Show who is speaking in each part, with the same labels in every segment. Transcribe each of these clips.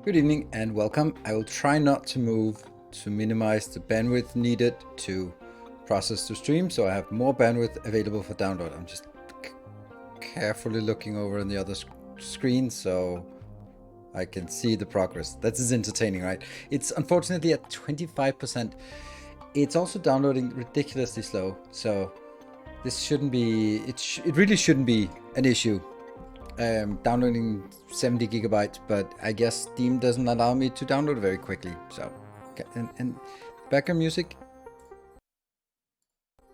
Speaker 1: Good evening and welcome. I will try not to move to minimize the bandwidth needed to process the stream, so I have more bandwidth available for download. I'm just carefully looking over on the other screen so I can see the progress. That is entertaining, right? It's unfortunately at 25%. It's also downloading ridiculously slow, so this shouldn't be, it really shouldn't be an issue. Downloading 70 gigabytes, but I guess Steam doesn't allow me to download very quickly. So, okay. And background music,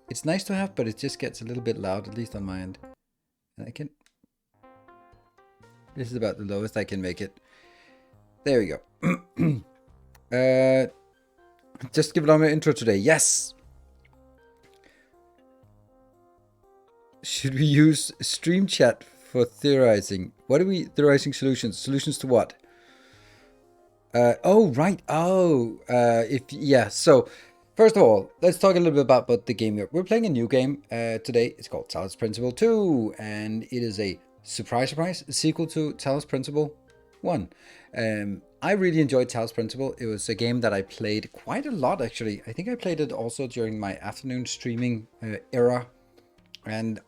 Speaker 1: it's nice to have, but it just gets a little bit loud, at least on my end. And this is about the lowest I can make it. There we go. Just give it on my intro today. Yes. Should we use stream chat for theorizing? What are we theorizing solutions? Solutions to what? Oh, right. Oh, So, first of all, let's talk a little bit about the game. We're playing a new game today. It's called Talos Principle 2, and it is a surprise sequel to Talos Principle 1. I really enjoyed Talos Principle. It was a game that I played quite a lot, actually. I think I played it also during my afternoon streaming era, and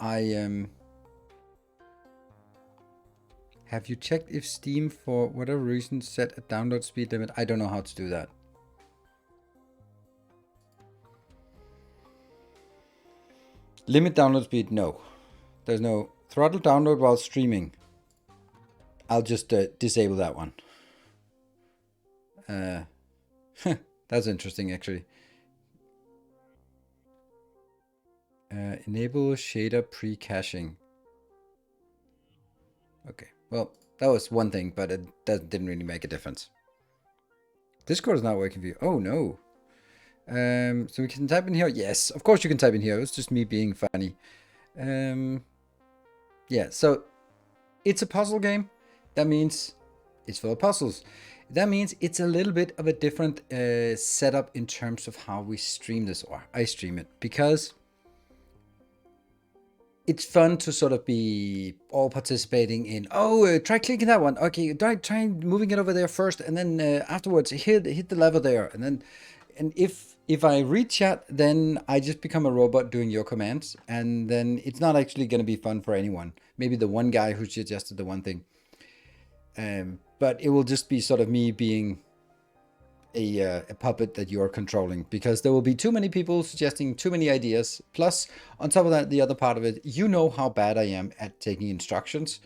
Speaker 1: have you checked if Steam, for whatever reason, set a download speed limit? I don't know how to do that. Limit download speed? No. There's no throttle download while streaming. I'll just disable that one. That's interesting, actually. Enable shader pre-caching. Okay, well, that was one thing, but that didn't really make a difference. Discord is not working for you. Oh, no. So we can type in here. Yes, of course you can type in here. It's just me being funny. Yeah, so it's a puzzle game. That means it's full of puzzles. That means it's a little bit of a different setup in terms of how we stream this, or I stream it, because it's fun to sort of be all participating in, try clicking that one. Okay, try moving it over there first, and then afterwards hit the lever there. And if I read chat, then I just become a robot doing your commands, and then it's not actually going to be fun for anyone. Maybe the one guy who suggested the one thing. But it will just be sort of me being a puppet that you're controlling, because there will be too many people suggesting too many ideas. Plus, on top of that, the other part of it, you know how bad I am at taking instructions.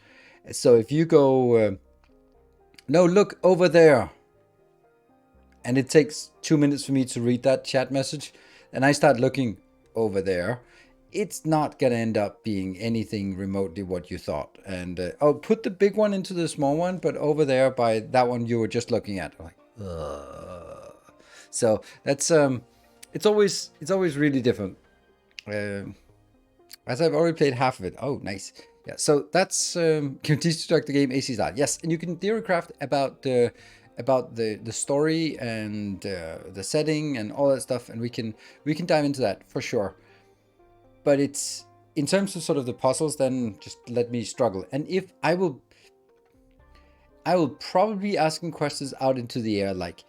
Speaker 1: So if you go, no, look over there, and it takes 2 minutes for me to read that chat message, and I start looking over there, it's not going to end up being anything remotely what you thought. And put the big one into the small one, but over there by that one you were just looking at. Like, so that's it's always really different. As I've already played half of it. Oh, nice. Yeah, so that's can teach to the game AC style. Yes, and you can theorycraft about the story and the setting and all that stuff, and we can dive into that for sure. But it's in terms of sort of the puzzles, then just let me struggle. And if I will probably be asking questions out into the air like,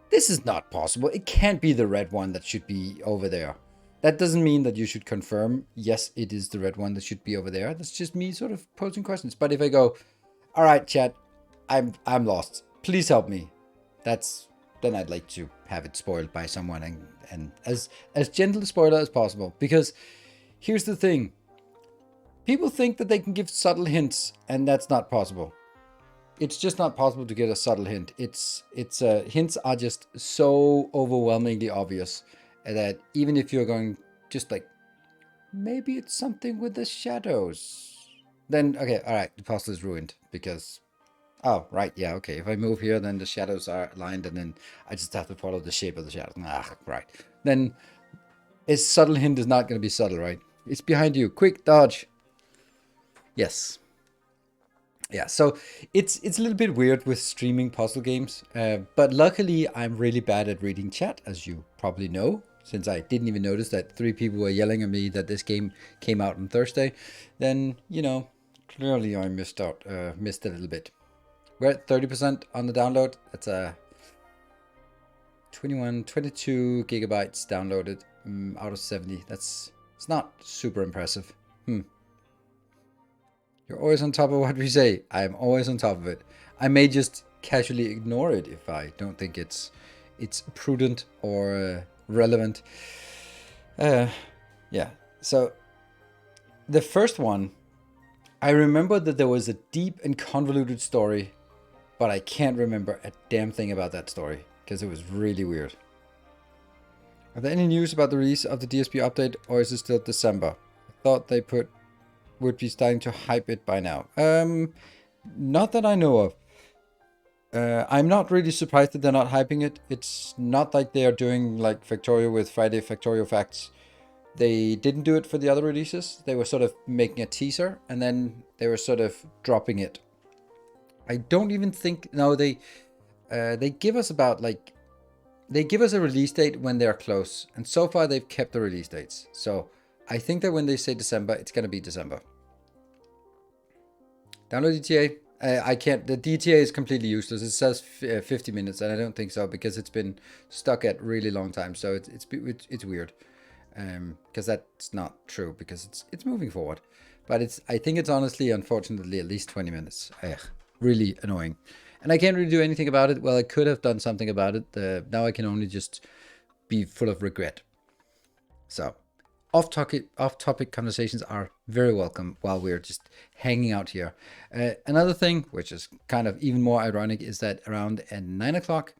Speaker 1: this is not possible. It can't be the red one that should be over there. That doesn't mean that you should confirm, yes, it is the red one that should be over there. That's just me sort of posing questions. But if I go, all right, chat, I'm lost. Please help me. Then I'd like to have it spoiled by someone, and as gentle a spoiler as possible. Because here's the thing. People think that they can give subtle hints, and that's not possible. It's just not possible to get a subtle hint. Hints are just so overwhelmingly obvious that even if you're going just like, maybe it's something with the shadows, then okay, all right, the puzzle is ruined because, oh, right, yeah, okay, if I move here, then the shadows are aligned, and then I just have to follow the shape of the shadow. Right. Then a subtle hint is not going to be subtle, right? It's behind you. Quick, dodge. Yes. Yeah, so it's a little bit weird with streaming puzzle games, but luckily I'm really bad at reading chat, as you probably know, since I didn't even notice that 3 people were yelling at me that this game came out on Thursday. Then, clearly I missed a little bit. We're at 30% on the download. That's a 22 gigabytes downloaded out of 70. It's not super impressive. You're always on top of what we say. I'm always on top of it. I may just casually ignore it if I don't think it's prudent or relevant. Yeah. So the first one, I remember that there was a deep and convoluted story, but I can't remember a damn thing about that story because it was really weird. Are there any news about the release of the DSP update, or is it still December? I thought they would be starting to hype it by now. Not that I know of. I'm not really surprised that they're not hyping it. It's not like they are doing like Factorio with Friday Factorio Facts. They didn't do it for the other releases. They were sort of making a teaser and then they were sort of dropping it. I don't even think, no, they give us about like, they give us a release date when they're close. And so far they've kept the release dates. So I think that when they say December, it's going to be December. Download DTA. I can't, the DTA is completely useless. It says 50 minutes and I don't think so because it's been stuck at really long time. So it's weird. Because that's not true because it's moving forward. But I think it's honestly, unfortunately, at least 20 minutes. Really annoying. And I can't really do anything about it. Well, I could have done something about it. Now I can only just be full of regret. So, off-topic conversations are very welcome while we're just hanging out here. Another thing, which is kind of even more ironic, is that around at 9 o'clock,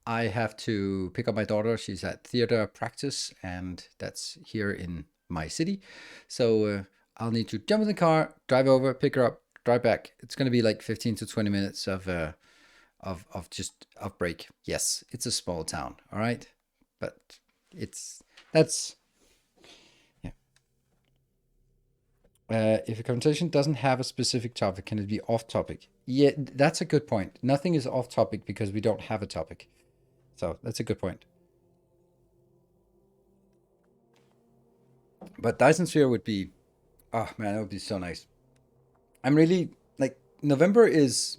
Speaker 1: I have to pick up my daughter. She's at theater practice, and that's here in my city. So I'll need to jump in the car, drive over, pick her up, drive back. It's going to be like 15 to 20 minutes of break. Yes, it's a small town, all right? But that's if a conversation doesn't have a specific topic, can it be off topic? Yeah, that's a good point. Nothing is off topic because we don't have a topic. So that's a good point. But Dyson Sphere would be, oh man, that would be so nice. I'm really like November is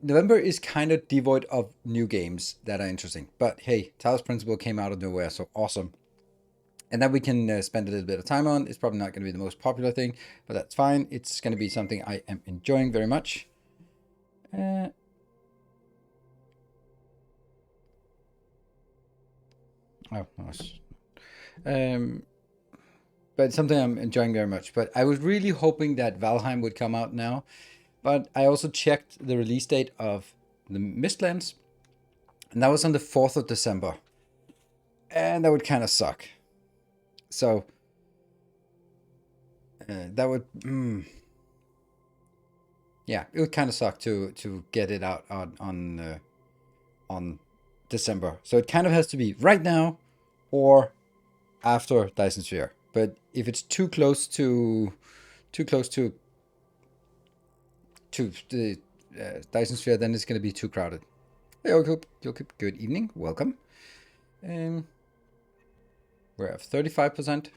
Speaker 1: November is kind of devoid of new games that are interesting. But hey, Talos Principle came out of nowhere, so awesome. And that we can spend a little bit of time on. It's probably not going to be the most popular thing, but that's fine. It's going to be something I am enjoying very much. Oh, nice. But it's something I'm enjoying very much. But I was really hoping that Valheim would come out now. But I also checked the release date of the Mistlands, and that was on the 4th of December. And that would kind of suck. So that would, yeah, it would kind of suck to get it out on December. So it kind of has to be right now or after Dyson Sphere. But if it's too close to the Dyson Sphere, then it's going to be too crowded. Hey, Jokup, good evening, welcome. We're at 35%,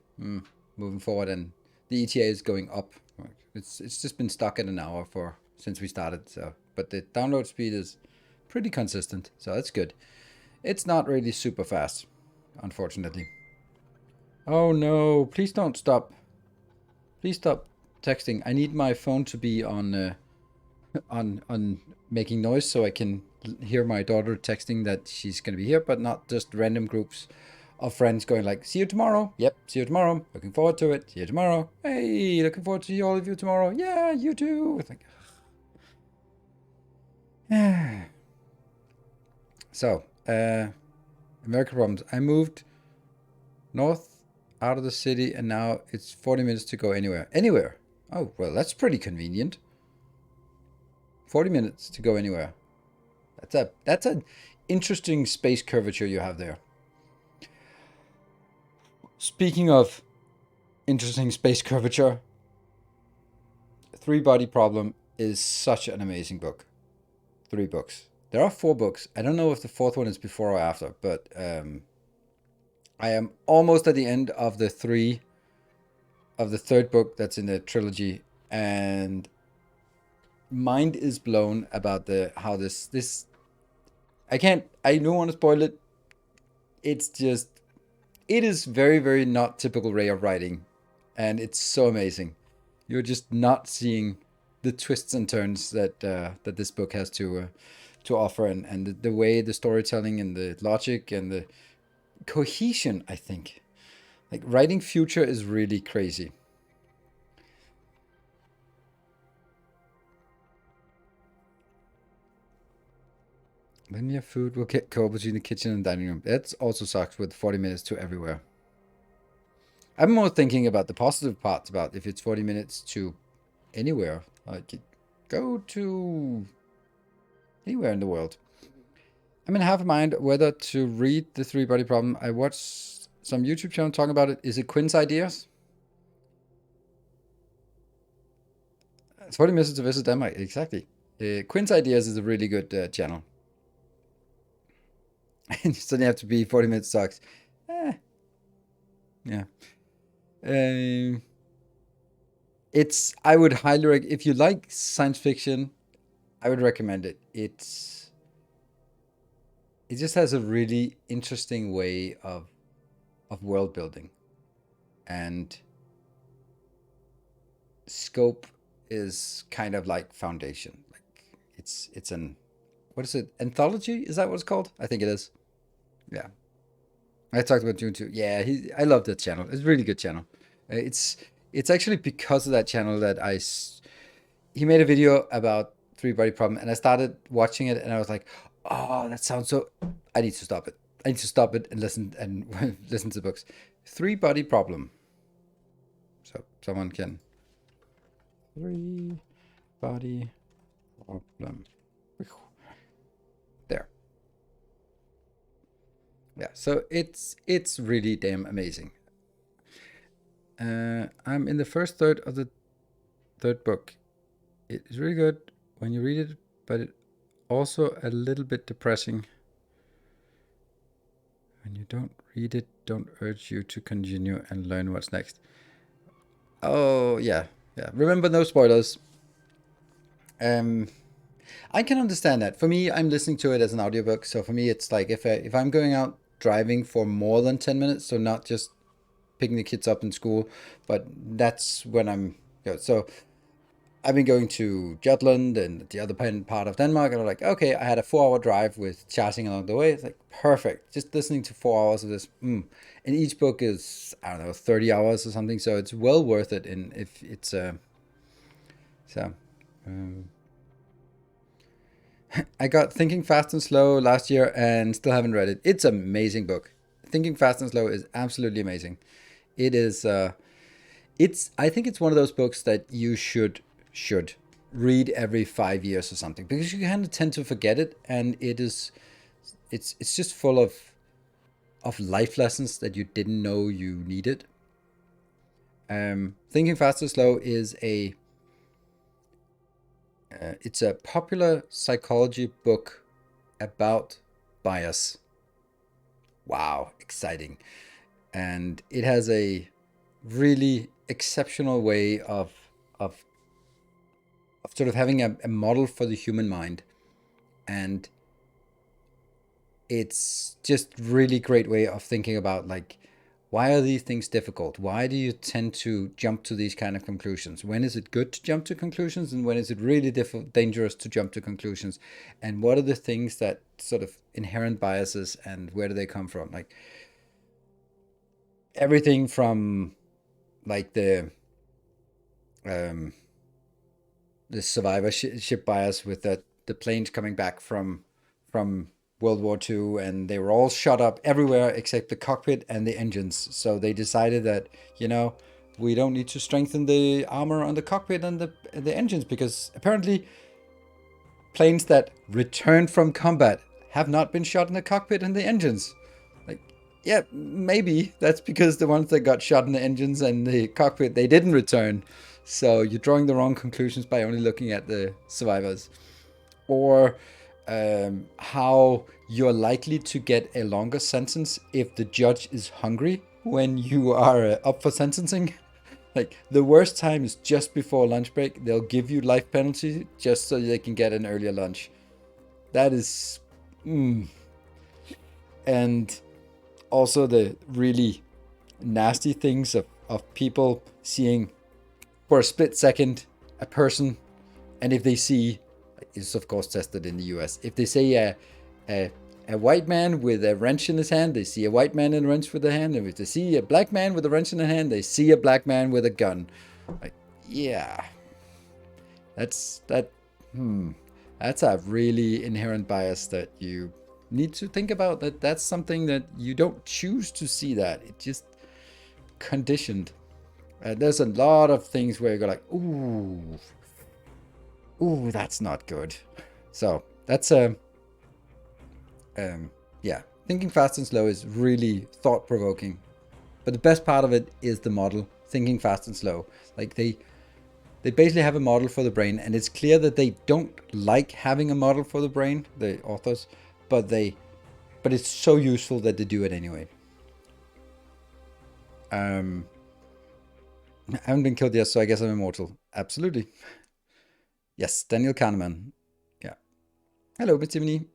Speaker 1: moving forward, and the ETA is going up. It's just been stuck at an hour since we started. So, but the download speed is pretty consistent, so that's good. It's not really super fast, unfortunately. Oh no! Please don't stop. Please stop texting. I need my phone to be on making noise so I can hear my daughter texting that she's gonna be here, but not just random groups of friends going like, "See you tomorrow." Yep, see you tomorrow. Looking forward to it. See you tomorrow. Hey, looking forward to see all of you tomorrow. Yeah, you too. It's like, so, American problems. I moved north out of the city, and now it's 40 minutes to go anywhere. Anywhere? Oh, well, that's pretty convenient. 40 minutes to go anywhere. That's an interesting space curvature you have there. Speaking of interesting space curvature, Three Body Problem is such an amazing book. 3 books. There are 4 books. I don't know if the 4th one is before or after, but I am almost at the end of the third book that's in the trilogy, and mind is blown about the how this. I don't want to spoil it. It's just it is very very not typical way of writing, and it's so amazing. You're just not seeing the twists and turns that this book has to offer, and the way the storytelling and the logic and the cohesion. I think like writing future is really crazy. Linear food will get go between the kitchen and dining room. That also sucks with 40 minutes to everywhere. I'm more thinking about the positive parts about if it's 40 minutes to anywhere. Like go to anywhere in the world. I'm in half a mind whether to read the three body problem. I watched some YouTube channel talking about it. Is it Quinn's ideas? It's 40 minutes to visit Denmark. Exactly. Quinn's ideas is a really good channel. And you suddenly have to be 40 minutes sucks. Yeah. It's I would highly if you like science fiction, I would recommend it. It just has a really interesting way of world building, and scope is kind of like foundation. Like it's an what is it? Anthology? Is that what it's called? I think it is. Yeah. I talked about June too. Yeah, I love that channel. It's a really good channel. It's actually because of that channel that he made a video about three body problem, and I started watching it, and I was like, oh, that sounds so. I need to stop it. I need to stop it and listen to the books. Three body problem. So someone can three body problem. There. Yeah. So it's really damn amazing. I'm in the first third of the third book. It is really good when you read it, but it also a little bit depressing. When you don't read it, don't urge you to continue and learn what's next. Oh yeah, yeah. Remember, no spoilers. I can understand that. For me, I'm listening to it as an audiobook, so for me, it's like if I'm going out driving for more than 10 minutes, so not just picking the kids up in school, but that's when I'm. So I've been going to Jutland and the other part of Denmark, and I'm like, okay, I had a 4 hour drive with charging along the way. It's like perfect. Just listening to 4 hours of this. And each book is, I don't know, 30 hours or something. So it's well worth it. And if it's so, I got Thinking Fast and Slow last year and still haven't read it. It's an amazing book. Thinking Fast and Slow is absolutely amazing. It is. I think it's one of those books that you should read every 5 years or something, because you kind of tend to forget it, and it's just full of life lessons that you didn't know you needed. Thinking Fast and Slow is it's a popular psychology book about bias. Wow, exciting. And it has a really exceptional way of sort of having a model for the human mind, and it's just really great way of thinking about like, why are these things difficult? Why do you tend to jump to these kind of conclusions? When is it good to jump to conclusions, and when is it really dangerous to jump to conclusions? And what are the things that sort of inherent biases, and where do they come from? Like everything from like the survivorship bias with the planes coming back from World War II, and they were all shot up everywhere except the cockpit and the engines. So they decided that, we don't need to strengthen the armor on the cockpit and the engines, because apparently planes that returned from combat have not been shot in the cockpit and the engines. Like, yeah, maybe that's because the ones that got shot in the engines and the cockpit, they didn't return. So you're drawing the wrong conclusions by only looking at the survivors. Or how you're likely to get a longer sentence if the judge is hungry when you are up for sentencing. Like the worst time is just before lunch break. They'll give you life penalty just so they can get an earlier lunch. That is, and also the really nasty things of people seeing for a split second a person, and if they see, it's of course tested in the US, if they see a white man with a wrench in his hand, they see a white man in a wrench with a hand, and if they see a black man with a wrench in a hand, they see a black man with a gun. Like, yeah, that's that. That's a really inherent bias that you need to think about. That's something that you don't choose to see. That it's just conditioned. There's a lot of things where you go like, ooh, that's not good. So that's yeah. Thinking fast and slow is really thought provoking, but the best part of it is the model. Thinking fast and slow, like they basically have a model for the brain, and it's clear that they don't like having a model for the brain, the authors, but it's so useful that they do it anyway. I haven't been killed yet, so I guess I'm immortal. Absolutely. Yes, Daniel Kahneman. Yeah. Hello, Miss Tiffany.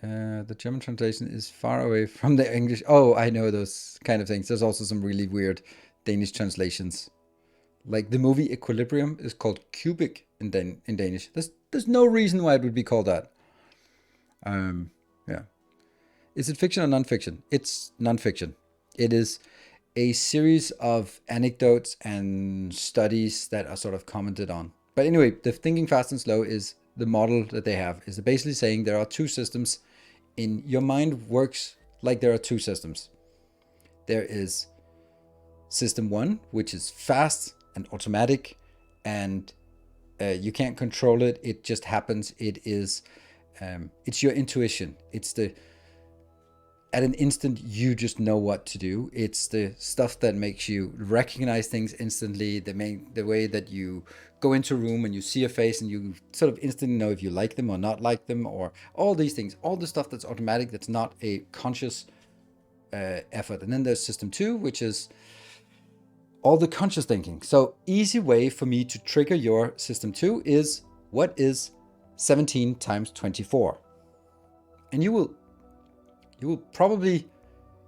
Speaker 1: The German translation is far away from the English. Oh, I know those kind of things. There's also some really weird Danish translations. Like the movie Equilibrium is called Cubic in Danish. There's no reason why it would be called that. Yeah. Is it fiction or nonfiction? It's nonfiction. It is a series of anecdotes and studies that are sort of commented on. But anyway, the thinking fast and slow is the model that they have. Is basically saying there are two systems. In your mind works like there are two systems. There is system one, which is fast and automatic, and you can't control it. It just happens. It is, it's your intuition. It's at an instant you just know what to do. It's the stuff that makes you recognize things instantly. The way that you go into a room and you see a face and you sort of instantly know if you like them or not like them, or all these things, all the stuff that's automatic, that's not a conscious effort. And then there's system two, which is all the conscious thinking. So easy way for me to trigger your system two is, what is 17 times 24? And you will probably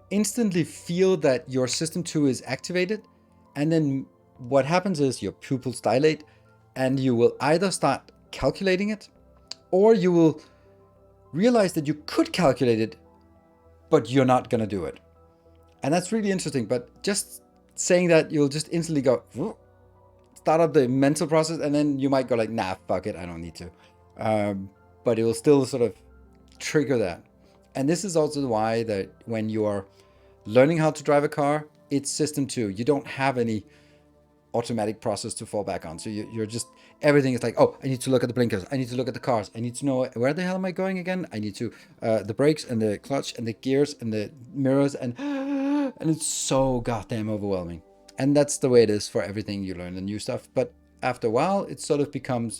Speaker 1: instantly feel that your system 2 is activated, and then what happens is your pupils dilate, and you will either start calculating it, or you will realize that you could calculate it, but you're not going to do it. And that's really interesting. But just saying that, you'll just instantly go, start up the mental process, and then you might go like, nah, fuck it, I don't need to. But it will still sort of trigger that. And this is also why that when you're learning how to drive a car, it's system two. You don't have any automatic process to fall back on. So you're just, everything is like, oh, I need to look at the blinkers. I need to look at the cars. I need to know where the hell am I going again? I need to, the brakes and the clutch and the gears and the mirrors, and it's so goddamn overwhelming. And that's the way it is for everything you learn, the new stuff. But after a while, it sort of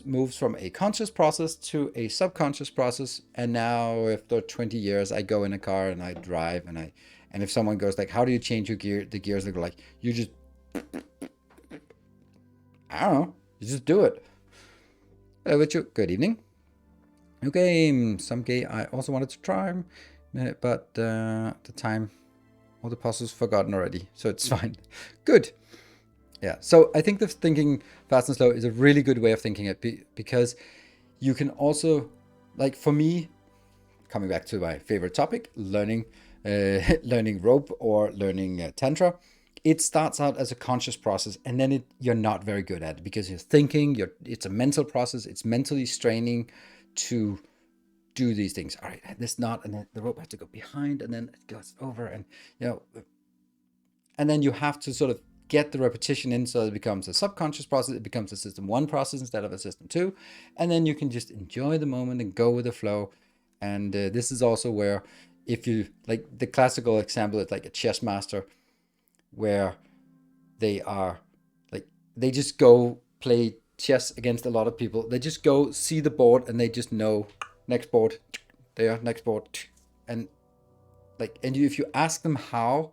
Speaker 1: moves from a conscious process to a subconscious process. And now after 20 years, I go in a car and I drive, and if someone goes like, how do you change the gears? They go like, you just, I don't know, you just do it. Hello, Richard. Good evening. New game. Some game I also wanted to try, but the time, all the puzzles forgotten already, so it's fine. Good. Yeah, so I think the thinking fast and slow is a really good way of thinking it, because you can also, like for me, coming back to my favorite topic, learning rope or learning tantra, it starts out as a conscious process, and then you're not very good at it because you're thinking, it's a mental process, it's mentally straining to do these things. All right, this knot, and then the rope has to go behind, and then it goes over, and and then you have to sort of get the repetition in, so it becomes a subconscious process. It becomes a system one process instead of a system two, and then you can just enjoy the moment and go with the flow. And this is also where, if you like the classical example, it's like a chess master, where they are like, they just go play chess against a lot of people. They just go see the board and they just know next board, there, next board, and like, and if you ask them how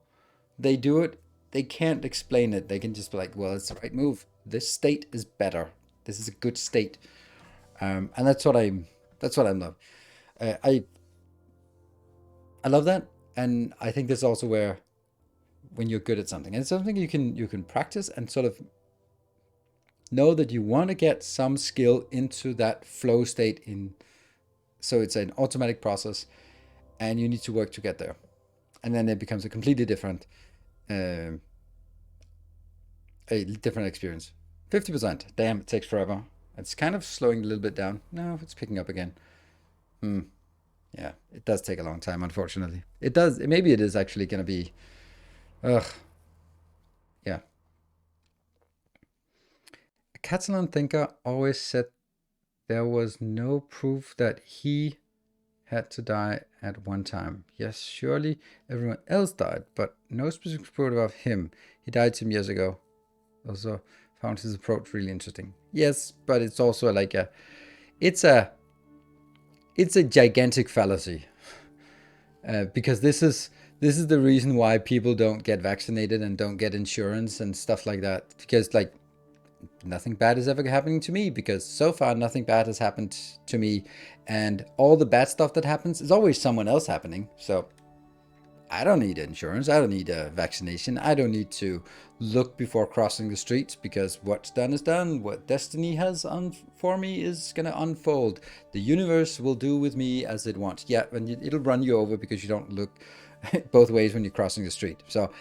Speaker 1: they do it, they can't explain it. They can just be like, well, it's the right move. This state is better. This is a good state, and that's what I'm love. I love that, and I think that's also where, when you're good at something, and it's something you can practice and sort of know that you want to get some skill into that flow state in. So it's an automatic process, and you need to work to get there, and then it becomes a completely different, a different experience. 50%. Damn, it takes forever. It's kind of slowing a little bit down. No, it's picking up again. Yeah, it does take a long time, unfortunately. It does. Maybe it is actually going to be. Ugh. Yeah. A Catalan thinker always said there was no proof that he had to die at one time. Yes, surely everyone else died, but no specific proof about him. He died some years ago. Also found his approach really interesting. Yes, but it's also like it's a gigantic fallacy, because this is the reason why people don't get vaccinated and don't get insurance and stuff like that, because like nothing bad is ever happening to me, because so far nothing bad has happened to me, and all the bad stuff that happens is always someone else happening. So I don't need insurance, I don't need a vaccination, I don't need to look before crossing the streets, because what's done is done. What destiny has for me is gonna unfold. The universe will do with me as it wants. Yeah, and it'll run you over because you don't look both ways when you're crossing the street. So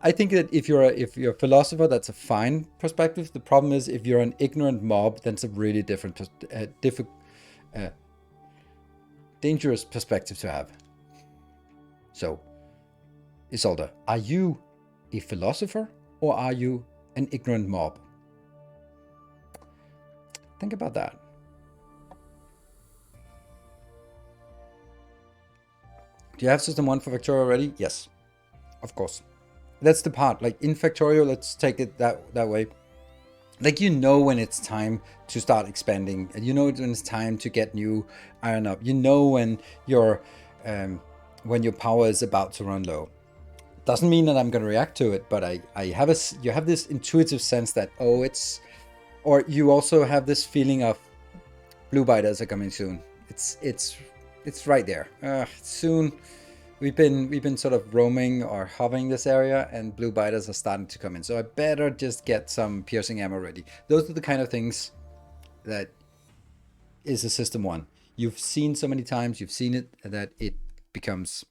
Speaker 1: I think that if you're a philosopher, that's a fine perspective. The problem is if you're an ignorant mob, then it's a really different, dangerous perspective to have. So, Isolde, are you a philosopher or are you an ignorant mob? Think about that. Do you have System 1 for Factorio already? Yes, of course. That's the part, like in Factorio, let's take it that way. Like, you know when it's time to start expanding, and you know when it's time to get new iron up. You know when your power is about to run low. Doesn't mean that I'm going to react to it, but you have this intuitive sense that, oh, it's, or you also have this feeling of blue biters are coming soon. It's right there. Soon. We've been sort of roaming or hovering this area, and blue biters are starting to come in. So I better just get some piercing ammo ready. Those are the kind of things that is a System 1. You've seen so many times, you've seen it, that it becomes,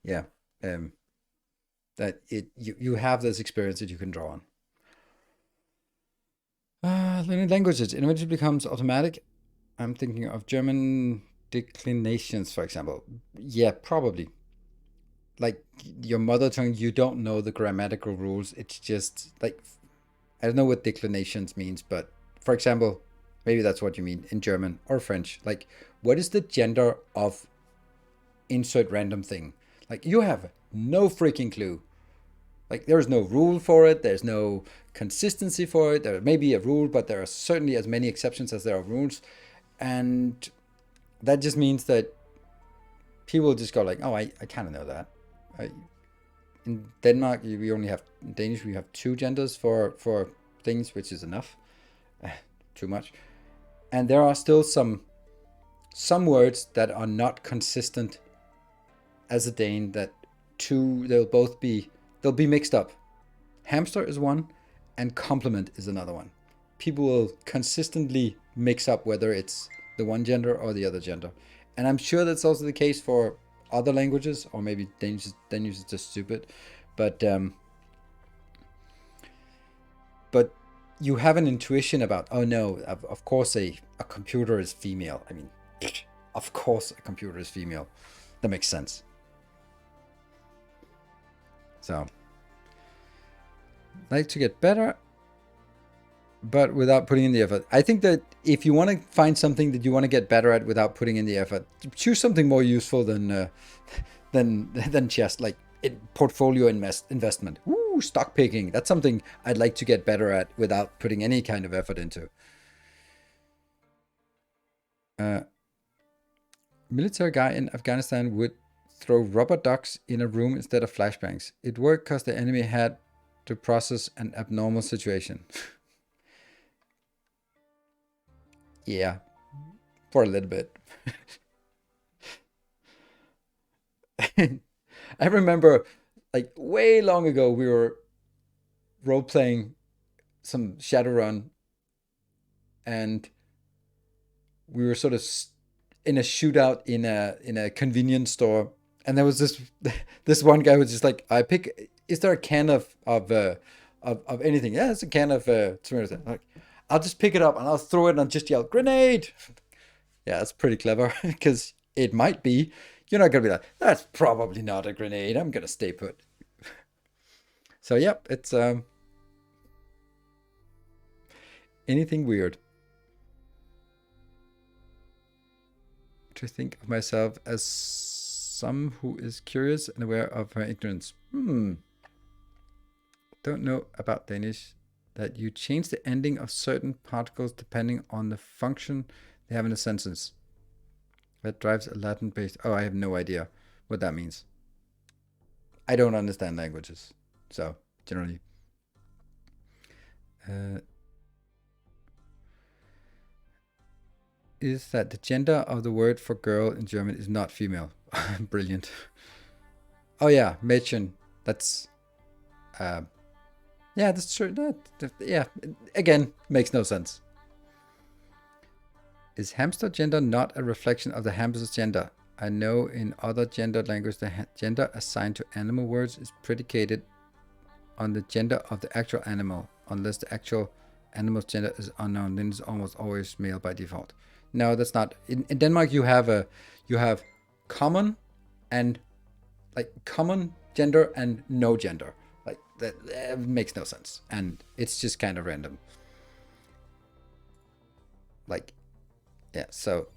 Speaker 1: yeah, that you have this experience that you can draw on. Learning languages, it eventually becomes automatic. I'm thinking of German declinations, for example. Yeah, probably. Like your mother tongue, you don't know the grammatical rules. It's just like, I don't know what declinations means, but for example, maybe that's what you mean in German or French. Like, what is the gender of insert random thing? Like, you have no freaking clue. Like, there's no rule for it. There's no consistency for it. There may be a rule, but there are certainly as many exceptions as there are rules. And that just means that people just go like, oh, I kind of know that. In Denmark, we only have, in Danish, we have 2 genders for things, which is enough. Too much. And there are still some words that are not consistent as a Dane, that they'll be mixed up. Hamster is one, and compliment is another one. People will consistently mix up whether it's the one gender or the other gender. And I'm sure that's also the case for other languages, or maybe Danish is just stupid. But you have an intuition about, oh no, of course a computer is female. I mean, of course a computer is female. That makes sense. So, like to get better, but without putting in the effort. I think that if you want to find something that you want to get better at without putting in the effort, choose something more useful than chess, like portfolio investment. Woo, Ooh, stock picking. That's something I'd like to get better at without putting any kind of effort into. Military guy in Afghanistan would throw rubber ducks in a room instead of flashbangs. It worked because the enemy had to process an abnormal situation. Yeah, for a little bit. I remember, like, way long ago, we were role playing some Shadowrun, and we were sort of in a shootout in a convenience store, and there was this one guy who was just like, I pick. Is there a can of anything? Yeah, it's a can of tomatoes. Like, I'll just pick it up and I'll throw it and I'll just yell grenade. Yeah, that's pretty clever because it might be. You're not gonna be like, that's probably not a grenade. I'm gonna stay put. So yep, it's anything weird. To think of myself as some who is curious and aware of her ignorance. Don't know about Danish. That you change the ending of certain particles depending on the function they have in a sentence. That drives a Latin-based... Oh, I have no idea what that means. I don't understand languages. So, generally. Is that the gender of the word for girl in German is not female. Brilliant. Oh yeah, Mädchen. That's... yeah, that's true. Yeah, again, makes no sense. Is hamster gender not a reflection of the hamster's gender? I know in other gendered languages the gender assigned to animal words is predicated on the gender of the actual animal. Unless the actual animal's gender is unknown, then it's almost always male by default. No, that's not. In Denmark, you have common and like common gender and no gender. Like that makes no sense, and it's just kind of random. Like, yeah. So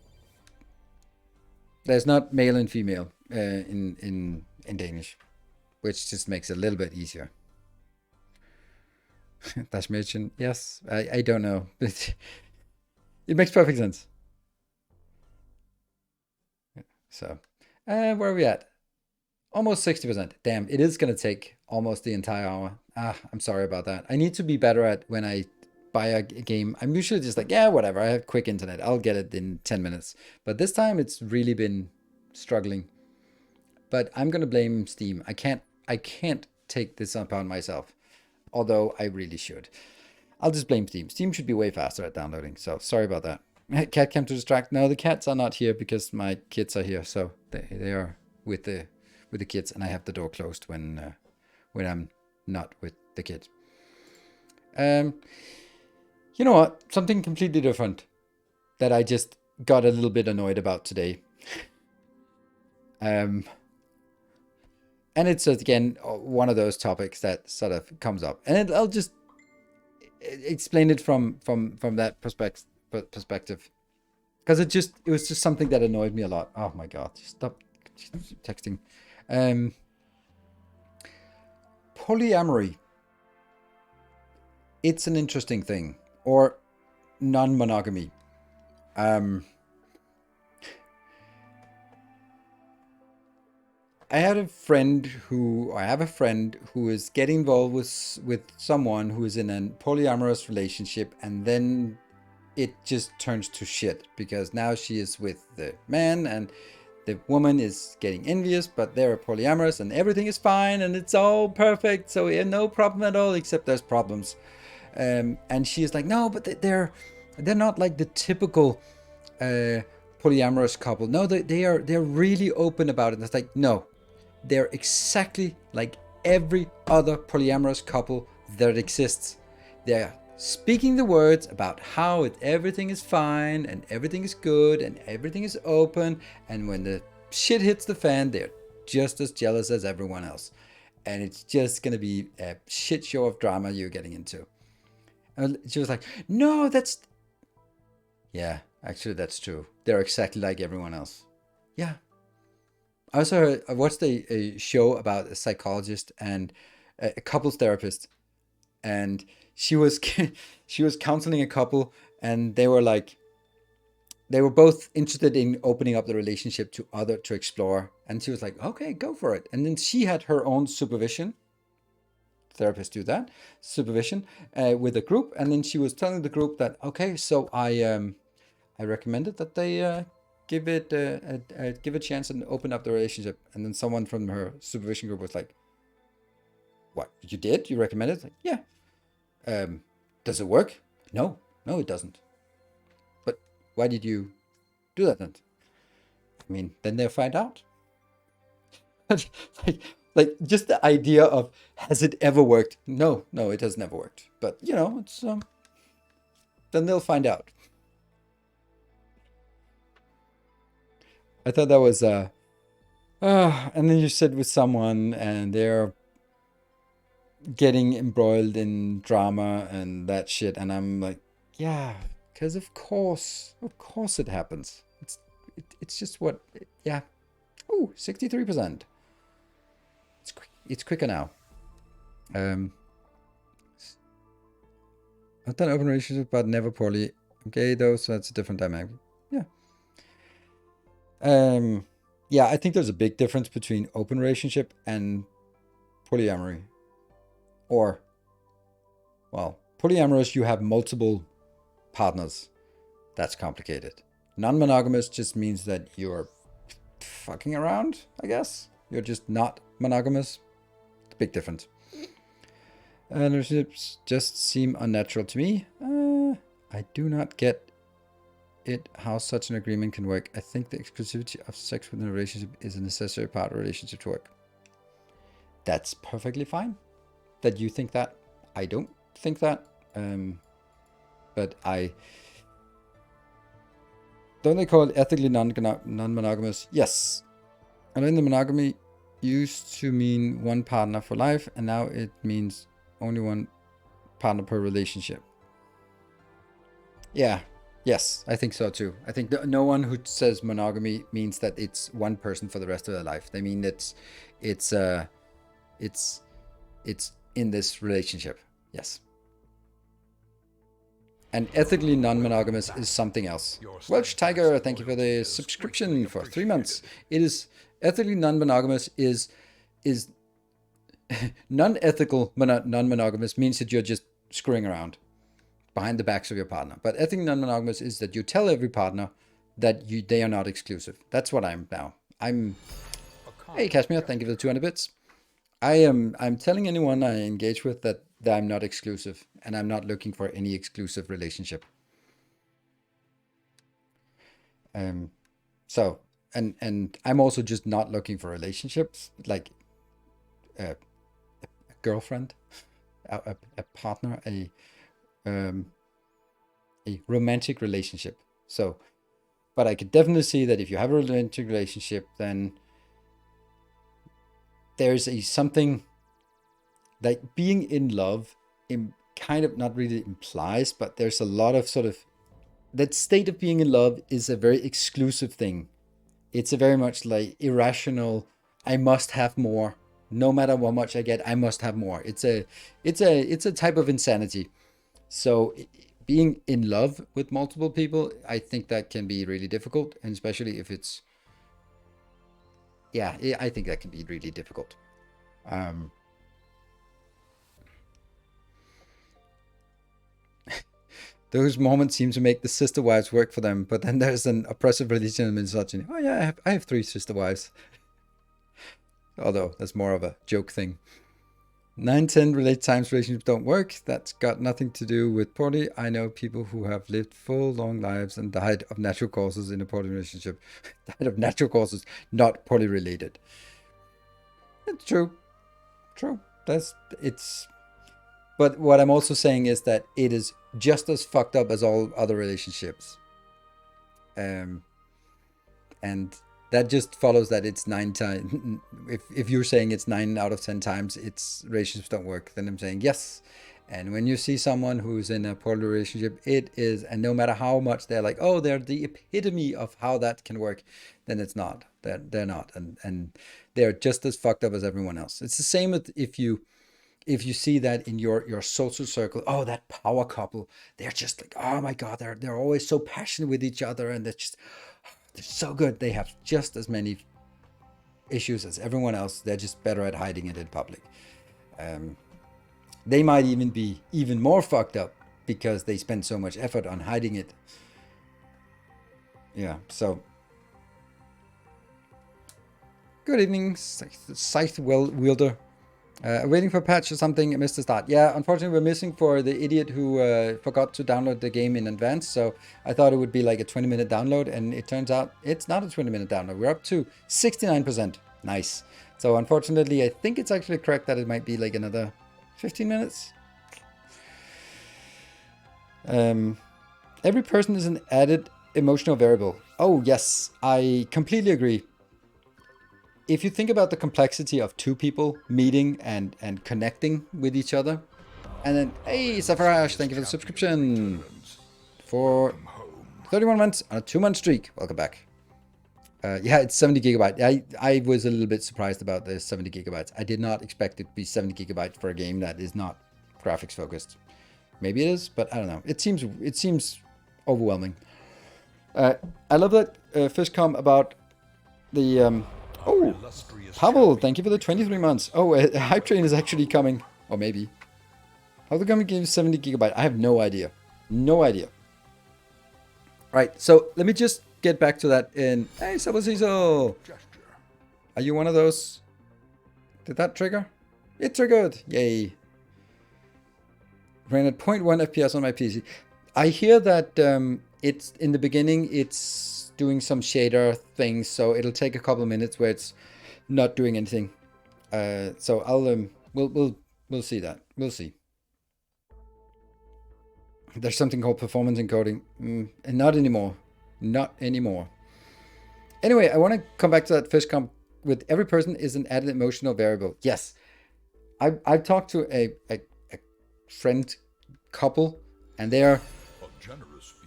Speaker 1: there's not male and female in Danish, which just makes it a little bit easier. Das Mädchen, yes. I don't know. It makes perfect sense. So, where are we at? Almost 60%. Damn, it is going to take almost the entire hour. I'm sorry about that. I need to be better at when I buy a game. I'm usually just like, yeah, whatever. I have quick internet. I'll get it in 10 minutes. But this time it's really been struggling. But I'm going to blame Steam. I can't take this upon myself. Although I really should. I'll just blame Steam. Steam should be way faster at downloading. So sorry about that. Cat came to distract. No, the cats are not here because my kids are here. So they are with the kids, and I have the door closed when I'm not with the kids. You know what? Something completely different that I just got a little bit annoyed about today. And it's again one of those topics that sort of comes up, and I'll just explain it from that perspective, because it was just something that annoyed me a lot. Oh my god, stop texting. Polyamory. It's an interesting thing, or non-monogamy. I have a friend who is getting involved with someone who is in a polyamorous relationship, and then it just turns to shit because now she is with the man and the woman is getting envious, but they're polyamorous and everything is fine and it's all perfect. So yeah, no problem at all, except there's problems. And she is like, no, but they're not like the typical polyamorous couple. No, they're really open about it. And it's like, no, they're exactly like every other polyamorous couple that exists. They're speaking the words about how everything is fine and everything is good and everything is open, and when the shit hits the fan, they're just as jealous as everyone else, and it's just gonna be a shit show of drama you're getting into. And she was like, no, yeah, actually that's true. They're exactly like everyone else. Yeah. I watched a show about a psychologist, and a couples therapist, and she was she was counseling a couple, and they were both interested in opening up the relationship to explore, and she was like, okay, go for it. And then she had her own supervision. Therapists do that, supervision, with a group, and then she was telling the group that, okay, so I recommended that they give it give a chance and open up the relationship. And then someone from her supervision group was like, what, you did, you recommended? Like, yeah. Does it work? No, no, it doesn't. But why did you do that then? I mean, then they'll find out. like, like just the idea of, has it ever worked? No, no, it has never worked. But you know, it's then they'll find out. I thought that was and then you sit with someone and they're getting embroiled in drama and that shit, and I'm like, yeah, because of course it happens. It's just what, yeah. Oh, 63%. It's quicker now. I've done open relationship, but never poorly. I'm gay though, so that's a different dynamic. Yeah. Yeah, I think there's a big difference between open relationship and polyamory. Or, well, polyamorous, you have multiple partners. That's complicated. Non-monogamous just means that you're fucking around, I guess. You're just not monogamous. Big difference. Relationships just seem unnatural to me. I do not get it how such an agreement can work. I think the exclusivity of sex within a relationship is a necessary part of a relationship to work. That's perfectly fine that you think that. I don't think that. But don't they call it ethically non-monogamous? Yes. And then the monogamy used to mean one partner for life, and now it means only one partner per relationship. Yeah. Yes, I think so too. I think no one who says monogamy means that it's one person for the rest of their life. They mean it's in this relationship. Yes. And ethically non-monogamous is something else. Welsh Tiger, thank you for the subscription for 3 months. It is ethically non-monogamous is non-ethical non-monogamous means that you're just screwing around behind the backs of your partner. But ethically non-monogamous is that you tell every partner that they are not exclusive. That's what I'm now. Hey Kashmir, thank you for the 200 bits. I'm telling anyone I engage with that I'm not exclusive, and I'm not looking for any exclusive relationship. So and I'm also just not looking for relationships, like a girlfriend, a partner, a romantic relationship. So, but I could definitely see that if you have a romantic relationship, then there's something like being in love kind of not really implies, but there's a lot of sort of that state of being in love is a very exclusive thing. It's a very much like irrational. I must have more. No matter how much I get, I must have more. It's a type of insanity. So being in love with multiple people, I think that can be really difficult, and especially if it's, yeah, I think that can be really difficult. Those moments seem to make the sister wives work for them, but then there's an oppressive religion and misogyny. Oh yeah, I have 3 sister wives. Although that's more of a joke thing. 9-10 related times relationships don't work. That's got nothing to do with poly. I know people who have lived full long lives and died of natural causes in a poly relationship. Died of natural causes, not poly related. It's true. True. But what I'm also saying is that it is just as fucked up as all other relationships. And that just follows that it's 9 times. If you're saying it's 9 out of 10 times, it's relationships don't work, then I'm saying yes. And when you see someone who's in a poly relationship, it is, and no matter how much they're like, oh, they're the epitome of how that can work, then it's not. They're not, and they're just as fucked up as everyone else. It's the same with if you if you see that in your social circle, oh, that power couple, they're just like, oh my god, they're always so passionate with each other, and they're so good. They have just as many issues as everyone else. They're just better at hiding it in public. They might even be even more fucked up because they spend so much effort on hiding it. Yeah, so good evening, Scythe Wielder. Waiting for a patch or something. I missed the start. Yeah, unfortunately, we're missing for the idiot who forgot to download the game in advance. So I thought it would be like a 20-minute download, and it turns out it's not a 20-minute download. We're up to 69%. Nice. So unfortunately, I think it's actually correct that it might be like another 15 minutes. Every person is an added emotional variable. Oh, yes, I completely agree. If you think about the complexity of two people meeting and connecting with each other, and then, hey, Safarash, thank you for the subscription for 31 months on a 2-month streak. Welcome back. Yeah, it's 70 gigabyte. I was a little bit surprised about the 70 gigabytes. I did not expect it to be 70 gigabytes for a game that is not graphics focused. Maybe it is, but I don't know. It seems overwhelming. I love that Fishcom about the oh, Pavel, thank you for the 23 months. Oh, Hype Train is actually coming, or maybe. How they gonna give 70 gigabyte? I have no idea. No idea. Right, so let me just get back to that in. Hey, Sabosiso! Are you one of those? Did that trigger? It triggered! Yay. Ran at 0.1 FPS on my PC. I hear that it's in the beginning, it's doing some shader things, so it'll take a couple of minutes where it's not doing anything. So I'll we'll see that. We'll see. There's something called performance encoding. And not anymore. Not anymore. Anyway, I want to come back to that fish comp with every person is an added emotional variable. Yes. I've talked to a friend couple, and they are...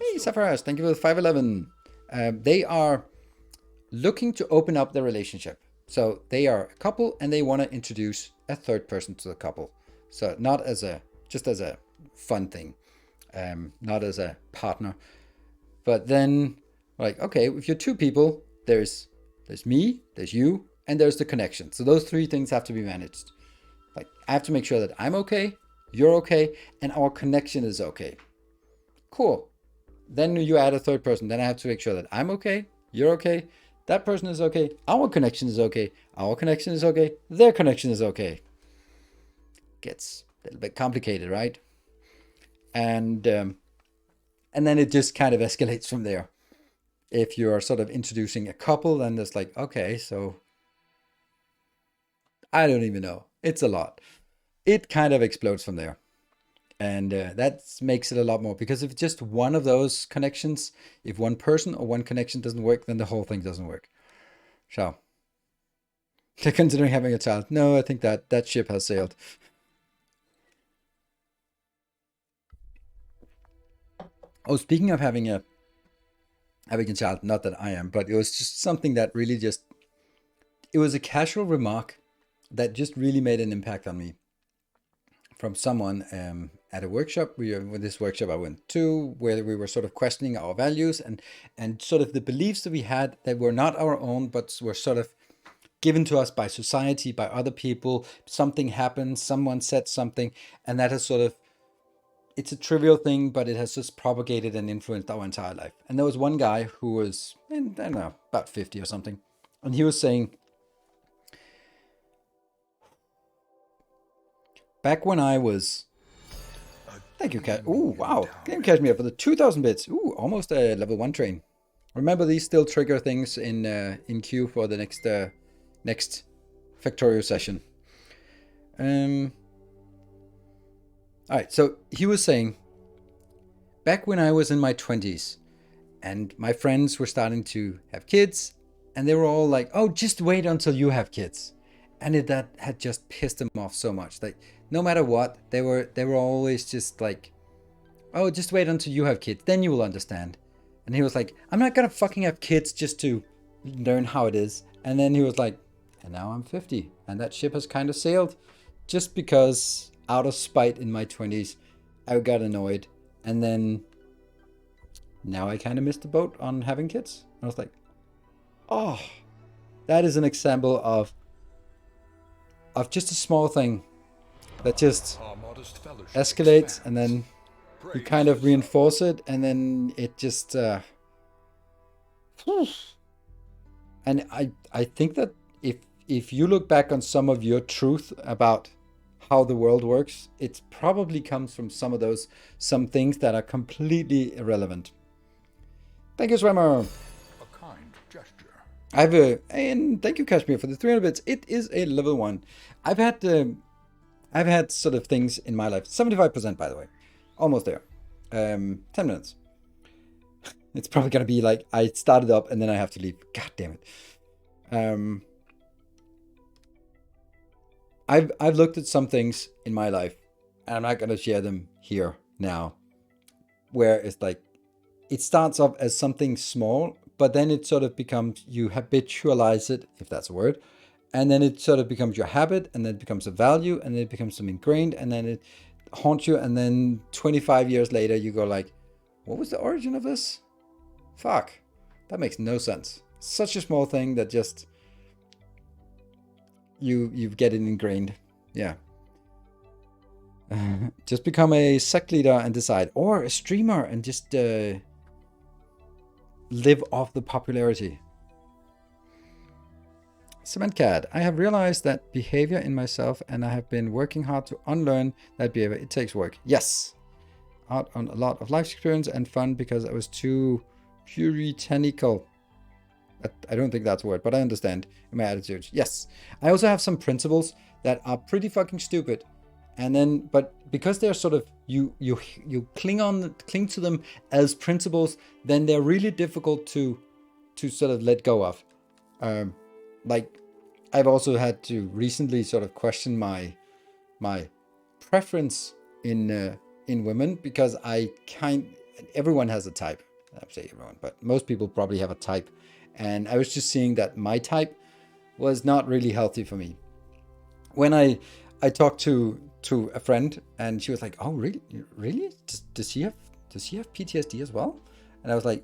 Speaker 1: Hey, Safaras, thank you for the 511. They are looking to open up their relationship. So they are a couple, and they want to introduce a third person to the couple. So not as just as a fun thing. Not as a partner. But then, like, okay, if you're two people, there's me, there's you, and there's the connection. So those three things have to be managed. Like, I have to make sure that I'm okay, you're okay, and our connection is okay. Cool. Then you add a third person. Then I have to make sure that I'm okay, you're okay, that person is okay, our connection is okay, our connection is okay, their connection is okay. Gets a little bit complicated, right? And then it just kind of escalates from there. If you're sort of introducing a couple, then it's like, okay, so I don't even know. It's a lot. It kind of explodes from there. And that makes it a lot more, because if just one of those connections, if one person or one connection doesn't work, then the whole thing doesn't work. So, they're considering having a child. No, I think that ship has sailed. Oh, speaking of having a child, not that I am, but it was just something that really it was a casual remark that just really made an impact on me from someone at a workshop. With this workshop I went to, where we were sort of questioning our values and sort of the beliefs that we had that were not our own, but were sort of given to us by society, by other people. Something happened, someone said something, and that has sort of, it's a trivial thing, but it has just propagated and influenced our entire life. And there was one guy who was, I don't know, about 50 or something. And he was saying, back when I was... Thank you, Cat. Ooh, wow. Game Catch Me Up for the 2,000 bits. Ooh, almost a level 1 train. Remember, these still trigger things in queue for the next Factorio session. Alright, so he was saying, back when I was in my 20s and my friends were starting to have kids, and they were all like, oh, just wait until you have kids. And that had just pissed them off so much. Like, no matter what, they were always just like, oh, just wait until you have kids, then you will understand. And he was like, I'm not gonna fucking have kids just to learn how it is. And then he was like, and now I'm 50, and that ship has kind of sailed. just because out of spite in my 20s, I got annoyed. And then now I kind of missed the boat on having kids. I was like, oh, that is an example of just a small thing that just escalates, and then you kind of reinforce it, and then it just and I think that if you look back on some of your truth about how the world works, it probably comes from some things that are completely irrelevant. Thank you, Swimmer.
Speaker 2: A kind gesture.
Speaker 1: And thank you, Kashmir, for the 300 bits. It is a level 1. I've had sort of things in my life. 75%, by the way. Almost there. 10 minutes. It's probably gonna be like I started up and then I have to leave. God damn it. I've looked at some things in my life, and I'm not gonna share them here now. Where it's like it starts off as something small, but then it sort of becomes, you habitualize it, if that's a word, and then it sort of becomes your habit, and then it becomes a value, and then it becomes some ingrained, and then it haunts you, and then 25 years later you go like, what was the origin of this? Fuck, that makes no sense. Such a small thing that just you get it ingrained. Yeah. Just become a sect leader and decide, or a streamer and just live off the popularity. Cement Cat, I have realized that behavior in myself, and I have been working hard to unlearn that behavior. It takes work. Yes. Out on a lot of life experience and fun because I was too puritanical. I don't think that's a word, but I understand in my attitudes. Yes. I also have some principles that are pretty fucking stupid. And then, but because they're sort of, you cling to them as principles, then they're really difficult to sort of let go of. Like, I've also had to recently sort of question my preference in women, because everyone has a type. I say everyone, but most people probably have a type, and I was just seeing that my type was not really healthy for me. When I talked to a friend, and she was like, "Oh, really? Does he have PTSD as well?" And I was like,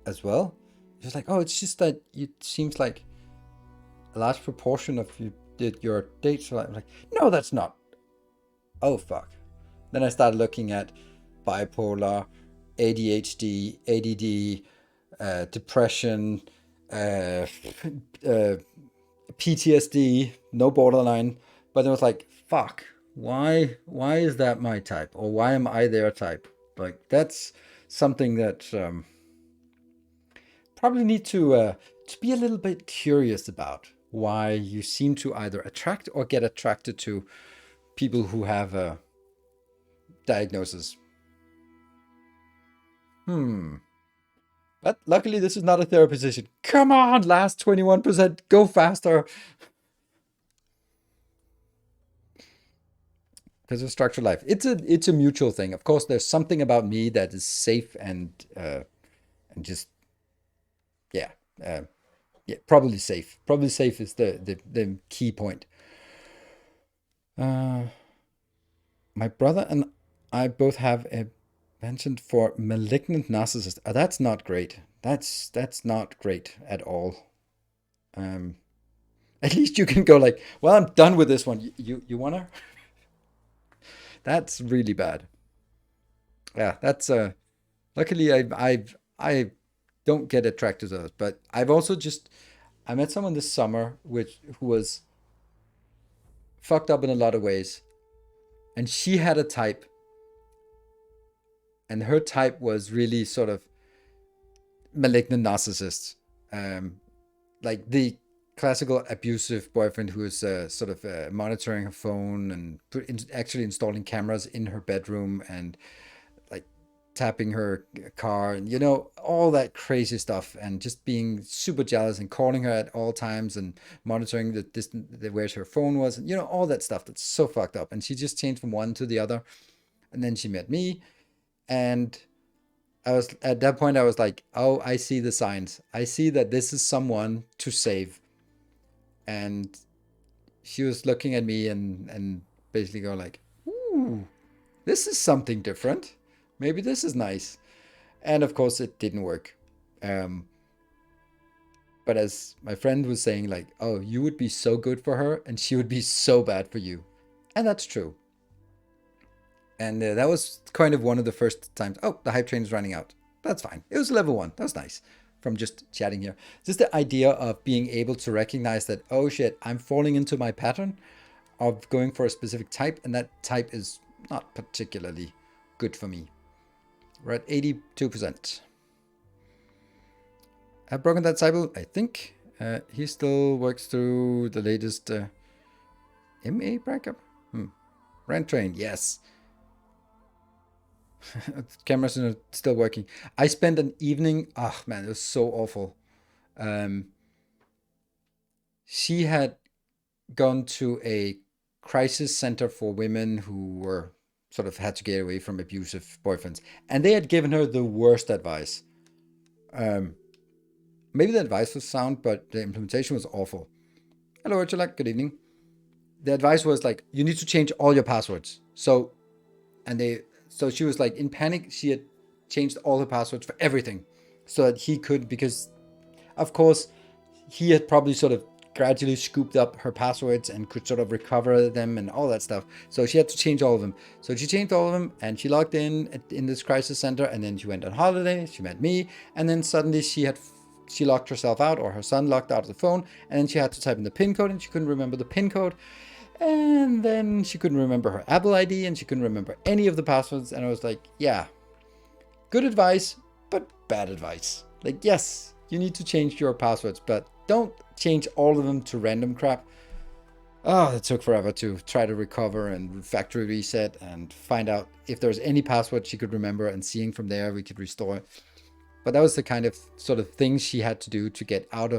Speaker 1: "As well?" She was like, "Oh, it's just that it seems like a large proportion of your dates." So I'm like, "No, that's not." Oh fuck. Then I started looking at bipolar, ADHD, ADD, depression, PTSD, no borderline. But it was like, fuck, why is that my type? Or why am I their type? Like, that's something that probably need to be a little bit curious about, why you seem to either attract or get attracted to people who have a diagnosis. But luckily, this is not a therapy session. Come on, last 21%, go faster. Because of structured life, it's a mutual thing. Of course, there's something about me that is safe and just yeah, probably safe. Probably safe is the key point. My brother and I both have a penchant for malignant narcissist. That's not great. That's not great at all. At least you can go like, well, I'm done with this one. You wanna? That's really bad. Yeah, that's luckily I don't get attracted to those, but I've also just I met someone this summer who was fucked up in a lot of ways, and she had a type, and her type was really sort of malignant narcissist, like the classical abusive boyfriend who is sort of monitoring her phone and actually installing cameras in her bedroom, and like tapping her car, and all that crazy stuff, and just being super jealous and calling her at all times and monitoring the distance where her phone was, and all that stuff that's so fucked up. And she just changed from one to the other, and then she met me, and I was at that point I was like, oh, I see the signs. I see that this is someone to save. And she was looking at me, and basically go like, ooh, this is something different. Maybe this is nice. And of course, it didn't work. Um, but as my friend was saying, like, oh, you would be so good for her, and she would be so bad for you. And that's true. And that was kind of one of the first times. Oh, the hype train is running out. That's fine. It was level 1. That was nice from just chatting here. Just the idea of being able to recognize that, oh shit, I'm falling into my pattern of going for a specific type, and that type is not particularly good for me. We're at 82%. I've broken that cycle, I think. He still works through the latest MA breakup. Rent train, yes. Cameras are still working. I spent an evening. Oh man, it was so awful. She had gone to a crisis center for women who were sort of had to get away from abusive boyfriends, and they had given her the worst advice. Maybe the advice was sound, but the implementation was awful. Hello, Ursula. Good evening. The advice was like, you need to change all your passwords. So she was like in panic. She had changed all her passwords for everything so that he could, because of course he had probably sort of gradually scooped up her passwords and could sort of recover them and all that stuff. So she had to change all of them. So she changed all of them and she logged in this crisis center, and then she went on holiday. She met me, and then suddenly she locked herself out, or her son locked out of the phone, and then she had to type in the PIN code, and she couldn't remember the PIN code. And then she couldn't remember her Apple ID, and she couldn't remember any of the passwords. And I was like, yeah, good advice, but bad advice. Like, yes, you need to change your passwords, but don't change all of them to random crap. Oh, it took forever to try to recover and factory reset and find out if there's any password she could remember, and seeing from there we could restore it. But that was the kind of sort of thing she had to do to get out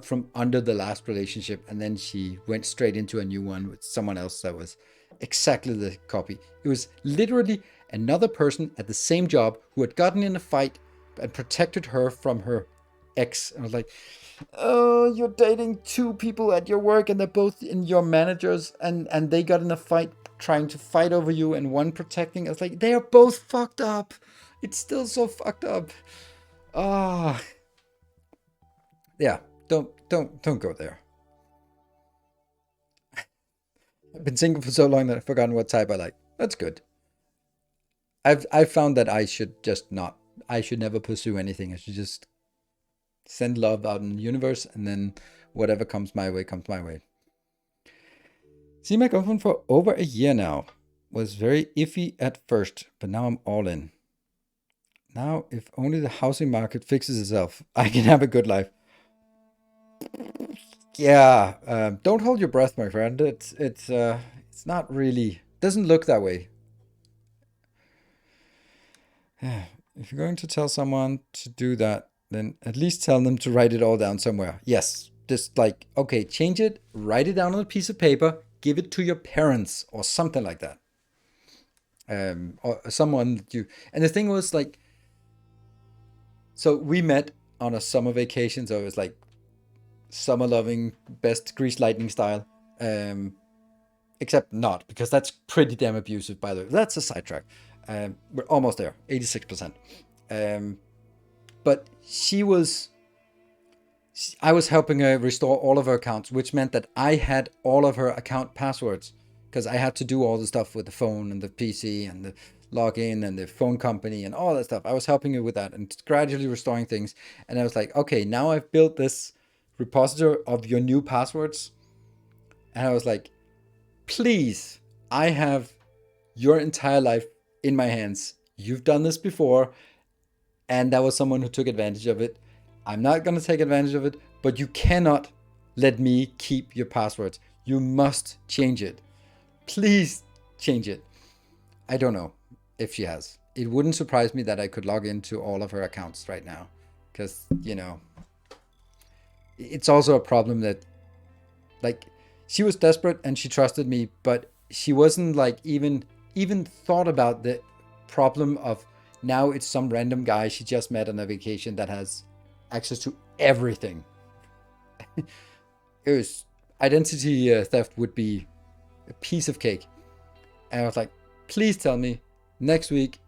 Speaker 1: from under the last relationship, and then she went straight into a new one with someone else that was exactly the copy. It was literally another person at the same job who had gotten in a fight and protected her from her ex. And I was like, oh, you're dating two people at your work, and they're both in your managers, and they got in a fight trying to fight over you, and one protecting. I was like, they are both fucked up. It's still so fucked up. Ah, yeah. Don't go there. I've been single for so long that I've forgotten what type I like. That's good. I've found that I should never pursue anything. I should just send love out in the universe, and then whatever comes my way comes my way. See my girlfriend for over a year now. Was very iffy at first, but now I'm all in. Now, if only the housing market fixes itself, I can have a good life. Yeah, don't hold your breath, my friend. It's not really, doesn't look that way. If you're going to tell someone to do that, then at least tell them to write it all down somewhere. Yes, just like, okay, change it, write it down on a piece of paper, give it to your parents or something like that. Or someone you. And the thing was like, so we met on a summer vacation, so it was like summer loving, best Grease Lightning style. Except not, because that's pretty damn abusive, by the way. That's a sidetrack. We're almost there, 86%. But I was helping her restore all of her accounts, which meant that I had all of her account passwords, because I had to do all the stuff with the phone and the PC and the login and the phone company and all that stuff. I was helping her with that and gradually restoring things. And I was like, okay, now I've built this repository of your new passwords. And I was like, please, I have your entire life in my hands. You've done this before, and that was someone who took advantage of it. I'm not going to take advantage of it, but you cannot let me keep your passwords. You must change it. Please change it. I don't know if she has. It wouldn't surprise me that I could log into all of her accounts right now, because, it's also a problem that, like, she was desperate and she trusted me, but she wasn't like even thought about the problem of now it's some random guy she just met on a vacation that has access to everything. It was identity theft would be a piece of cake. And I was like, please tell me next week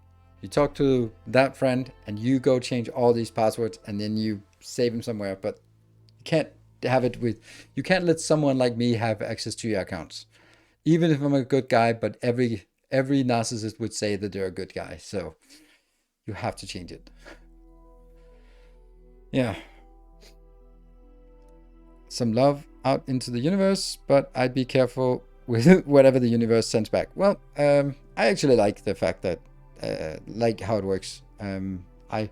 Speaker 1: you talk to that friend and you go change all these passwords and then you save them somewhere. But you can't have it with, you can't let someone like me have access to your accounts. Even if I'm a good guy, but every narcissist would say that they're a good guy. So you have to change it. Yeah. Some love out into the universe, but I'd be careful with whatever the universe sends back. Well, I actually like the fact that, like how it works. I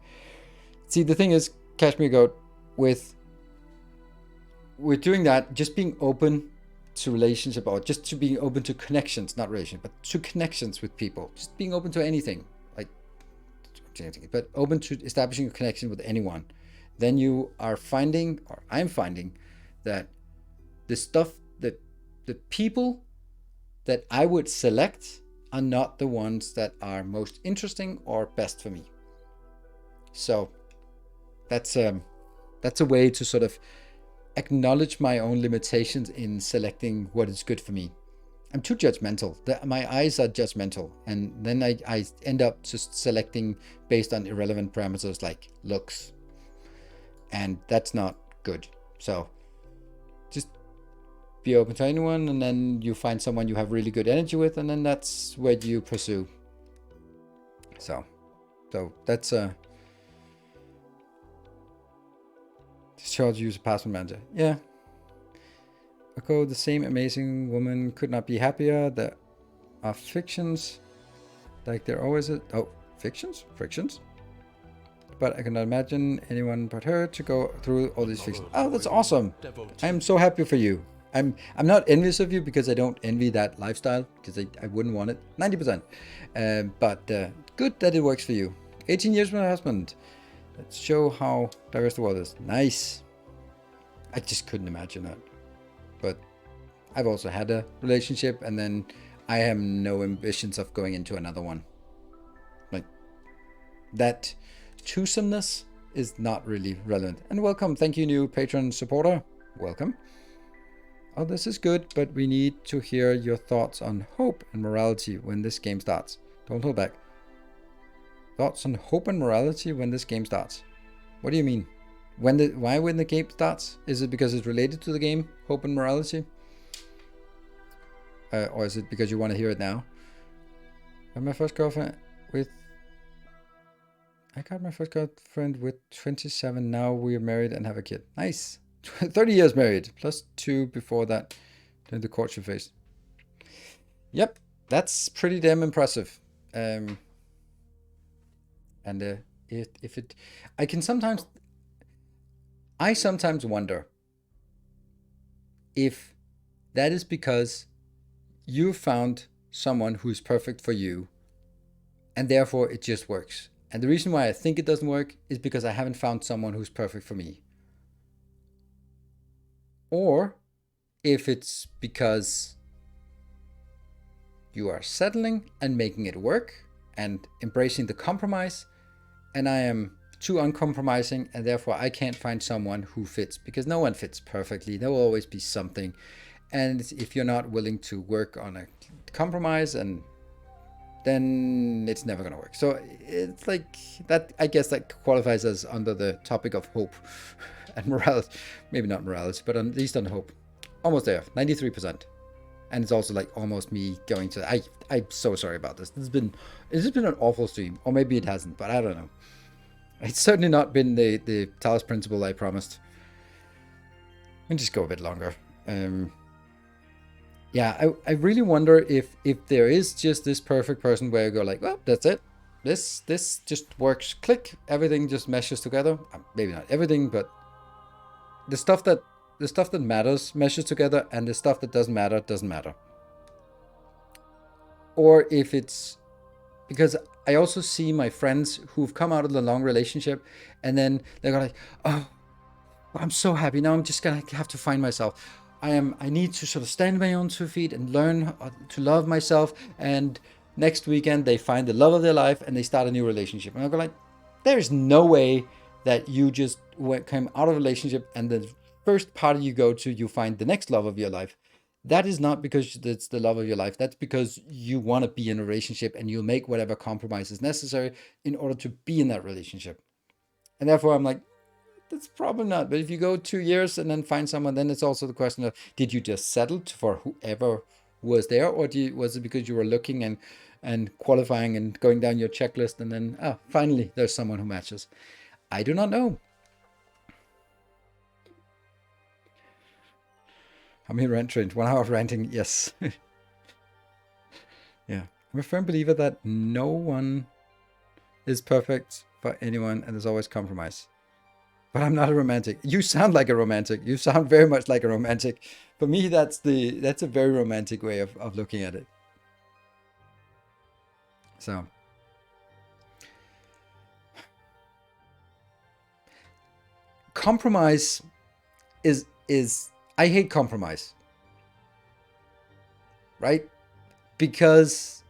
Speaker 1: see the thing is, Kashmir Goat, with doing that, just being open to relationship, or just to being open to connections, not relationship, but to connections with people, just being open to anything, like, but open to establishing a connection with anyone, then you are finding, or I'm finding, that the stuff that the people that I would select are not the ones that are most interesting or best for me. So that's a way to sort of acknowledge my own limitations in selecting what is good for me. I'm too judgmental. My eyes are judgmental, and then I end up just selecting based on irrelevant parameters like looks, and that's not good. So just be open to anyone, and then you find someone you have really good energy with, and then that's what you pursue. So that's Charles use a password manager. Yeah. Okay, the same amazing woman could not be happier. There are fictions, like there always is. Oh, fictions? Frictions? But I cannot imagine anyone but her to go through all these fictions. Oh, that's awesome. I'm so happy for you. I'm not envious of you because I don't envy that lifestyle, because I wouldn't want it. 90%. But good that it works for you. 18 years with my husband. Let's show how diverse the world is. Nice. I just couldn't imagine that. But I've also had a relationship, and then I have no ambitions of going into another one. Like, that twosomeness is not really relevant. And welcome. Thank you, new patron supporter. Welcome. Oh, this is good, but we need to hear your thoughts on hope and morality when this game starts. Don't hold back. Thoughts on hope and morality when this game starts. What do you mean? Why when the game starts? Is it because it's related to the game, hope and morality? Or is it because you want to hear it now? I got my first girlfriend with 27. Now we are married and have a kid. Nice. 30 years married, plus 2 before that, during the courtship phase. Yep, that's pretty damn impressive. And if it, I sometimes wonder if that is because you found someone who is perfect for you, and therefore it just works. And the reason why I think it doesn't work is because I haven't found someone who's perfect for me. Or if it's because you are settling and making it work and embracing the compromise, and I am too uncompromising, and therefore I can't find someone who fits, because no one fits perfectly. There will always be something. And if you're not willing to work on a compromise, and then it's never going to work. So it's like that, I guess that qualifies as under the topic of hope and morality. Maybe not morality, but at least on hope. Almost there, 93%. And it's also like almost me going to, I'm so sorry about this. This has been an awful stream, or maybe it hasn't, but I don't know. It's certainly not been the Talos principle I promised. I'll just go a bit longer. Yeah, I really wonder if there is just this perfect person where you go like, well, that's it. This just works. Click. Everything just meshes together. Maybe not everything, but the stuff that matters meshes together, and the stuff that doesn't matter. Or if it's because I also see my friends who've come out of the long relationship, and then they're like, oh, I'm so happy now. I'm just gonna have to find myself. I need to sort of stand on my own 2 feet and learn to love myself. And next weekend they find the love of their life and they start a new relationship. And I go like, there is no way that you just came out of a relationship and the first party you go to, you find the next love of your life. that is not because it's the love of your life. That's because you want to be in a relationship and you'll make whatever compromises necessary in order to be in that relationship. And therefore, I'm like, that's probably not. But if you go 2 years and then find someone, then it's also the question of, did you just settle for whoever was there, or was it because you were looking and qualifying and going down your checklist, and then finally there's someone who matches? I do not know. How many rent rent? 1 hour of renting, yes. Yeah, I'm a firm believer that no one is perfect for anyone, and there's always compromise. But I'm not a romantic. You sound like a romantic. You sound very much like a romantic. For me, that's a very romantic way of looking at it. So compromise is I hate compromise. Right? Because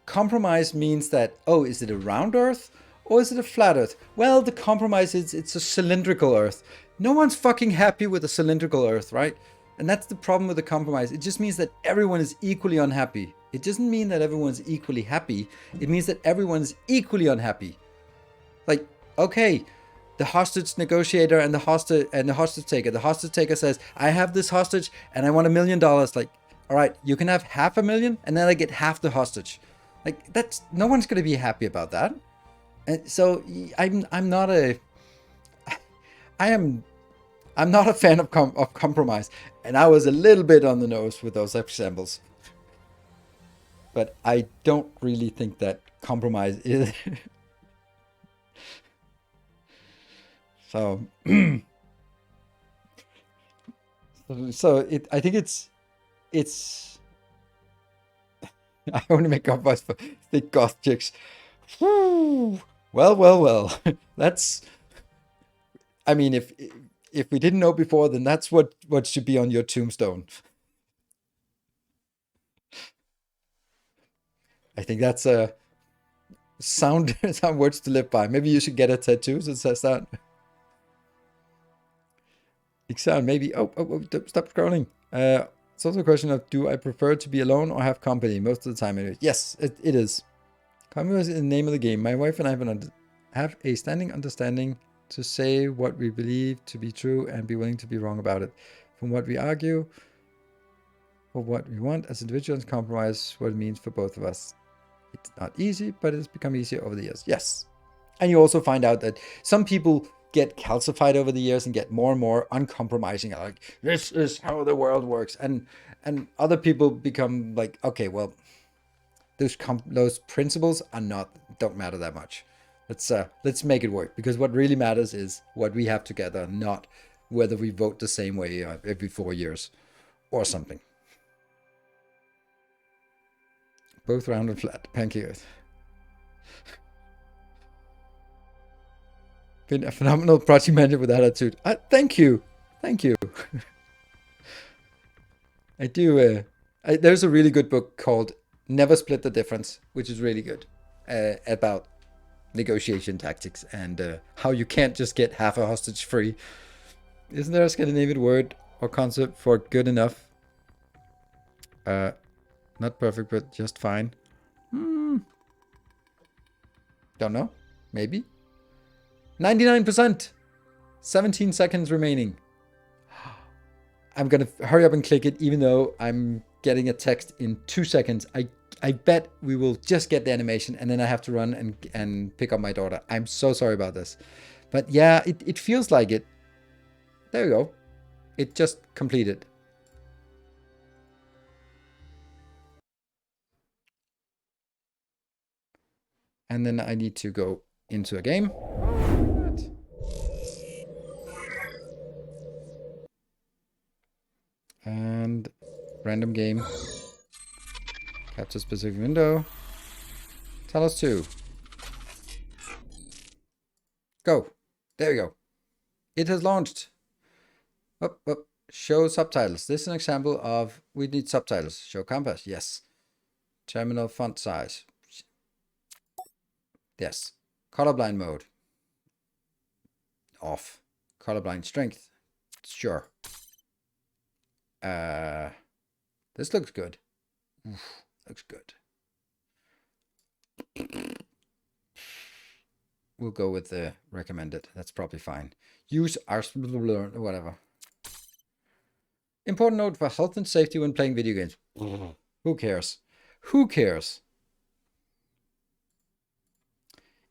Speaker 1: compromise means that, oh, is it a round earth or is it a flat earth? Well, the compromise is it's a cylindrical earth. No one's fucking happy with a cylindrical earth, right? And that's the problem with the compromise. It just means that everyone is equally unhappy. It doesn't mean that everyone's equally happy. It means that everyone's equally unhappy. Like, okay, the hostage negotiator and the hostage taker. The hostage taker says, I have this hostage and I want $1 million. Like, all right, you can have $500,000 and then I get half the hostage. Like, that's, no one's going to be happy about that. And so I'm not a fan of compromise, and I was a little bit on the nose with those examples. But I don't really think that compromise is. So I think it's I want to make compromise for thick goth chicks. Whew. Well. That's, I mean, if we didn't know before, then that's what should be on your tombstone. I think that's a sound words to live by. Maybe you should get a tattoo that says that. Sound maybe. Oh, stop scrolling. It's also a question of, do I prefer to be alone or have company? Most of the time, anyway. Yes, it is. Company is the name of the game. My wife and I have a standing understanding to say what we believe to be true and be willing to be wrong about it. From what we argue, for what we want as individuals, compromise what it means for both of us. It's not easy, but it's become easier over the years. Yes. And you also find out that some people get calcified over the years and get more and more uncompromising. Like, this is how the world works. And other people become like, okay, well, those principles don't matter that much. Let's make it work, because what really matters is what we have together, not whether we vote the same way every 4 years or something. Both round and flat. Pancake. Been a phenomenal project manager with attitude. Thank you. I do. There's a really good book called Never Split the Difference, which is really good, about negotiation tactics and how you can't just get half a hostage free. Isn't there a Scandinavian word or concept for good enough? Not perfect, but just fine. Don't know. Maybe. 99%. 17 seconds remaining. I'm going to hurry up and click it, even though I'm getting a text in 2 seconds. I bet we will just get the animation, and then I have to run and pick up my daughter. I'm so sorry about this. But yeah, it feels like it. There we go. It just completed. And then I need to go into a game. And random game. Capture specific window. Talos 2. Go. There we go. It has launched. Up. Show subtitles. This is an example of, we need subtitles. Show compass. Yes. Terminal font size. Yes. Colorblind mode. Off. Colorblind strength. Sure. This looks good. Oof, looks good. We'll go with the recommended. That's probably fine. Use our whatever. Important note for health and safety when playing video games. Who cares? Who cares?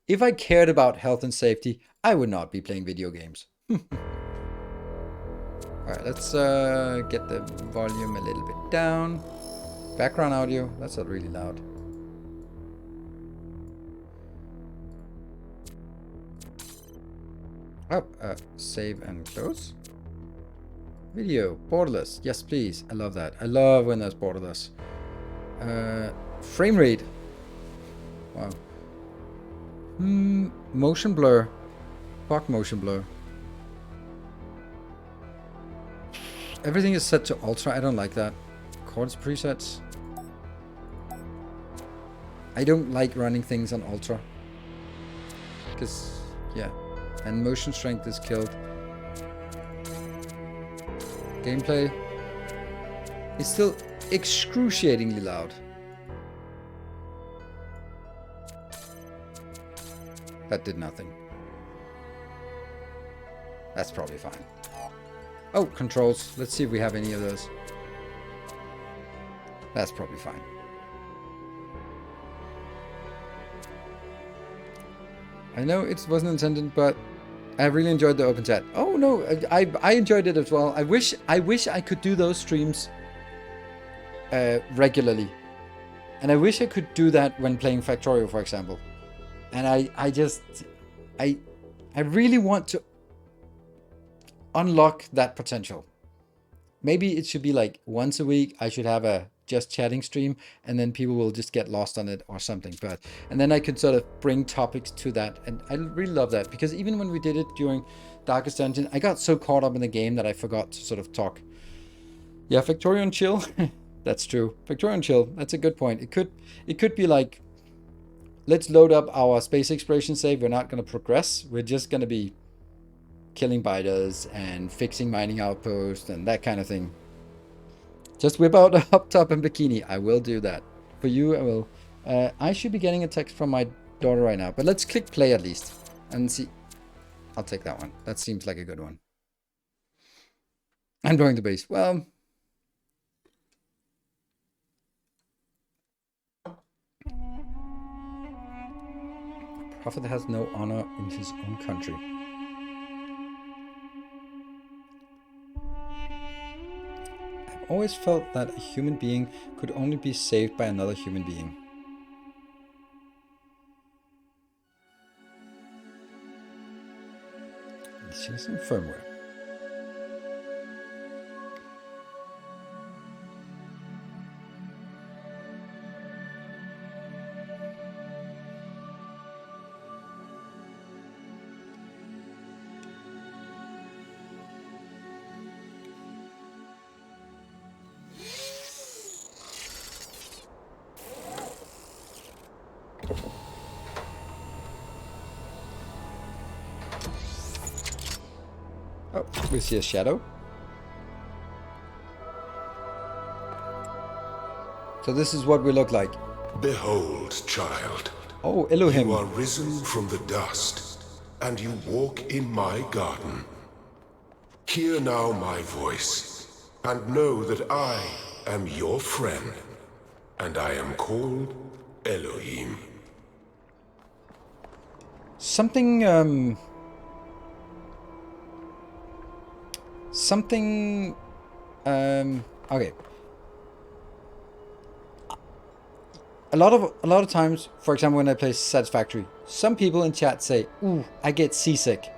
Speaker 1: If I cared about health and safety, I would not be playing video games. Alright, let's get the volume a little bit down. Background audio, that's not really loud. Oh, save and close. Video, borderless, yes please, I love that. I love when there's borderless. Frame rate. Wow. Motion blur. Fuck motion blur. Everything is set to ultra. I don't like that. Chords presets. I don't like running things on ultra. Because, yeah. And motion strength is killed. Gameplay is still excruciatingly loud. That did nothing. That's probably fine. Oh, controls. Let's see if we have any of those. That's probably fine. I know it wasn't intended, but I really enjoyed the open chat. Oh no, I enjoyed it as well. I wish I could do those streams regularly. And I wish I could do that when playing Factorio, for example. And I really want to unlock that potential. Maybe it should be like once a week I should have a just chatting stream, and then people will just get lost on it or something. And then I could sort of bring topics to that, and I really love that, because even when we did it during Darkest Dungeon, I got so caught up in the game that I forgot to sort of talk. Yeah, Factorio and chill. That's true. Factorio and chill. That's a good point. It could be like, let's load up our space exploration save. We're not going to progress. We're just going to be killing biters and fixing mining outposts and that kind of thing. Just whip out a up top and bikini. I will do that. For you, I will. I should be getting a text from my daughter right now. But let's click play at least. And see. I'll take that one. That seems like a good one. I'm going to base. Well. A prophet has no honor in his own country. Always felt that a human being could only be saved by another human being. Initializing firmware. Oh, we see a shadow. So this is what we look like.
Speaker 3: Behold, child.
Speaker 1: Oh, Elohim.
Speaker 3: You are risen from the dust, and you walk in my garden. Hear now my voice, and know that I am your friend, and I am called Elohim.
Speaker 1: Something, okay. A lot of times, for example, when I play Satisfactory, some people in chat say, ooh, I get seasick.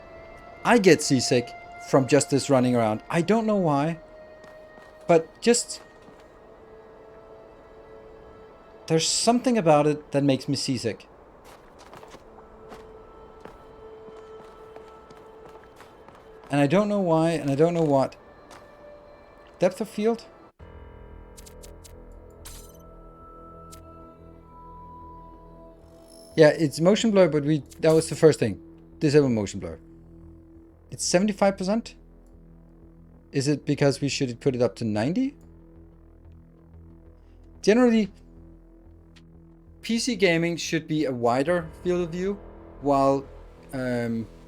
Speaker 1: I get seasick from just this running around. I don't know why, but just, there's something about it that makes me seasick. And I don't know why, and I don't know what. Depth of field? Yeah, it's motion blur, but that was the first thing. Disable motion blur. It's 75%? Is it because we should put it up to 90? Generally, PC gaming should be a wider field of view, while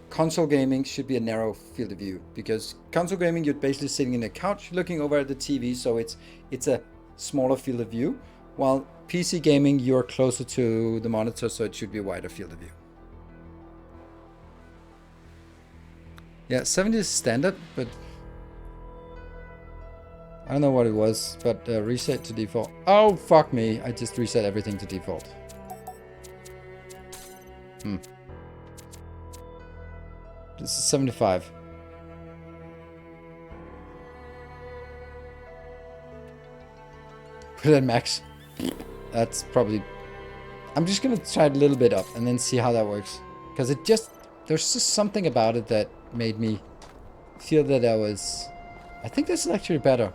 Speaker 1: console gaming should be a narrow field of view. Because console gaming, you're basically sitting in a couch looking over at the TV, so it's a smaller field of view. While PC gaming, you're closer to the monitor, so it should be a wider field of view. Yeah, 70 is standard, but I don't know what it was, but reset to default. Oh, fuck me. I just reset everything to default. This is 75. Put it at max. That's probably... I'm just gonna try it a little bit up and then see how that works. Because it just... There's just something about it that made me feel that I was... I think this is actually better.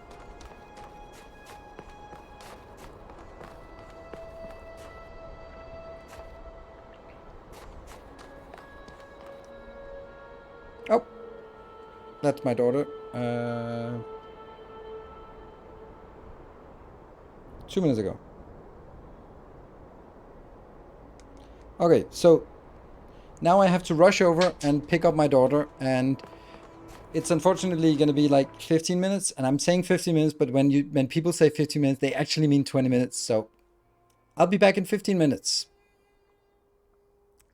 Speaker 1: Oh, that's my daughter. 2 minutes ago. Okay, so now I have to rush over and pick up my daughter, and it's unfortunately going to be like 15 minutes, and I'm saying 15 minutes, but when people say 15 minutes, they actually mean 20 minutes, so I'll be back in 15 minutes.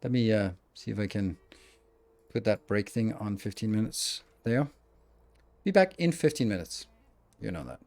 Speaker 1: Let me see if I can put that break thing on 15 minutes there. Be back in 15 minutes. You know that.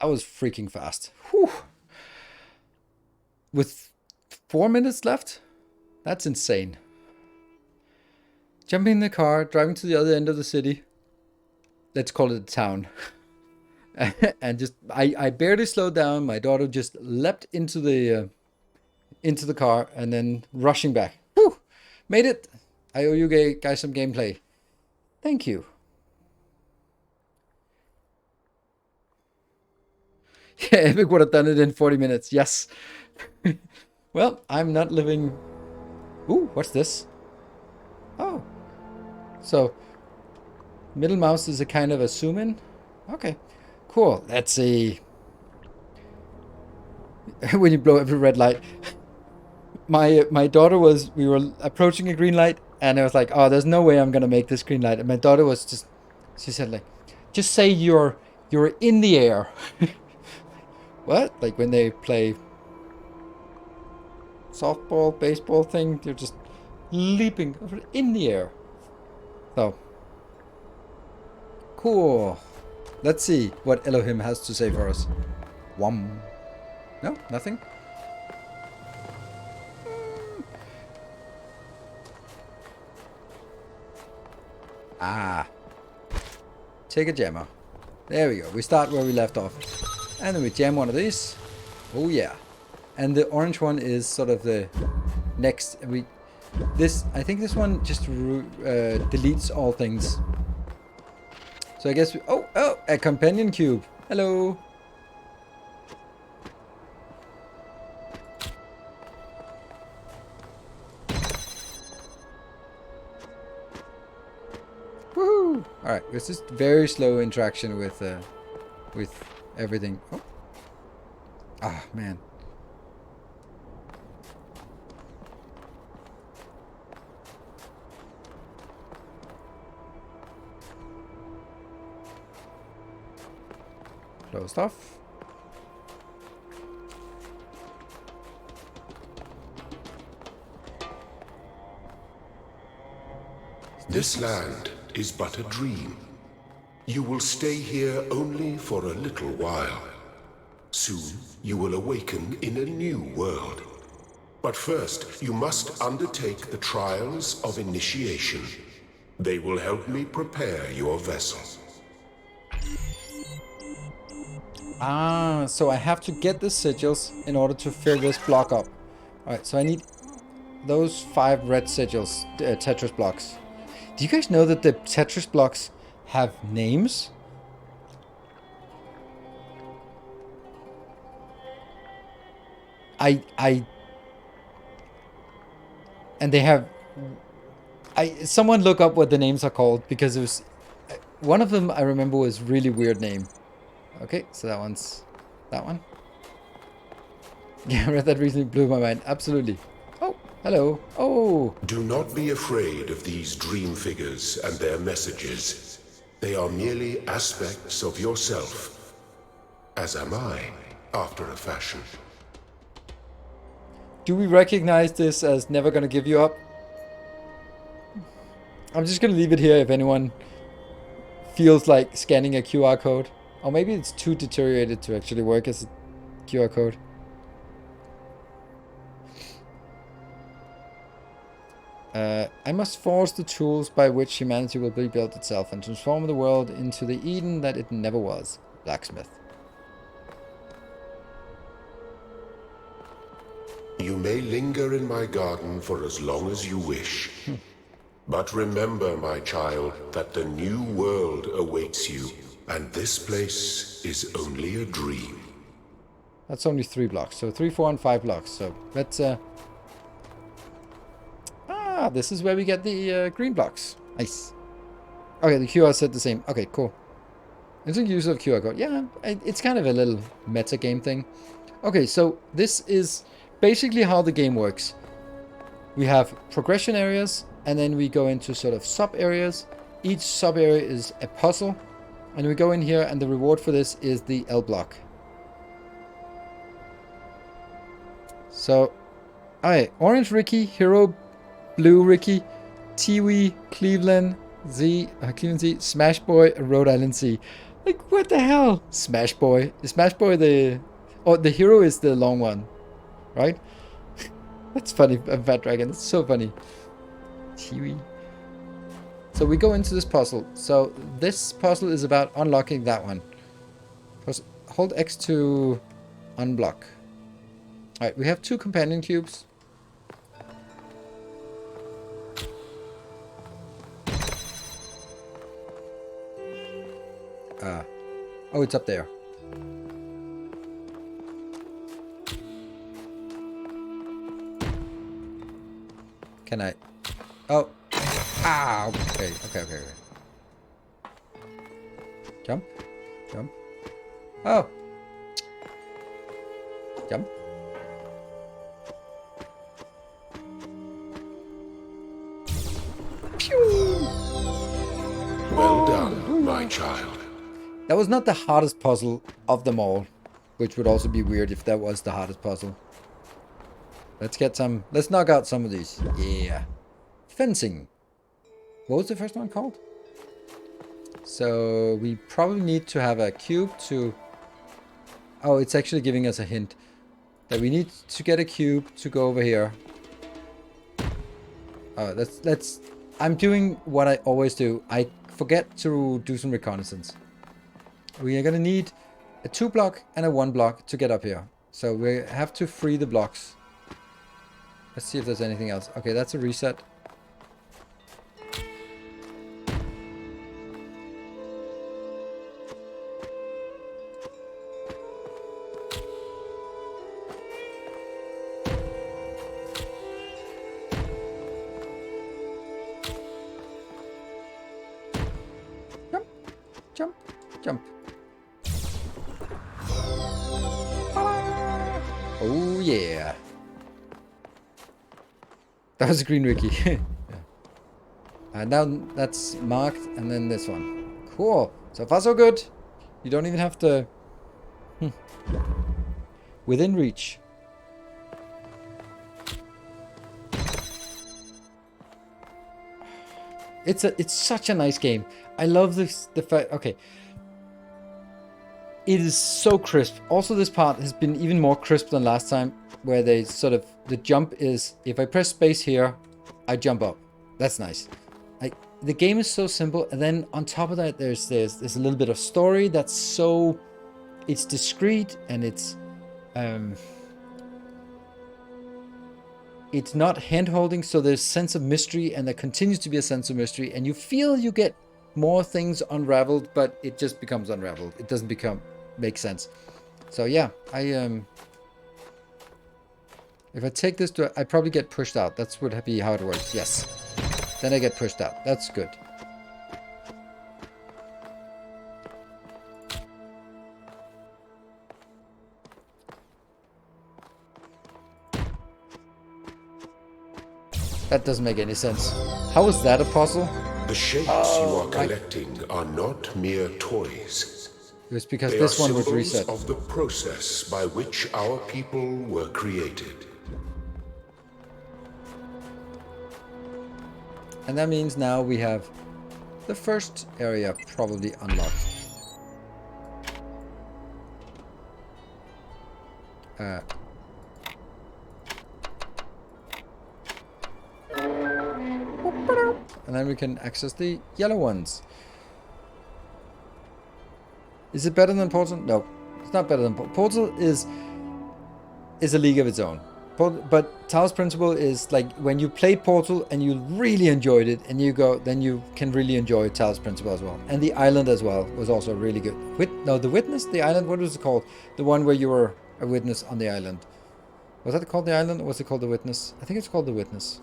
Speaker 1: That was freaking fast. Whew. With 4 minutes left? That's insane. Jumping in the car, driving to the other end of the city. Let's call it a town. And just, I barely slowed down. My daughter just leapt into the car and then rushing back. Whew! Made it. I owe you guys some gameplay. Thank you. Yeah, Epic would have done it in 40 minutes. Yes. Well, I'm not living... Ooh, what's this? Oh. So, middle mouse is a kind of a zoom in. Okay. Cool. Let's see. When you blow every red light. My daughter was... We were approaching a green light. And I was like, oh, there's no way I'm going to make this green light. And my daughter was just... She said like, just say you're in the air. What? Like when they play softball, baseball thing, they're just leaping in the air. So, cool. Let's see what Elohim has to say for us. Wham. No, nothing. Ah. Take a jammer. There we go. We start where we left off. And then we jam one of these. Oh yeah. And the orange one is sort of the next. I think this one just deletes all things. So I guess oh, a companion cube. Hello. Woohoo! All right, it's just very slow interaction with everything. Oh. Ah, man. Closed off.
Speaker 3: This land is but a dream. You will stay here only for a little while. Soon, you will awaken in a new world. But first, you must undertake the trials of initiation. They will help me prepare your vessel.
Speaker 1: Ah, so I have to get the sigils in order to fill this block up. Alright, so I need those 5 red sigils, Tetris blocks. Do you guys know that the Tetris blocks have names? And they have... someone look up what the names are called, because it was... One of them I remember was really weird name. Okay, so that one's... That one. Yeah, I read that recently, blew my mind. Absolutely. Oh, hello. Oh.
Speaker 3: Do not be afraid of these dream figures and their messages. They are merely aspects of yourself. As am I, after a fashion.
Speaker 1: Do we recognize this as never gonna give you up? I'm just gonna leave it here if anyone feels like scanning a QR code. Or maybe it's too deteriorated to actually work as a QR code. I must force the tools by which humanity will rebuild itself and transform the world into the Eden that it never was. Blacksmith.
Speaker 3: You may linger in my garden for as long as you wish. But remember, my child, that the new world awaits you, and this place is only a dream.
Speaker 1: That's only 3 blocks. So 3, 4, and 5 blocks. So let's... Ah, this is where we get the green blocks. Nice. Okay, the QR said the same. Okay, cool. It's a use of QR code. Yeah, it's kind of a little meta game thing. Okay, so this is basically how the game works. We have progression areas, and then we go into sort of sub areas. Each sub area is a puzzle, and we go in here, and the reward for this is the L block. So, alright, Orange Ricky, Hero Blue Ricky, Tiwi, Cleveland Z, Smash Boy, Rhode Island C. Like, what the hell? Smash Boy. Is Smash Boy the... Oh, the hero is the long one, right? That's funny, Fat Dragon. That's so funny. Tiwi. So we go into this puzzle. So this puzzle is about unlocking that one. Hold X to unblock. Alright, we have 2 companion cubes. Oh, it's up there. Can I? Oh. Ah, okay. Jump. Jump. Oh. Jump. Pew!
Speaker 3: Well done, my child.
Speaker 1: That was not the hardest puzzle of them all, which would also be weird if that was the hardest puzzle. Let's knock out some of these. Yeah. Fencing. What was the first one called? So we probably need to have a cube to... Oh, it's actually giving us a hint. That we need to get a cube to go over here. Oh, let's... I'm doing what I always do. I forget to do some reconnaissance. We are gonna need a 2 block and a 1 block to get up here. So we have to free the blocks. Let's see if there's anything else. Okay, that's a reset. Jump, jump, jump. Oh yeah. That was a green Ricky. Yeah. Now that's marked, and then this one. Cool. So far so good. You don't even have to... Within reach. It's such a nice game. I love this. The fact. Okay. It is so crisp. Also, this part has been even more crisp than last time, where they sort of, the jump is, if I press space here, I jump up. That's nice. The game is so simple, and then on top of that, there's a little bit of story that's so, it's discreet, and it's not hand-holding, so there's sense of mystery, and there continues to be a sense of mystery, and you feel you get more things unraveled, but it just becomes unraveled. It doesn't make sense. So yeah, if I take this to, I probably get pushed out. That's would be how it works. Yes. Then I get pushed out. That's good. That doesn't make any sense. How is that a puzzle?
Speaker 3: The shapes you are collecting are not mere toys.
Speaker 1: It was because
Speaker 3: They
Speaker 1: this
Speaker 3: are
Speaker 1: one was
Speaker 3: symbols
Speaker 1: reset.
Speaker 3: of the process by which our people were created.
Speaker 1: And that means now we have the first area probably unlocked. And then we can access the yellow ones. Is it better than Portal? No, it's not better than Portal. Portal is a league of its own. But Talos Principle is like when you played Portal and you really enjoyed it, and you go, then you can really enjoy Talos Principle as well. And the island as well was also really good. The Witness, the island, what was it called? The one where you were a witness on the island. Was that called the island, or was it called the Witness? I think it's called the Witness.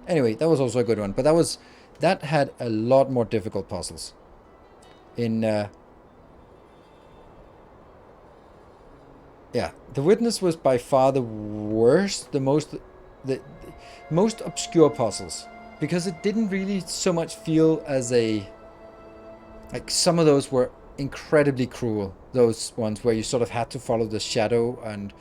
Speaker 1: Anyway, that was also a good one, but that had a lot more difficult puzzles. Yeah, the Witness was by far the worst, the most obscure puzzles, because it didn't really so much feel as like some of those were incredibly cruel. Those ones where you sort of had to follow the shadow, and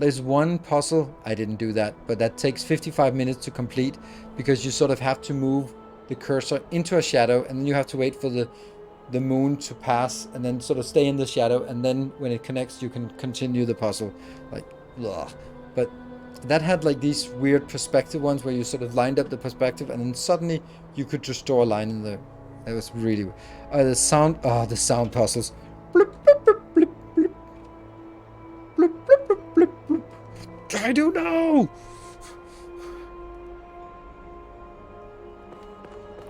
Speaker 1: there's one puzzle, I didn't do that, but that takes 55 minutes to complete, because you sort of have to move the cursor into a shadow, and then you have to wait for the the moon to pass and then sort of stay in the shadow, and then when it connects you can continue the puzzle. Like, ugh. But that had like these weird perspective ones where you sort of lined up the perspective and then suddenly you could just draw a line in there. It was really the sound puzzles. Bloop, bloop, bloop, bloop, bloop. Bloop, bloop, bloop, bloop, bloop. I don't know.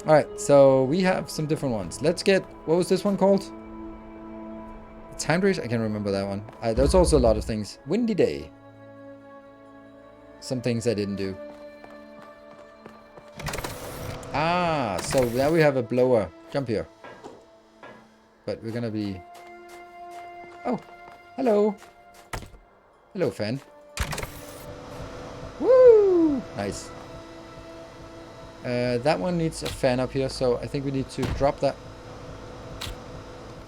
Speaker 1: Alright, so we have some different ones. Let's get, what was this one called? Time race? I can't remember that one. There's also a lot of things. Windy day. Some things I didn't do. Ah, so now we have a blower. Jump here. But we're gonna be... Oh, hello. Hello, fan. Woo! Nice. That one needs a fan up here, so I think we need to drop that.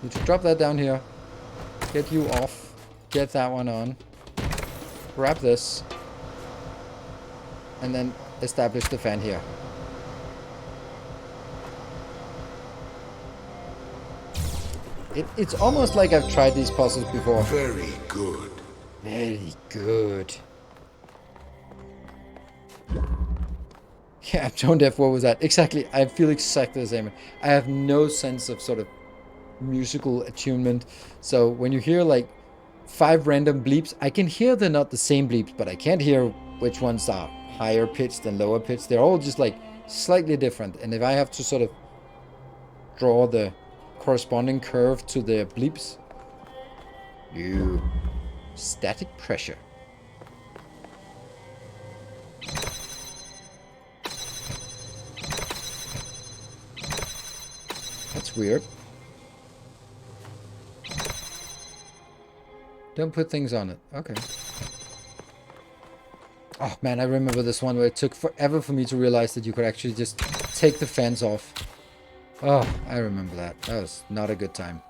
Speaker 1: Need to drop that down here. Get you off. Get that one on. Grab this. And then establish the fan here. It's almost like I've tried these puzzles before.
Speaker 3: Very good.
Speaker 1: Very good. Yeah, I'm tone deaf. What was that? Exactly. I feel exactly the same. I have no sense of sort of musical attunement. So when you hear like 5 random bleeps, I can hear they're not the same bleeps, but I can't hear which ones are higher pitched and lower pitched. They're all just like slightly different. And if I have to sort of draw the corresponding curve to the bleeps, static pressure. That's weird. Don't put things on it. Okay. Oh man, I remember this one where it took forever for me to realize that you could actually just take the fans off. Oh, I remember that. That was not a good time.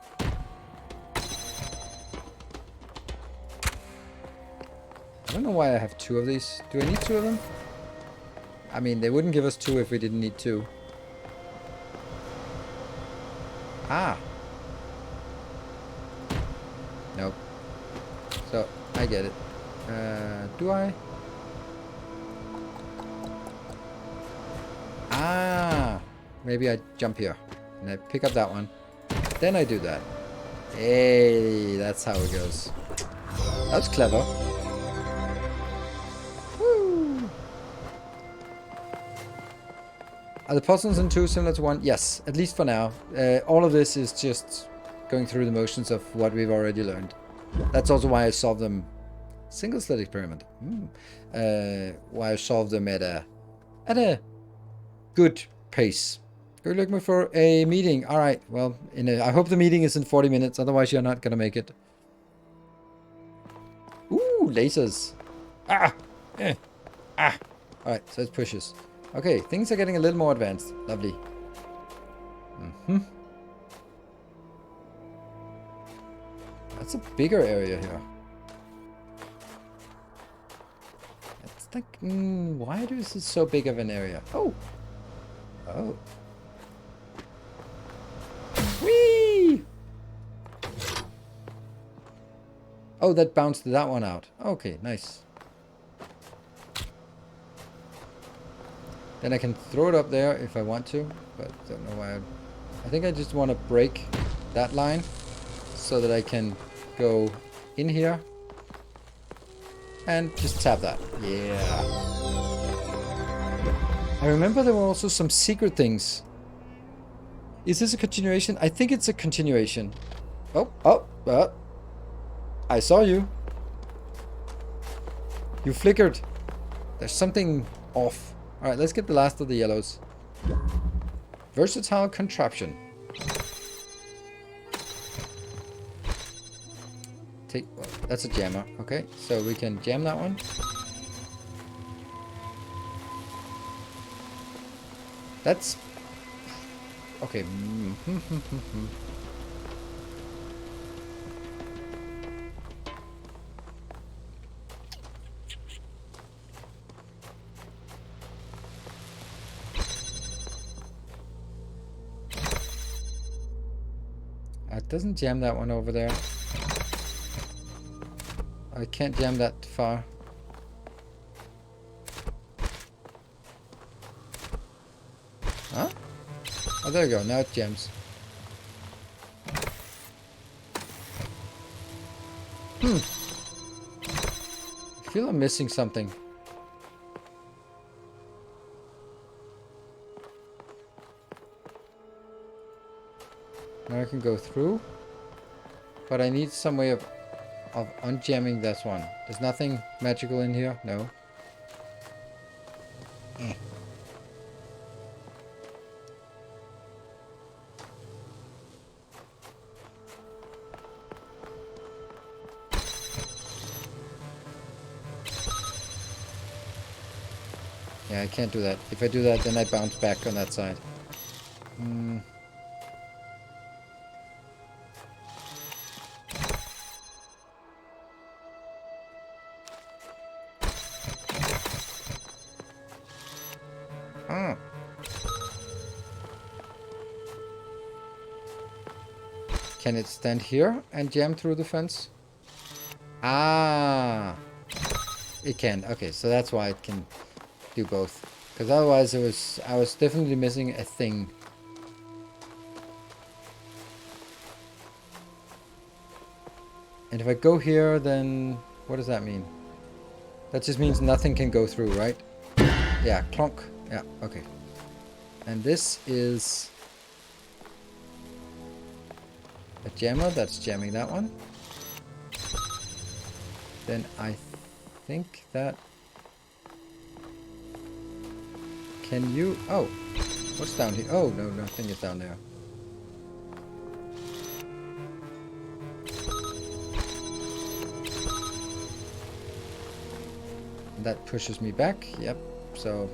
Speaker 1: I don't know why I have 2 of these. Do I need 2 of them? I mean, they wouldn't give us 2 if we didn't need 2. Ah. Nope. So, I get it. Do I? Ah. Maybe I jump here. And I pick up that one. Then I do that. Hey, that's how it goes. That's clever. Woo. Are the puzzles in 2 similar to 1? Yes, at least for now. All of this is just going through the motions of what we've already learned. That's also why I solved them. Single slit experiment. Why I solved them at a good pace. You're looking for a meeting. All right. Well, I hope the meeting is in 40 minutes. Otherwise, you're not gonna make it. Ooh, lasers. Ah. Ah. All right. So it pushes. Okay. Things are getting a little more advanced. Lovely. That's a bigger area here. It's like, why is it so big of an area? Oh. Oh. Whee! Oh, that bounced that one out. Okay, nice. Then I can throw it up there if I want to, but don't know why. I think I just want to break that line so that I can go in here and just tap that. Yeah. I remember there were also some secret things. Is this a continuation? I think it's a continuation. Oh. I saw you. You flickered. There's something off. Alright, let's get the last of the yellows. Versatile contraption. Well, that's a jammer. Okay, so we can jam that one. That's... Okay. doesn't jam that one over there. I can't jam that far. Huh? Oh, there you go. Now it jams. I feel I'm missing something. Now I can go through. But I need some way of unjamming this one. There's nothing magical in here? No. Yeah, I can't do that. If I do that, then I bounce back on that side. Can it stand here and jam through the fence? Ah, it can. Okay, so that's why it can do both. Because otherwise, I was definitely missing a thing. And if I go here, then what does that mean? That just means nothing can go through, right? Yeah, clonk. Yeah, okay. And this is a jammer that's jamming that one. Then I think that... Can you... Oh, what's down here? Oh, no, nothing is down there. That pushes me back. Yep, so...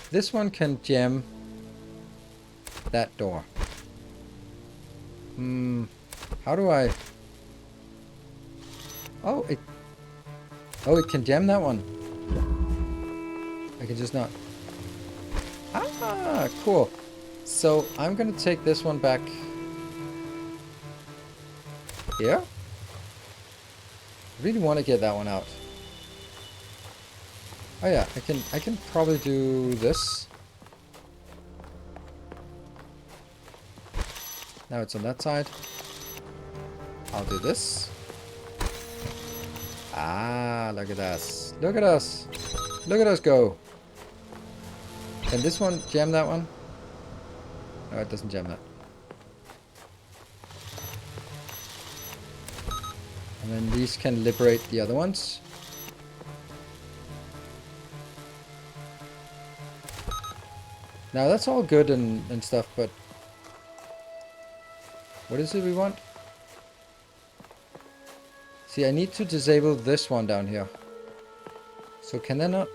Speaker 1: This one can jam that door. How do I... Oh, it can jam that one. I can just not... Ah, cool. So, I'm gonna take this one back here. I really want to get that one out. Oh yeah, I can probably do this. Now it's on that side. I'll do this. Ah, look at us. Look at us. Look at us go. Can this one jam that one? No, it doesn't jam that. And then these can liberate the other ones. Now that's all good and stuff, but what is it we want? See, I need to disable this one down here. So can I not?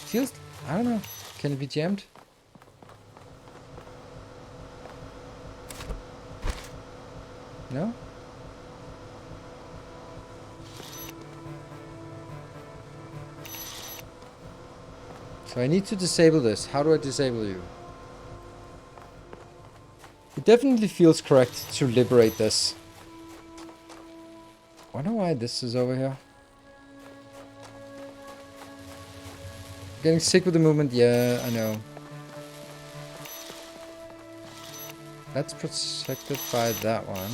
Speaker 1: Feels, I don't know. Can it be jammed? No? So I need to disable this. How do I disable you? It definitely feels correct to liberate this. Wonder why this is over here. Getting sick with the movement, yeah, I know. That's protected by that one.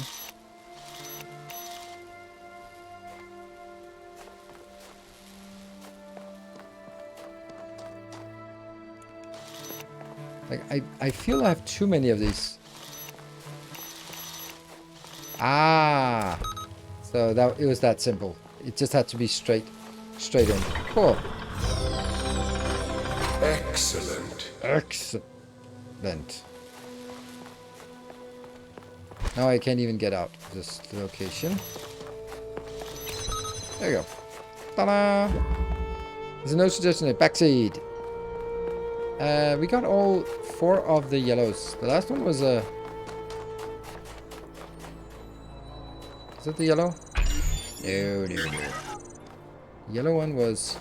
Speaker 1: Like, I feel I have too many of these. Ah! So that it was that simple. It just had to be straight in. Cool.
Speaker 3: Excellent.
Speaker 1: Excellent. Now I can't even get out of this location. There you go. Ta-da! There's no suggestion. Backseat. We got all 4 of the yellows. The last one was a... Is it the yellow? No. The yellow one was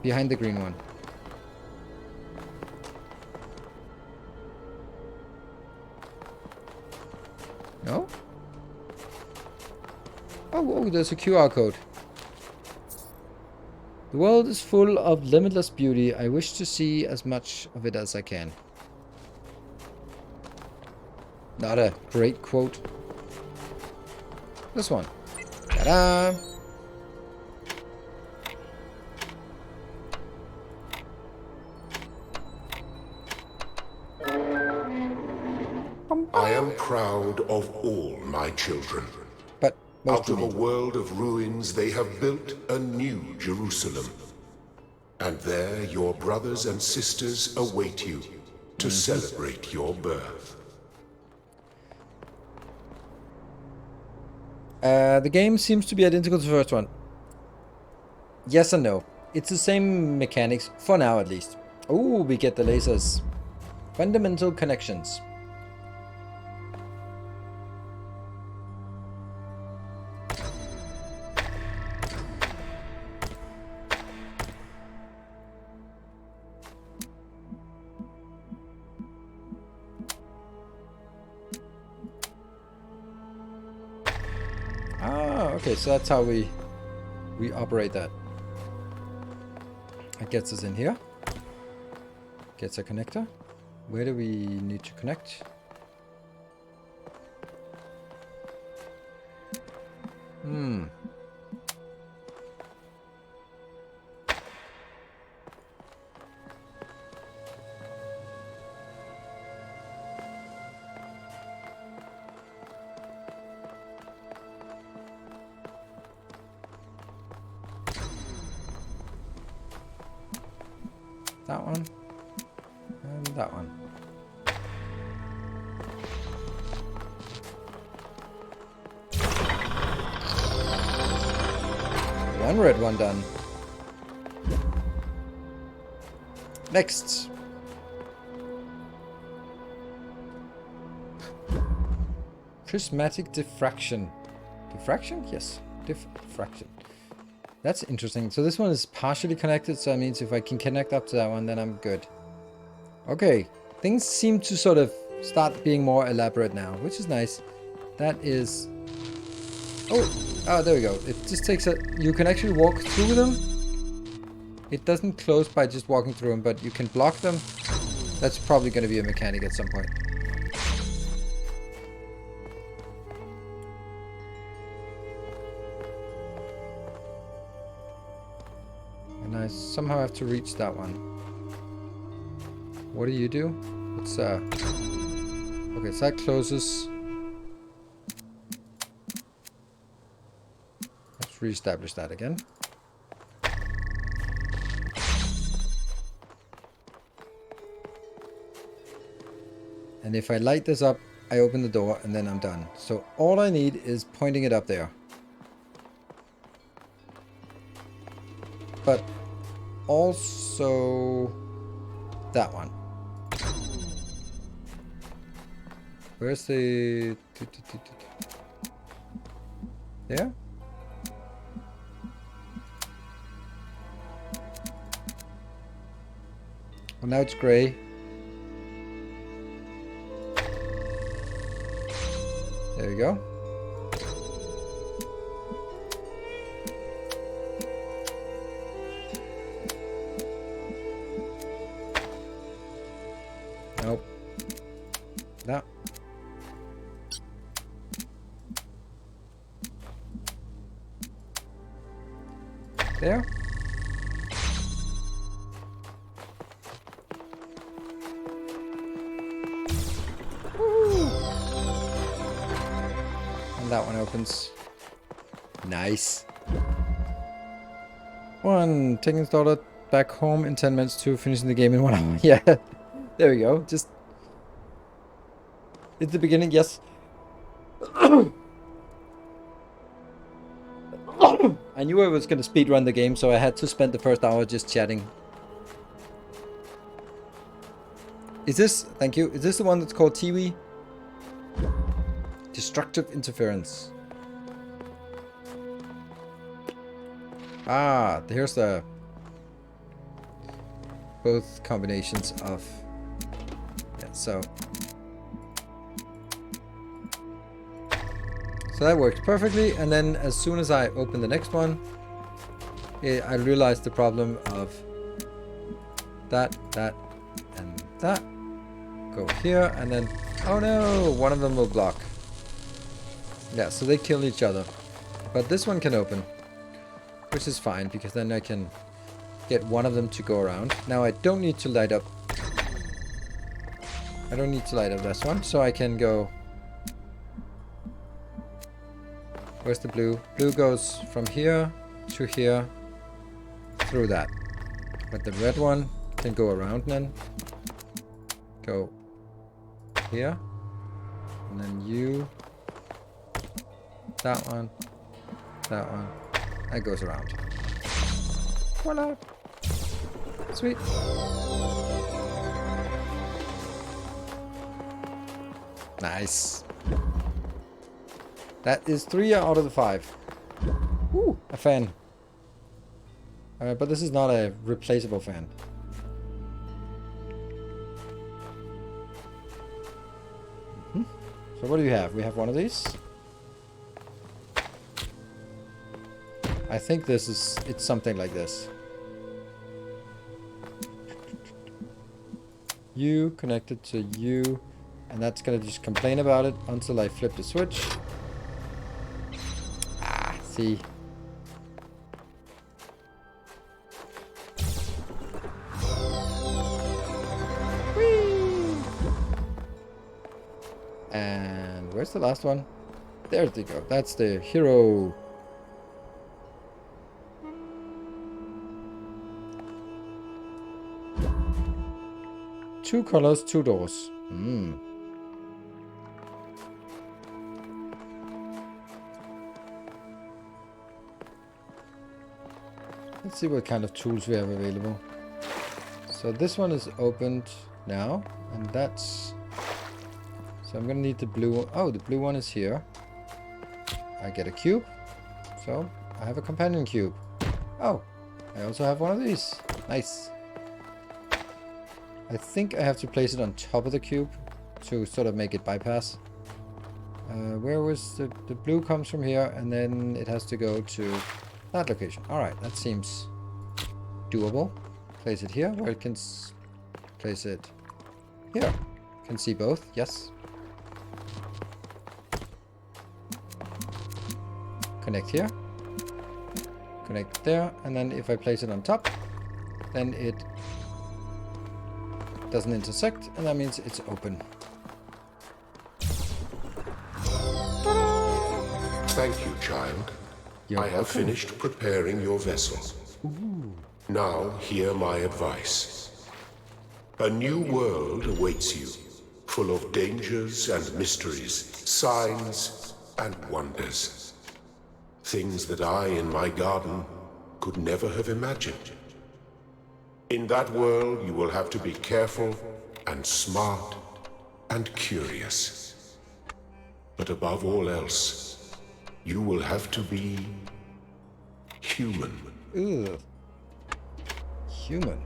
Speaker 1: behind the green one. No? Oh, there's a QR code. The world is full of limitless beauty. I wish to see as much of it as I can. Not a great quote. This one. Ta-da!
Speaker 3: I am proud of all my children.
Speaker 1: But
Speaker 3: Out
Speaker 1: most
Speaker 3: of a
Speaker 1: of
Speaker 3: world of ruins, they have built a new Jerusalem. And there your brothers and sisters await you to celebrate your birth.
Speaker 1: The game seems to be identical to the first one. Yes and no. It's the same mechanics, for now at least. Oh, we get the lasers. Fundamental connections. Ah, okay, so that's how we operate that. That gets us in here. Gets a connector. Where do we need to connect? That one. And that one. One red one done. Next. Prismatic diffraction. Diffraction? Yes. Diffraction. That's interesting. So this one is partially connected, so that means if I can connect up to that one, then I'm good. Okay. Things seem to sort of start being more elaborate now, which is nice. That is... Oh, there we go. It just takes a... You can actually walk through them. It doesn't close by just walking through them, but you can block them. That's probably going to be a mechanic at some point. And I somehow have to reach that one. What do you do? It's okay, so that closes. Let's reestablish that again. And if I light this up, I open the door and then I'm done. So all I need is pointing it up there. But also that one. Where's the... There? Well, now it's gray. There we go. Nope. No. There. And that one opens. Nice. One. Taking installed back home in 10 minutes to finishing the game in 1 hour. Yeah. There we go. Just... It's the beginning, yes. I knew I was going to speedrun the game, so I had to spend the first hour just chatting. Is this... Thank you. Is this the one that's called Tiwi? Destructive interference. Ah, here's the... both combinations of... Yeah, so... So that works perfectly, and then as soon as I open the next one, I realized the problem of that, and that. Go here, and then, oh no, one of them will block. Yeah, so they kill each other. But this one can open, which is fine, because then I can get one of them to go around. Now I don't need to light up. I don't need to light up this one, so I can go... Where's the blue? Blue goes from here to here through that. But the red one can go around then. Go here. And then you. That one. That one. That goes around. Voila. Sweet. Nice. That is 3 out of the 5. Ooh, a fan. But this is not a replaceable fan. So what do you have? We have one of these. I think this is... It's something like this. You connected to you. And that's gonna just complain about it until I flip the switch. See. Whee! And where's the last one? There they go. That's the hero. Two colors, two doors. Let's see what kind of tools we have available. So this one is opened now, and that's... So I'm gonna need the blue one. Oh, the blue one is here. I get a cube. So I have a companion cube. Oh, I also have one of these. Nice. I think I have to place it on top of the cube to sort of make it bypass. Where was the blue comes from here, and then it has to go to that location. Alright, that seems doable. Place it here, where it can place it here. Can see both, yes. Connect here. Connect there, and then if I place it on top, then it doesn't intersect, and that means it's open.
Speaker 3: Thank you, child.
Speaker 1: You're
Speaker 3: I have finished preparing your vessel.
Speaker 1: Ooh.
Speaker 3: Now hear my advice. A new world awaits you, full of dangers and mysteries, signs and wonders. Things that I in my garden could never have imagined. In that world you will have to be careful and smart and curious. But above all else, you will have to be human.
Speaker 1: Ugh. Human.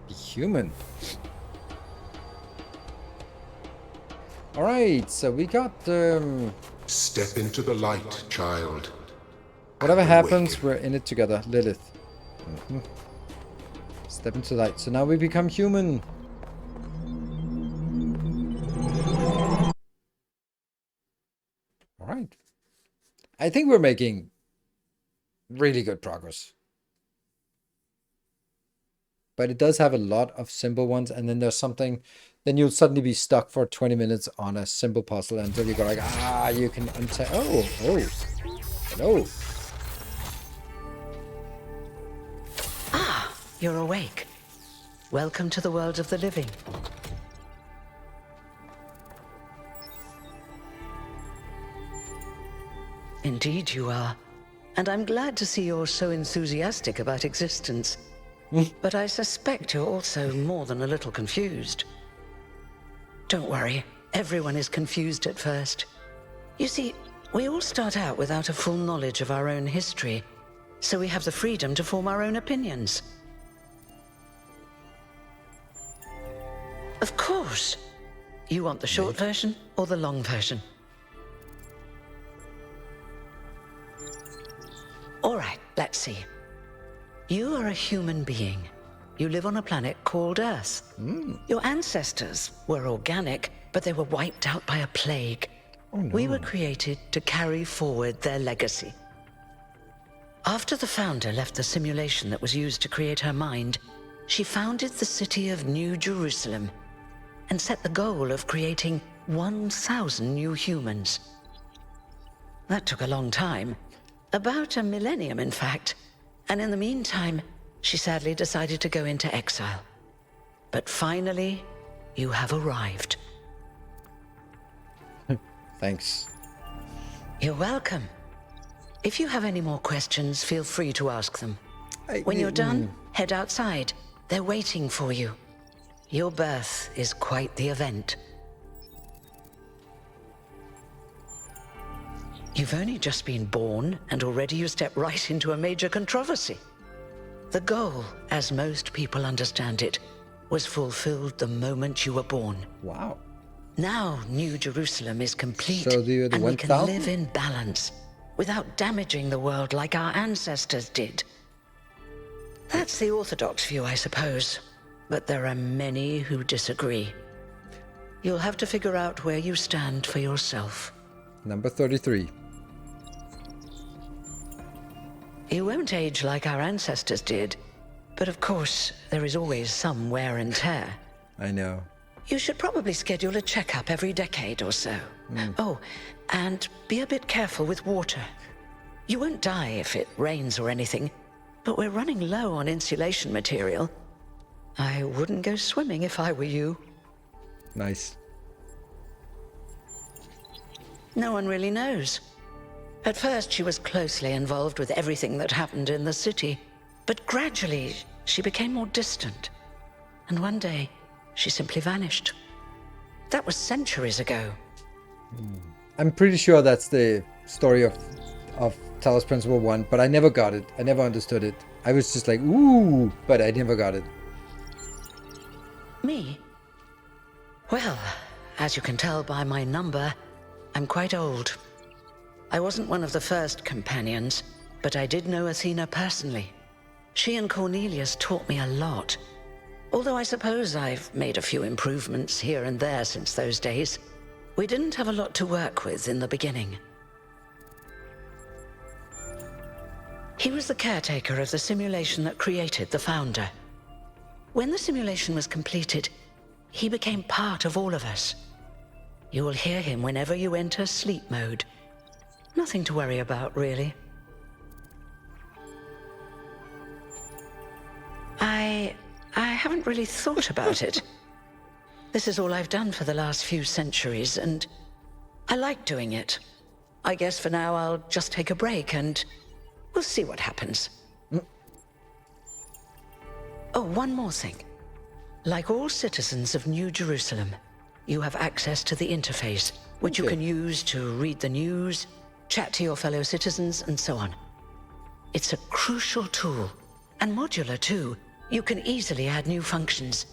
Speaker 1: Be human. Alright, so we got
Speaker 3: Step into the light, child.
Speaker 1: whatever
Speaker 3: and
Speaker 1: happens,
Speaker 3: awaken.
Speaker 1: we're in it together. Lilith. Step into light. So now we become human. Alright. I think we're making really good progress. But it does have a lot of simple ones, and then there's something, then you'll suddenly be stuck for 20 minutes on a simple puzzle until you go like, you can untie. Oh, hello.
Speaker 4: Ah, you're awake. Welcome to the world of the living. Indeed you are. And I'm glad to see you're so enthusiastic about existence. But I suspect you're also more than a little confused. Don't worry, everyone is confused at first. You see, we all start out without a full knowledge of our own history, so we have the freedom to form our own opinions. Of course. You want the short version or the long version? All right, let's see. You are a human being. You live on a planet called Earth. Your ancestors were organic, but they were wiped out by a plague.
Speaker 1: Oh, no.
Speaker 4: We were created to carry forward their legacy. After the founder left the simulation that was used to create her mind, she founded the city of New Jerusalem and set the goal of creating 1,000 new humans. That took a long time, about a millennium, in fact, and in the meantime, she sadly decided to go into exile. But finally, you have arrived.
Speaker 1: Thanks.
Speaker 4: You're welcome. If you have any more questions, feel free to ask them. When you're done, head outside. They're waiting for you. Your birth is quite the event. You've only just been born, and already you step right into a major controversy. The goal, as most people understand it, was fulfilled the moment you were born.
Speaker 1: Wow.
Speaker 4: Now New Jerusalem is complete,
Speaker 1: So the
Speaker 4: and we can
Speaker 1: 1,000?
Speaker 4: live in balance, without damaging the world like our ancestors did. That's the orthodox view, I suppose, but there are many who disagree. You'll have to figure out where you stand for yourself.
Speaker 1: Number 33.
Speaker 4: You won't age like our ancestors did, but of course, there is always some wear and tear.
Speaker 1: I know.
Speaker 4: You should probably schedule a checkup every decade or so. Oh, and be a bit careful with water. You won't die if it rains or anything, but we're running low on insulation material. I wouldn't go swimming if I were you.
Speaker 1: Nice.
Speaker 4: No one really knows. At first, she was closely involved with everything that happened in the city, but gradually, she became more distant. And one day, she simply vanished. That was centuries ago.
Speaker 1: I'm pretty sure that's the story of Talos Principle 1, but I never got it. I never understood it. I was just like, ooh, but I never got it.
Speaker 4: Me? Well, as you can tell by my number, I'm quite old. I wasn't one of the first companions, but I did know Athena personally. She and Cornelius taught me a lot. Although I suppose I've made a few improvements here and there since those days. We didn't have a lot to work with in the beginning. He was the caretaker of the simulation that created the founder. When the simulation was completed, he became part of all of us. You will hear him whenever you enter sleep mode. Nothing to worry about, really. I haven't really thought about it. This is all I've done for the last few centuries, and I like doing it. I guess for now I'll just take a break, and we'll see what happens. Oh, one more thing. Like all citizens of New Jerusalem, you have access to the interface, which you can use to read the news, chat to your fellow citizens, and so on. It's a crucial tool, and modular too. You can easily add new functions.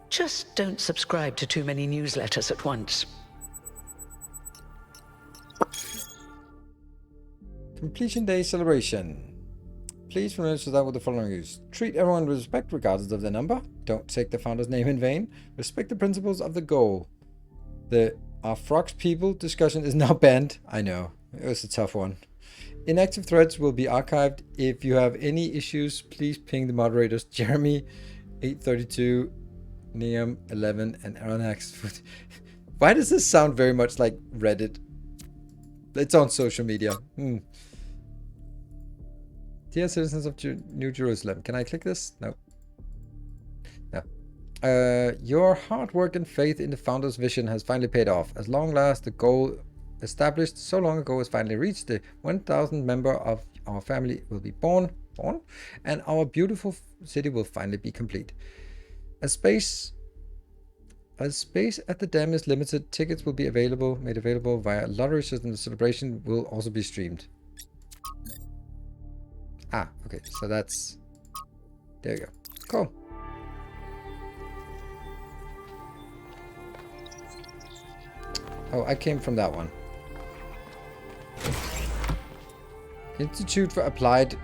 Speaker 4: Just don't subscribe to too many newsletters at once.
Speaker 1: Completion Day Celebration. Please remember to start with the following rules. Treat everyone with respect regardless of their number. Don't take the founder's name in vain. Respect the principles of the goal. The Are Frogs People discussion is now banned. I know. It was a tough one. Inactive threads will be archived. If you have any issues, please ping the moderators Jeremy 832, Neum 11, and Aronax. Why does this sound very much like Reddit? It's on social media. Dear citizens of New Jerusalem, can I click this? No. No. Your hard work and faith in the founder's vision has finally paid off. As long last, the goal established so long ago has finally reached. The 1,000th member of our family will be born, and our beautiful city will finally be complete. As space at the dam is limited, tickets will be made available via a lottery system. The celebration will also be streamed. Ah, okay, so that's... There you go. Cool. Oh, I came from that one. Institute for Applied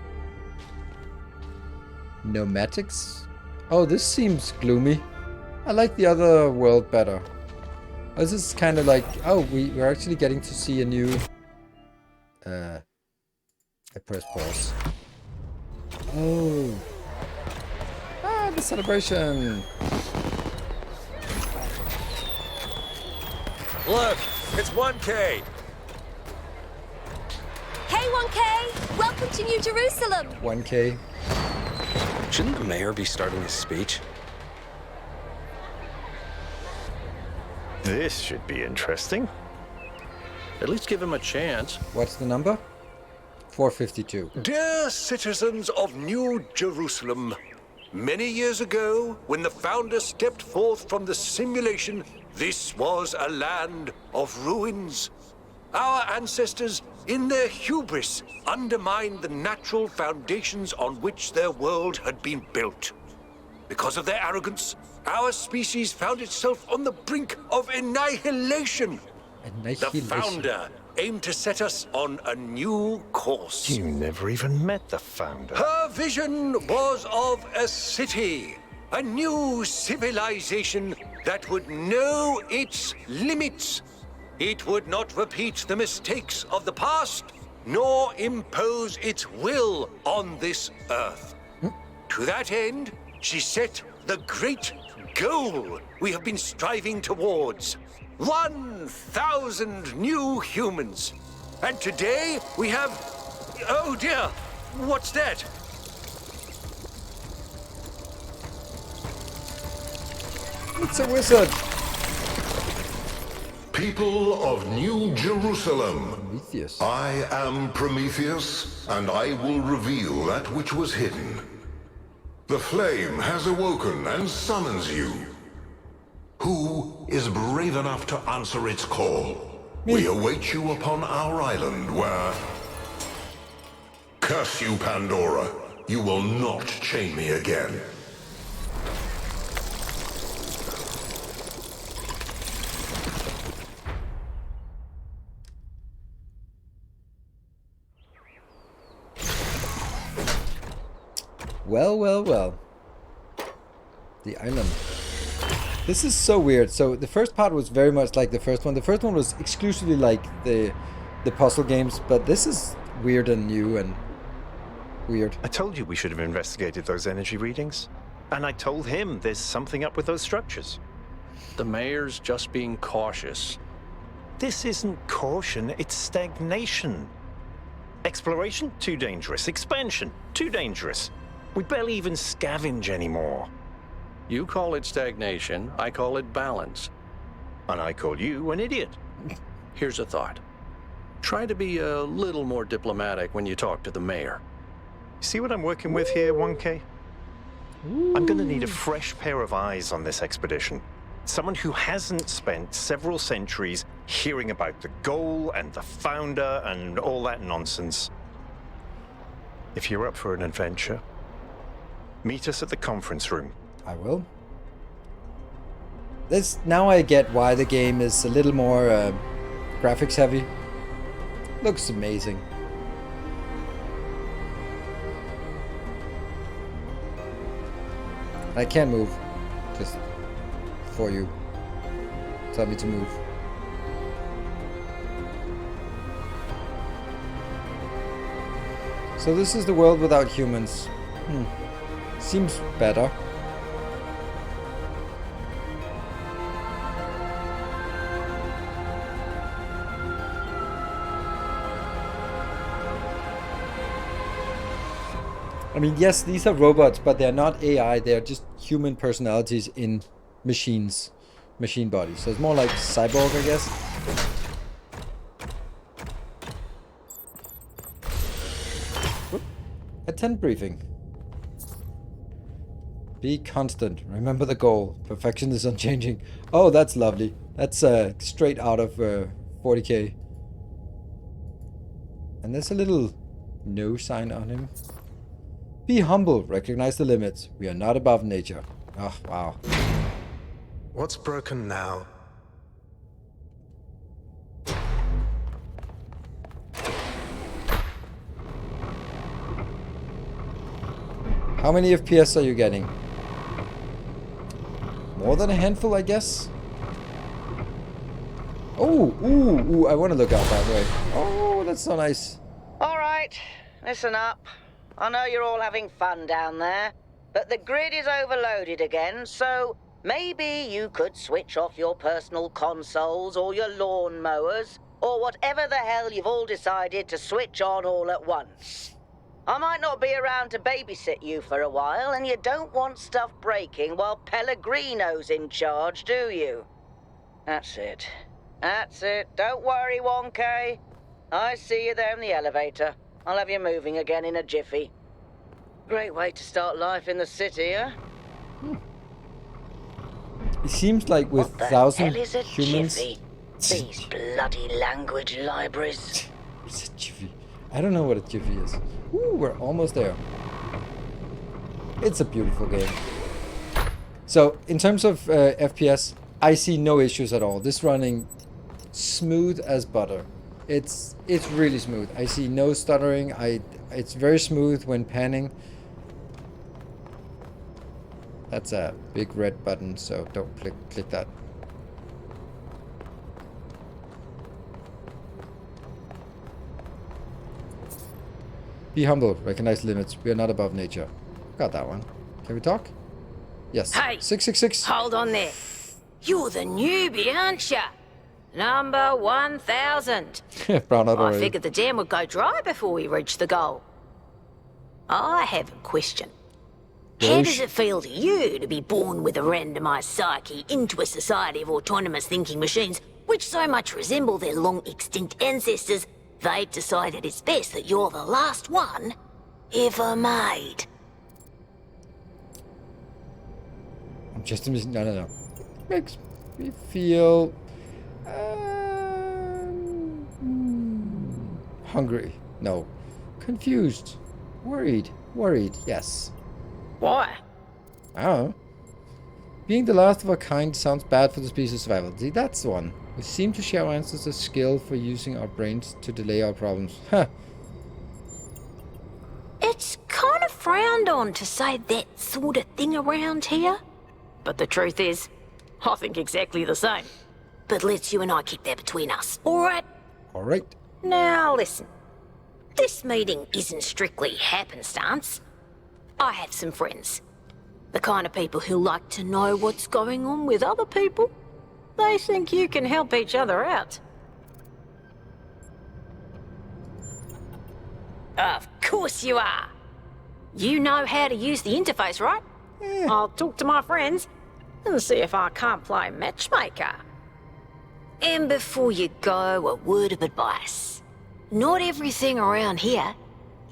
Speaker 1: Pneumatics? Oh, this seems gloomy. I like the other world better. This is kind of like... Oh, we're actually getting to see a new... I press pause. Oh. Ah, the celebration.
Speaker 5: Look, it's 1K.
Speaker 6: Hey, 1K! Welcome to New Jerusalem!
Speaker 1: 1K.
Speaker 5: Shouldn't the mayor be starting his speech?
Speaker 7: This should be interesting.
Speaker 8: At least give him a chance.
Speaker 1: What's the number? 452.
Speaker 9: Dear citizens of New Jerusalem, many years ago, when the founder stepped forth from the simulation, this was a land of ruins. Our ancestors, in their hubris, undermined the natural foundations on which their world had been built. Because of their arrogance, our species found itself on the brink of annihilation. The founder aimed to set us on a new course.
Speaker 7: You never even met the founder.
Speaker 9: Her vision was of a city, a new civilization that would know its limits. It would not repeat the mistakes of the past, nor impose its will on this earth. To that end, she set the great goal we have been striving towards. 1,000 new humans. And today we have... Oh dear, what's that?
Speaker 1: It's a wizard.
Speaker 3: People of New Jerusalem,
Speaker 1: Prometheus.
Speaker 3: I am Prometheus, and I will reveal that which was hidden. The flame has awoken and summons you. Who is brave enough to answer its call? We await you upon our island where... Curse you, Pandora. You will not chain me again.
Speaker 1: Well, well, well. The island. This is so weird. So the first part was very much like the first one. The first one was exclusively like the puzzle games, but this is weird and new and weird.
Speaker 7: I told you we should have investigated those energy readings. And I told him there's something up with those structures.
Speaker 8: The mayor's just being cautious.
Speaker 7: This isn't caution, it's stagnation. Exploration? Too dangerous. Expansion? Too dangerous. We barely even scavenge anymore.
Speaker 8: You call it stagnation, I call it balance.
Speaker 7: And I call you an idiot.
Speaker 8: Here's a thought. Try to be a little more diplomatic when you talk to the mayor.
Speaker 7: See what I'm working with here, 1K? I'm gonna need a fresh pair of eyes on this expedition. Someone who hasn't spent several centuries hearing about the goal and the founder and all that nonsense. If you're up for an adventure, meet us at the conference room.
Speaker 1: I will. Now I get why the game is a little more graphics heavy. Looks amazing. I can't move. Just for you. Tell me to move. So this is the world without humans. Seems better. I mean, yes, these are robots, but they're not AI. They're just human personalities in machines, machine bodies. So it's more like cyborg, I guess. Whoop. Attend briefing. Be constant. Remember the goal. Perfection is unchanging. Oh, that's lovely. That's straight out of 40K. And there's a little no sign on him. Be humble. Recognize the limits. We are not above nature. Oh, wow.
Speaker 10: What's broken now?
Speaker 1: How many FPS are you getting? More than a handful, I guess. Oh, ooh, I want to look out that way. Oh, that's so nice.
Speaker 4: All right, listen up. I know you're all having fun down there, but the grid is overloaded again, so maybe you could switch off your personal consoles or your lawn mowers, or whatever the hell you've all decided to switch on all at once. I might not be around to babysit you for a while, and you don't want stuff breaking while Pellegrino's in charge, do you? That's it. That's it. Don't worry, 1K. I see you there in the elevator. I'll have you moving again in a jiffy. Great way to start life in the city, huh?
Speaker 1: It seems like with
Speaker 4: What the
Speaker 1: 1,000
Speaker 4: hell is a
Speaker 1: humans...
Speaker 4: jiffy? These bloody language libraries.
Speaker 1: It's a jiffy. I don't know what a jiffy is. Ooh, we're almost there. It's a beautiful game. So, in terms of FPS, I see no issues at all. This running smooth as butter. It's really smooth. I see no stuttering. It's very smooth when panning. That's a big red button, so don't click that. Be humble, recognize limits. We are not above nature. Got that one. Can we talk? Yes.
Speaker 10: Hey!
Speaker 1: 666.
Speaker 10: Hold on there. You're the newbie, aren't ya? Number 1,000.
Speaker 1: Brown out
Speaker 10: I
Speaker 1: already.
Speaker 10: figured the dam would go dry before we reached the goal. I have a question. How does it feel to you to be born with a randomized psyche into a society of autonomous thinking machines which so much resemble their long-extinct ancestors, they've decided it's best that you're the last one ever made?
Speaker 1: I'm just no. Makes me feel hungry. No. Confused. Worried. Yes.
Speaker 10: Why?
Speaker 1: I don't know. Being the last of our kind sounds bad for the species' survival. See, that's the one. We seem to share our ancestors' skill for using our brains to delay our problems. Huh.
Speaker 10: It's kind of frowned on to say that sort of thing around here. But the truth is, I think exactly the same. But let's you and I keep that between us, alright?
Speaker 1: Alright.
Speaker 10: Now listen. This meeting isn't strictly happenstance. I have some friends. The kind of people who like to know what's going on with other people. They think you can help each other out. Of course you are. You know how to use the interface, right? I'll talk to my friends and see if I can't play matchmaker. And before you go, a word of advice. Not everything around here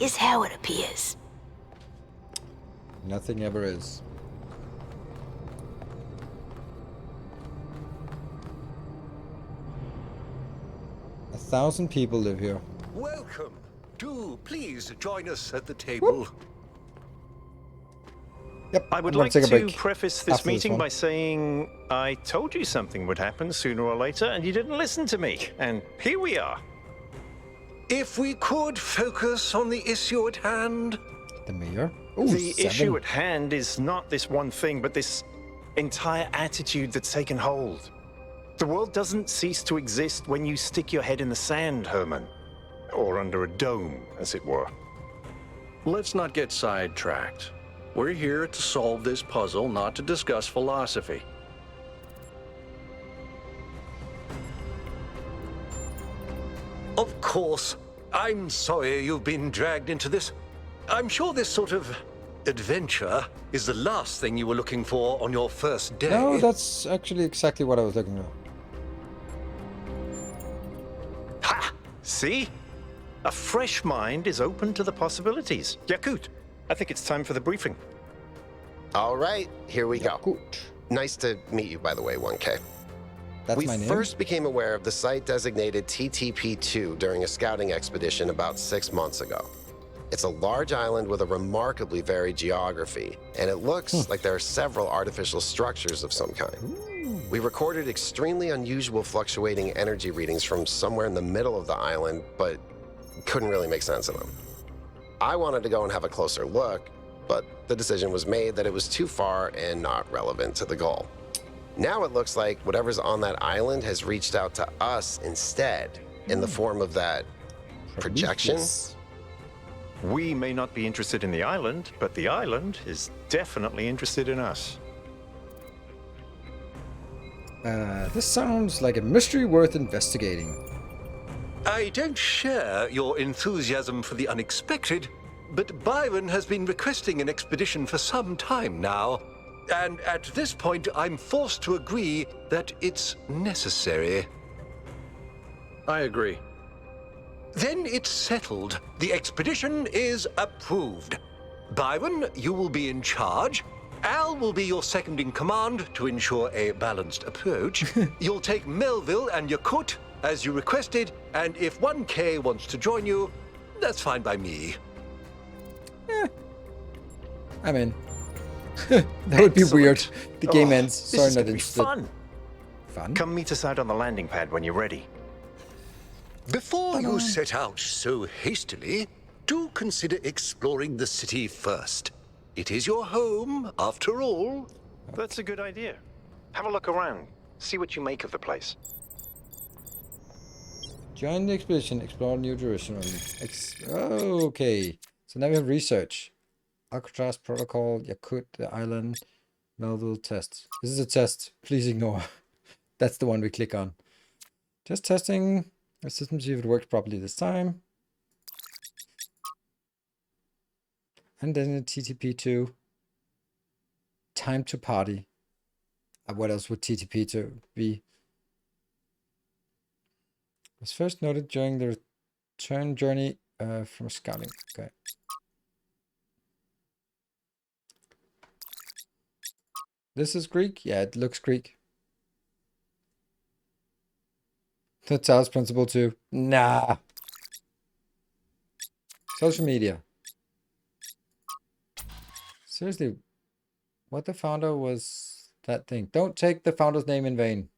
Speaker 10: is how it appears.
Speaker 1: Nothing ever is. A 1,000 people live here.
Speaker 9: Welcome. Do please join us at the table.
Speaker 1: Yep.
Speaker 7: I would
Speaker 1: I'm gonna
Speaker 7: like
Speaker 1: take a
Speaker 7: to
Speaker 1: break
Speaker 7: preface this
Speaker 1: after this
Speaker 7: meeting
Speaker 1: one.
Speaker 7: by saying I told you something would happen sooner or later, and you didn't listen to me. And here we are.
Speaker 9: If we could focus on the issue at hand.
Speaker 1: The mayor. Ooh,
Speaker 7: The
Speaker 1: 7.
Speaker 7: issue at hand is not this one thing, but this entire attitude that's taken hold. The world doesn't cease to exist when you stick your head in the sand, Herman. Or under a dome, as it were.
Speaker 8: Let's not get sidetracked. We're here to solve this puzzle, not to discuss philosophy.
Speaker 9: Of course. I'm sorry you've been dragged into this. I'm sure this sort of adventure is the last thing you were looking for on your first day.
Speaker 1: No, that's actually exactly what I was looking for.
Speaker 7: Ha! See? A fresh mind is open to the possibilities. Yakut, I think it's time for the briefing.
Speaker 11: All right, here we go.
Speaker 1: Good.
Speaker 11: Nice to meet you, by the way, 1K.
Speaker 1: That's
Speaker 11: We
Speaker 1: my name.
Speaker 11: first became aware of the site designated TTP-2 during a scouting expedition about 6 months ago. It's a large island with a remarkably varied geography, and it looks like there are several artificial structures of some kind. We recorded extremely unusual fluctuating energy readings from somewhere in the middle of the island, but couldn't really make sense of them. I wanted to go and have a closer look, but the decision was made that it was too far and not relevant to the goal. Now it looks like whatever's on that island has reached out to us instead in the form of that projection.
Speaker 7: We may not be interested in the island, but the island is definitely interested in us.
Speaker 1: This sounds like a mystery worth investigating.
Speaker 9: I don't share your enthusiasm for the unexpected, but Byron has been requesting an expedition for some time now. And at this point, I'm forced to agree that it's necessary.
Speaker 8: I agree.
Speaker 9: Then it's settled. The expedition is approved. Byron, you will be in charge. Al will be your second in command to ensure a balanced approach. You'll take Melville and Yakut as you requested, and if 1K wants to join you, that's fine by me.
Speaker 1: I'm in. That would be weird. The game ends.
Speaker 7: This
Speaker 1: Sorry,
Speaker 7: is
Speaker 1: not
Speaker 7: gonna be
Speaker 1: interested.
Speaker 7: fun.
Speaker 1: Fun?
Speaker 7: Come meet us out on the landing pad when you're ready.
Speaker 9: Before you set out so hastily, do consider exploring the city first. It is your home, after all.
Speaker 7: That's a good idea. Have a look around. See what you make of the place.
Speaker 1: Join the expedition. Explore New Jerusalem. Okay. So now we have research. Alcatraz Protocol, Yakut, the island, Melville test. This is a test. Please ignore. That's the one we click on. Just testing the system, see if it works properly this time. And then the TTP2. Time to party. What else would TTP2 be? Was first noted during the return journey from scouting. Okay. This is Greek? Yeah, it looks Greek. The Talos principle too. Nah. Social media. Seriously, what the founder was that thing? Don't take the founder's name in vain.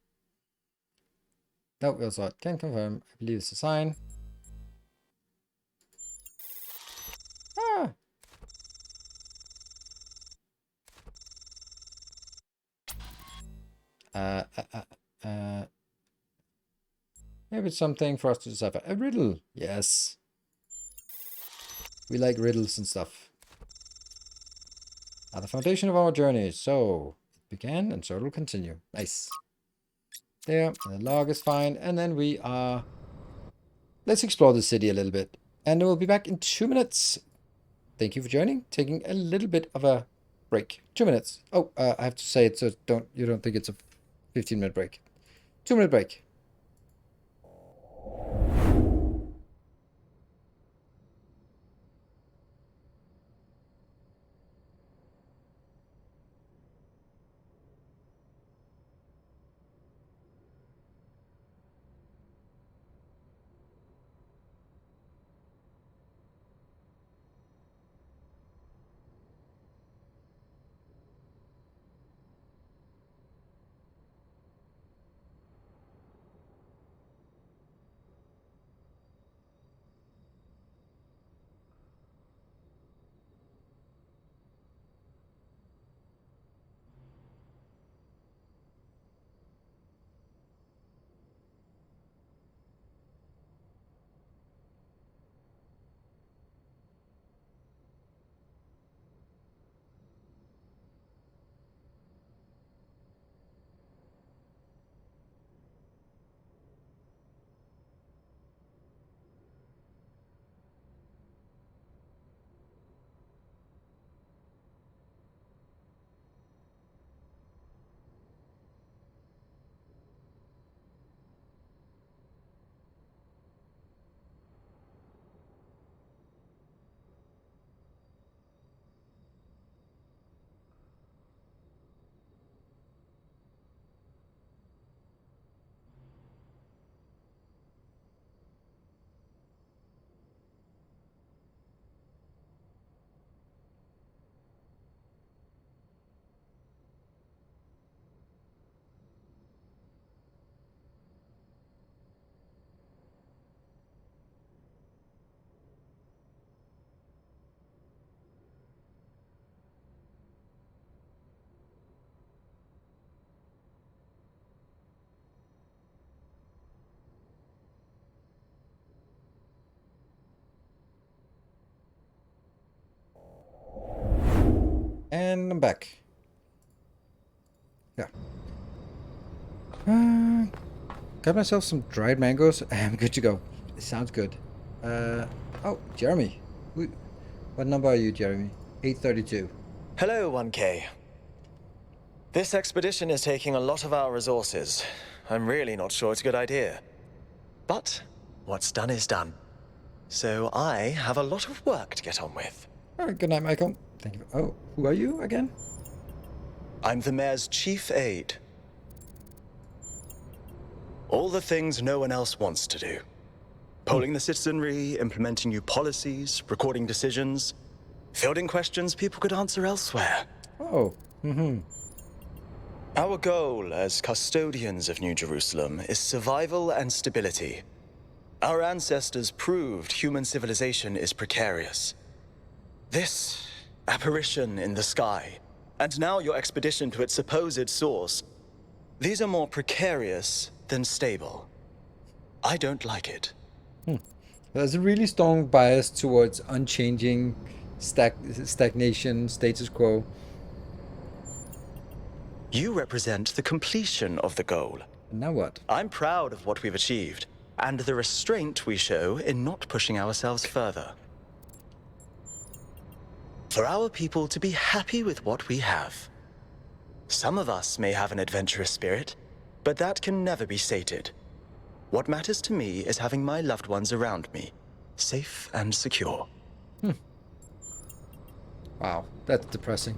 Speaker 1: Nope, we also can confirm. I believe it's a sign. Ah. Maybe it's something for us to decipher. A riddle. Yes. We like riddles and stuff. Are the foundation of our journey. So it began and so it will continue. Nice. There. And the log is fine. And then we are... Let's explore the city a little bit. And we'll be back in 2 minutes. Thank you for joining. Taking a little bit of a break. 2 minutes. Oh, I have to say it so you don't think it's a 15-minute break. 2-minute break. And I'm back. Yeah. Got myself some dried mangoes. I'm good to go. It sounds good. Oh, Jeremy. What number are you, Jeremy? 832.
Speaker 12: Hello, 1K. This expedition is taking a lot of our resources. I'm really not sure it's a good idea. But what's done is done. So I have a lot of work to get on with.
Speaker 1: All right, good night, Michael. Thank you. Oh, who are you again?
Speaker 12: I'm the mayor's chief aide. All the things no one else wants to do. Polling the citizenry, implementing new policies, recording decisions, fielding questions people could answer elsewhere.
Speaker 1: Oh,
Speaker 12: Our goal as custodians of New Jerusalem is survival and stability. Our ancestors proved human civilization is precarious. This apparition in the sky, and now your expedition to its supposed source, these are more precarious than stable. I don't like it.
Speaker 1: There's a really strong bias towards unchanging, stagnation, status quo.
Speaker 12: You represent the completion of the goal.
Speaker 1: Now what?
Speaker 12: I'm proud of what we've achieved, and the restraint we show in not pushing ourselves further. For our people to be happy with what we have. Some of us may have an adventurous spirit, but that can never be sated. What matters to me is having my loved ones around me, safe and secure.
Speaker 1: Wow, that's depressing.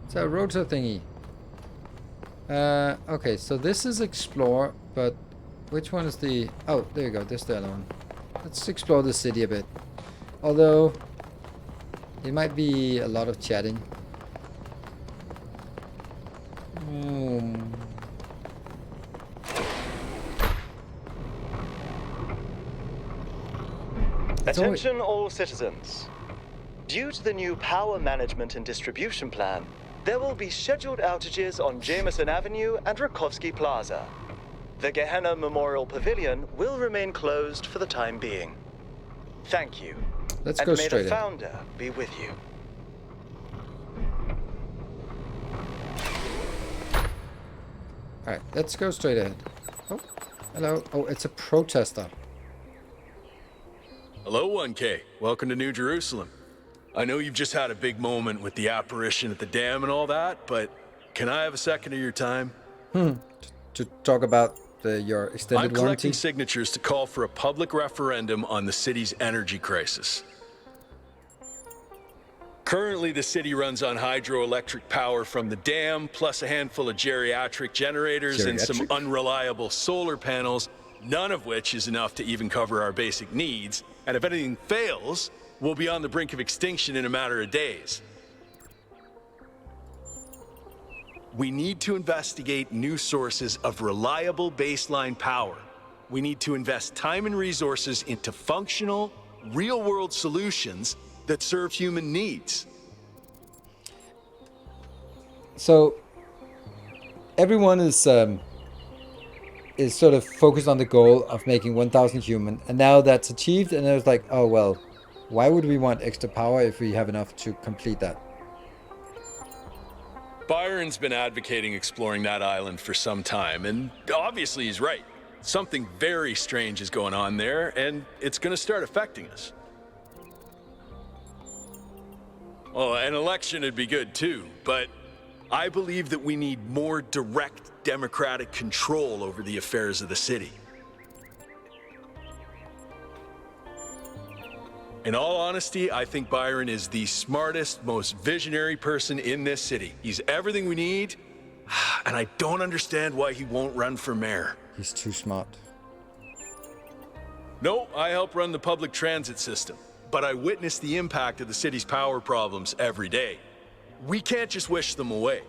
Speaker 1: It's a rotor thingy. Okay, so this is explore, but which one is the... Oh, there you go, this is the other one. Let's explore the city a bit. Although, it might be a lot of chatting.
Speaker 12: Attention all citizens. Due to the new power management and distribution plan, there will be scheduled outages on Jameson Avenue and Rakovsky Plaza. The Gehenna Memorial Pavilion will remain closed for the time being. Thank you.
Speaker 1: Let's go straight in.
Speaker 12: And may the founder be with you.
Speaker 1: Alright, let's go straight ahead. Oh, hello. Oh, it's a protester.
Speaker 13: Hello, 1K. Welcome to New Jerusalem. I know you've just had a big moment with the apparition at the dam and all that, but can I have a second of your time?
Speaker 1: To talk about your extended
Speaker 13: I'm collecting
Speaker 1: warranty?
Speaker 13: signatures to call for a public referendum on the city's energy crisis. Currently, the city runs on hydroelectric power from the dam, plus a handful of geriatric generators and some unreliable solar panels, none of which is enough to even cover our basic needs. And if anything fails, we'll be on the brink of extinction in a matter of days. We need to investigate new sources of reliable baseline power. We need to invest time and resources into functional, real-world solutions that serve human needs.
Speaker 1: So, everyone is sort of focused on the goal of making 1,000 human, and now that's achieved, and it's like, oh well, why would we want extra power if we have enough to complete that?
Speaker 13: Byron's been advocating exploring that island for some time, and obviously he's right. Something very strange is going on there, and it's going to start affecting us. Oh, an election would be good too, but I believe that we need more direct democratic control over the affairs of the city. In all honesty, I think Byron is the smartest, most visionary person in this city. He's everything we need, and I don't understand why he won't run for mayor.
Speaker 1: He's too smart.
Speaker 13: No, I help run the public transit system, but I witness the impact of the city's power problems every day. We can't just wish them away.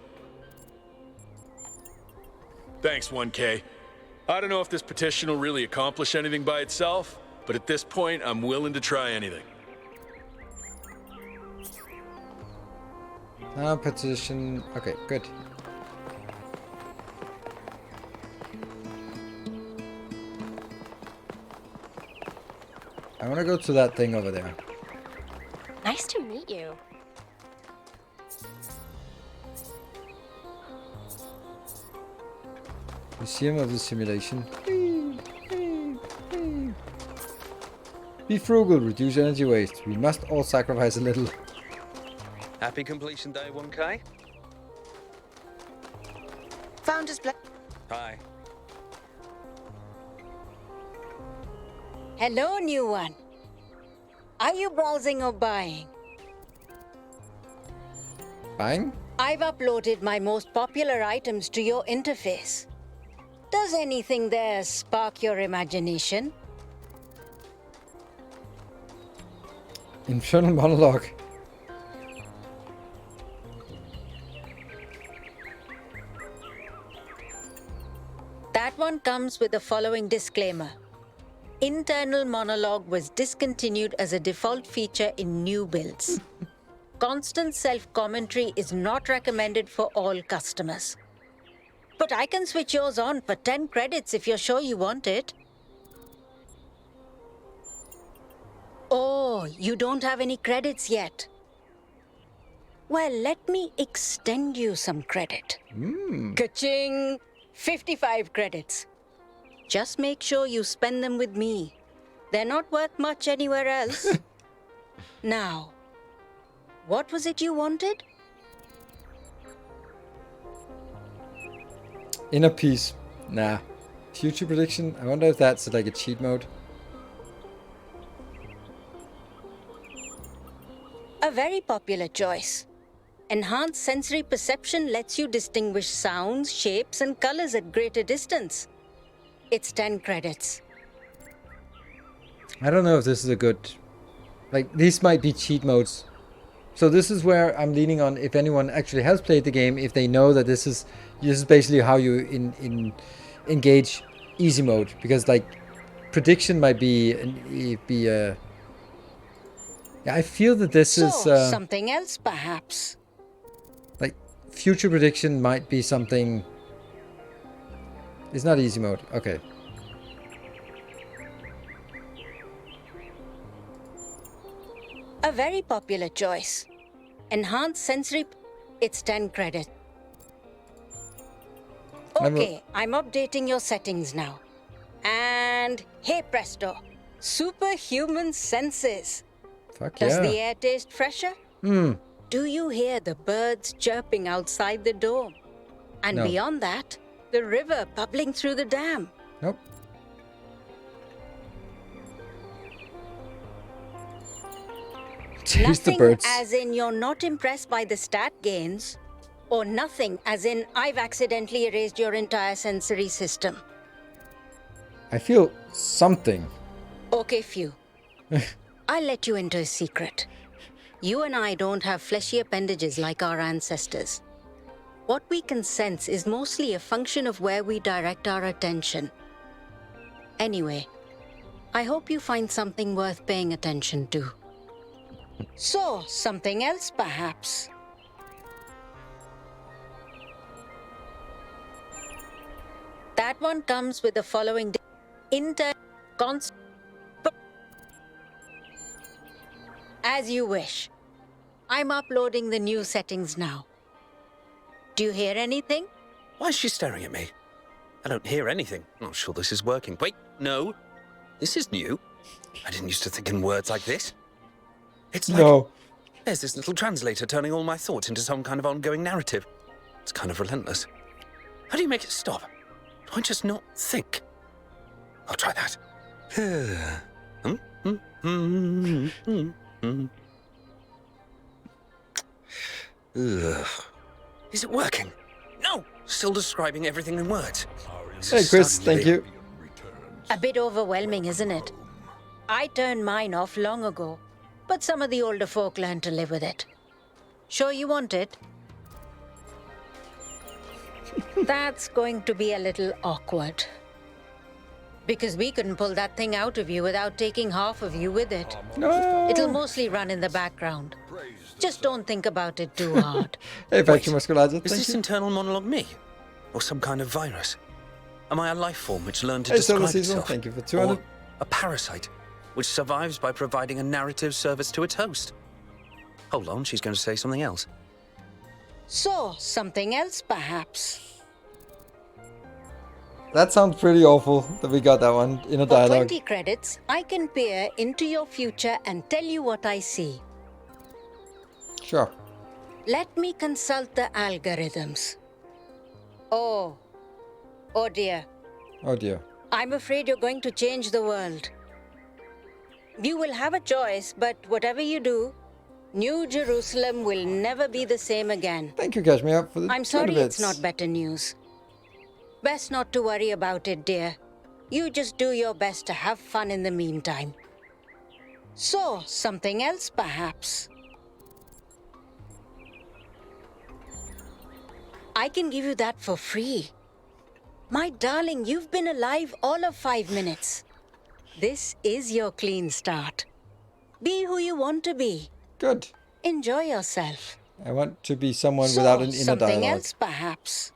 Speaker 13: Thanks, 1K. I don't know if this petition will really accomplish anything by itself, but at this point, I'm willing to try anything.
Speaker 1: Petition. Okay, good. I want to go to that thing over there.
Speaker 6: Nice to meet you.
Speaker 1: Museum of the Simulation. Be frugal, reduce energy waste. We must all sacrifice a little.
Speaker 5: Happy completion day, 1K?
Speaker 4: Founder's Black.
Speaker 5: Hi.
Speaker 14: Hello, new one. Are you browsing or buying?
Speaker 1: Buying?
Speaker 14: I've uploaded my most popular items to your interface. Does anything there spark your imagination?
Speaker 1: Infernal monologue.
Speaker 14: That one comes with the following disclaimer. Internal monologue was discontinued as a default feature in new builds. Constant self-commentary is not recommended for all customers. But I can switch yours on for 10 credits if you're sure you want it. Oh, you don't have any credits yet. Well, let me extend you some credit. Ka-ching! 55 credits. Just make sure you spend them with me. They're not worth much anywhere else. Now, what was it you wanted?
Speaker 1: Inner peace. Nah. Future prediction. I wonder if that's like a cheat mode.
Speaker 14: A very popular choice. Enhanced sensory perception lets you distinguish sounds, shapes, and colors at greater distance. It's 10 credits.
Speaker 1: I don't know if this is a good... Like, these might be cheat modes. So this is where I'm leaning on if anyone actually has played the game, if they know that this is basically how you engage easy mode. Because, like, prediction might be yeah, I feel that this is...
Speaker 14: something else, perhaps.
Speaker 1: Like, future prediction might be something... It's not easy mode. Okay.
Speaker 14: A very popular choice. Enhanced sensory... It's 10 credits. Okay, I'm updating your settings now. And hey presto, superhuman senses.
Speaker 1: Fuck
Speaker 14: Does
Speaker 1: yeah.
Speaker 14: the air taste fresher? Do you hear the birds chirping outside the dome? And
Speaker 1: No.
Speaker 14: beyond that, the river bubbling through the dam.
Speaker 1: Nope. Taste the
Speaker 14: Nothing
Speaker 1: birds.
Speaker 14: as in you're not impressed by the stat gains, or nothing as in I've accidentally erased your entire sensory system.
Speaker 1: I feel something.
Speaker 14: Okay, Phew. I'll let you into a secret. You and I don't have fleshy appendages like our ancestors. What we can sense is mostly a function of where we direct our attention. Anyway, I hope you find something worth paying attention to. So, something else perhaps? That one comes with the following As you wish. I'm uploading the new settings now. Do you hear anything?
Speaker 5: Why is she staring at me? I don't hear anything. I'm not sure this is working. Wait, no. This is new. I didn't used to think in words like this. It's like...
Speaker 1: No.
Speaker 5: There's this little translator turning all my thoughts into some kind of ongoing narrative. It's kind of relentless. How do you make it stop? Do I just not think? I'll try that. Is it working? No! Still describing everything in words.
Speaker 1: Hey, Chris, thank you.
Speaker 14: A bit overwhelming, isn't it? I turned mine off long ago, but some of the older folk learned to live with it. Sure you want it? That's going to be a little awkward. Because we couldn't pull that thing out of you without taking half of you with it.
Speaker 1: No.
Speaker 14: It'll mostly run in the background. Just don't think about it too hard.
Speaker 1: Hey, Patrick Musculaza,
Speaker 5: Is
Speaker 1: thank
Speaker 5: this
Speaker 1: you.
Speaker 5: internal monologue me? Or some kind of virus? Am I a life form which learned to
Speaker 1: Hey,
Speaker 5: describe
Speaker 1: Solar Season,
Speaker 5: itself?
Speaker 1: thank you for 200.
Speaker 5: Or a parasite which survives by providing a narrative service to its host? Hold on, she's going to say something else.
Speaker 14: So, something else perhaps.
Speaker 1: That sounds pretty awful that we got that one in a
Speaker 14: For
Speaker 1: dialogue.
Speaker 14: 20 credits, I can peer into your future and tell you what I see.
Speaker 1: Sure.
Speaker 14: Let me consult the algorithms. Oh dear.
Speaker 1: Oh dear.
Speaker 14: I'm afraid you're going to change the world. You will have a choice, but whatever you do, New Jerusalem will never be the same again.
Speaker 1: Thank you, Kashmir, for the
Speaker 14: I'm sorry
Speaker 1: 20
Speaker 14: it's
Speaker 1: bits.
Speaker 14: not better news. Best not to worry about it, dear. You just do your best to have fun in the meantime. So, something else perhaps. I can give you that for free. My darling, you've been alive all of 5 minutes. This is your clean start. Be who you want to be.
Speaker 1: Good.
Speaker 14: Enjoy yourself.
Speaker 1: I want to be someone
Speaker 14: So,
Speaker 1: without an inner
Speaker 14: something
Speaker 1: dialogue.
Speaker 14: else perhaps.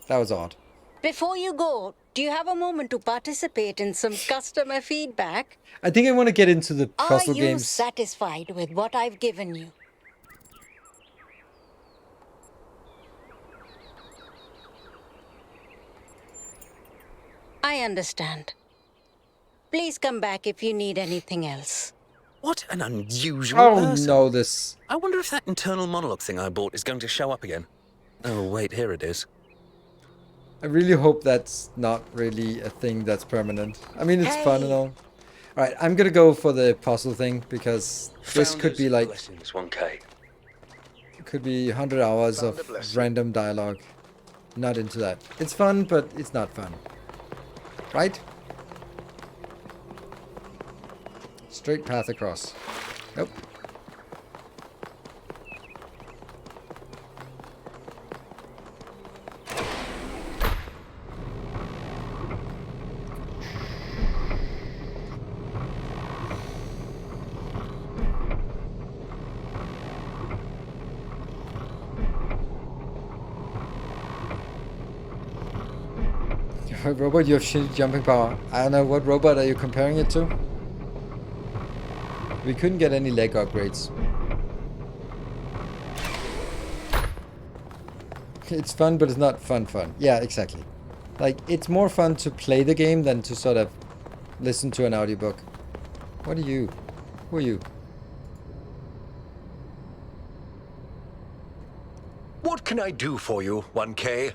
Speaker 1: That was odd.
Speaker 14: Before you go, do you have a moment to participate in some customer feedback?
Speaker 1: I think I want to get into the puzzle
Speaker 14: Are you
Speaker 1: games.
Speaker 14: satisfied with what I've given you? I understand. Please come back if you need anything else.
Speaker 5: What an unusual
Speaker 1: Oh
Speaker 5: person.
Speaker 1: no, this.
Speaker 5: I wonder if that internal monologue thing I bought is going to show up again. Oh, wait, here it is.
Speaker 1: I really hope that's not really a thing that's permanent. I mean, it's fun and all. Alright, I'm gonna go for the puzzle thing because this could be like.
Speaker 5: Blessings, 1K.
Speaker 1: Could be 100 hours of random dialogue. Not into that. It's fun, but it's not fun. Right? Straight path across. Nope. Robot, you have shitty jumping power. I don't know, what robot are you comparing it to? We couldn't get any leg upgrades. It's fun, but it's not fun. Yeah, exactly. Like, it's more fun to play the game than to sort of listen to an audiobook. What are you? Who are you?
Speaker 9: What can I do for you, 1K?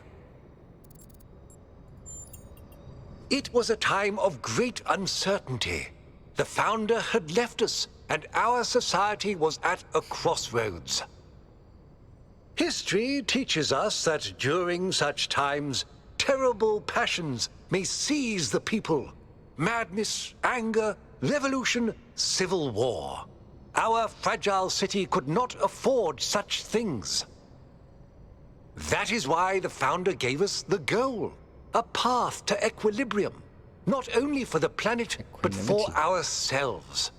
Speaker 9: It was a time of great uncertainty. The Founder had left us, and our society was at a crossroads. History teaches us that during such times, terrible passions may seize the people. Madness, anger, revolution, civil war. Our fragile city could not afford such things. That is why the Founder gave us the goal. A path to equilibrium, not only for the planet, but for ourselves.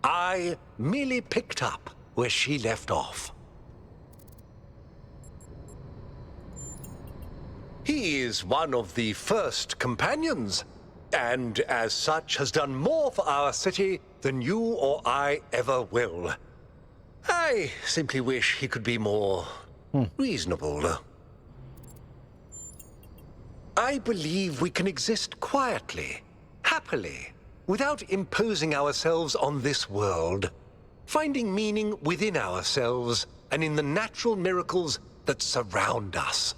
Speaker 9: I merely picked up where she left off. He is one of the first companions, and as such has done more for our city than you or I ever will. I simply wish he could be more reasonable. I believe we can exist quietly, happily, without imposing ourselves on this world, finding meaning within ourselves and in the natural miracles that surround us.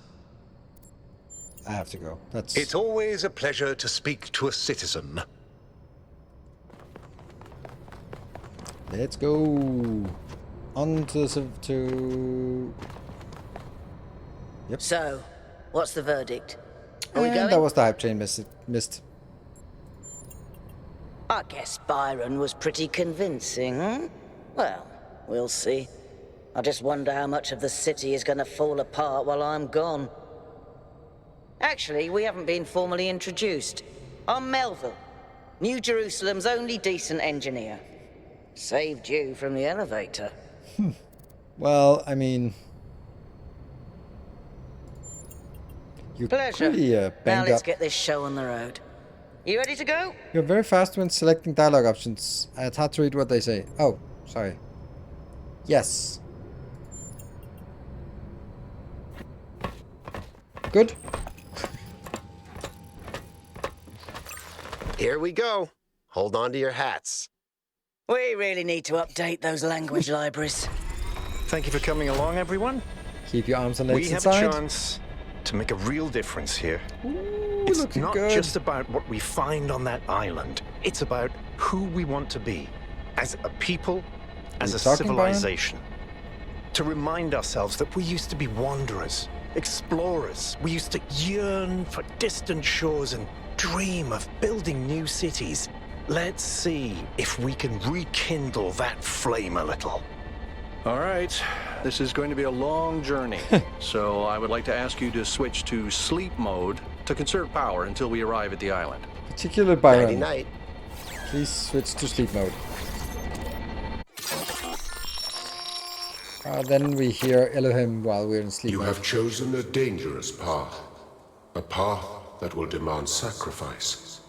Speaker 1: I have to go.
Speaker 9: It's always a pleasure to speak to a citizen.
Speaker 1: Let's go. On to... Yep.
Speaker 15: So, what's the verdict? Are we
Speaker 1: And
Speaker 15: going?
Speaker 1: that was the hype chain missed.
Speaker 15: I guess Byron was pretty convincing, hmm? Well, we'll see. I just wonder how much of the city is going to fall apart while I'm gone. Actually, we haven't been formally introduced. I'm Melville, New Jerusalem's only decent engineer. Saved you from the elevator.
Speaker 1: Well, I mean... You're
Speaker 15: Pleasure.
Speaker 1: pretty
Speaker 15: Now
Speaker 1: banged
Speaker 15: let's
Speaker 1: up.
Speaker 15: get this show on the road. You ready to go?
Speaker 1: You're very fast when selecting dialogue options. It's hard to read what they say. Oh, sorry. Yes. Good.
Speaker 11: Here we go. Hold on to your hats.
Speaker 15: We really need to update those language libraries.
Speaker 7: Thank you for coming along, everyone.
Speaker 1: Keep your arms and legs
Speaker 7: We have
Speaker 1: inside.
Speaker 7: a chance to make a real difference here.
Speaker 1: Ooh,
Speaker 7: it's not
Speaker 1: good.
Speaker 7: just about what we find on that island. It's about who we want to be as a people, as a civilization. To remind ourselves that we used to be wanderers, explorers. We used to yearn for distant shores and dream of building new cities. Let's see if we can rekindle that flame a little.
Speaker 8: All right, this is going to be a long journey, so I would like to ask you to switch to sleep mode to conserve power until we arrive at the island.
Speaker 1: Particular Byron.
Speaker 11: Nighty-night.
Speaker 1: Please switch to sleep mode. Then we hear Elohim while we're in sleep mode.
Speaker 3: You have chosen a dangerous path. A path that will demand sacrifice.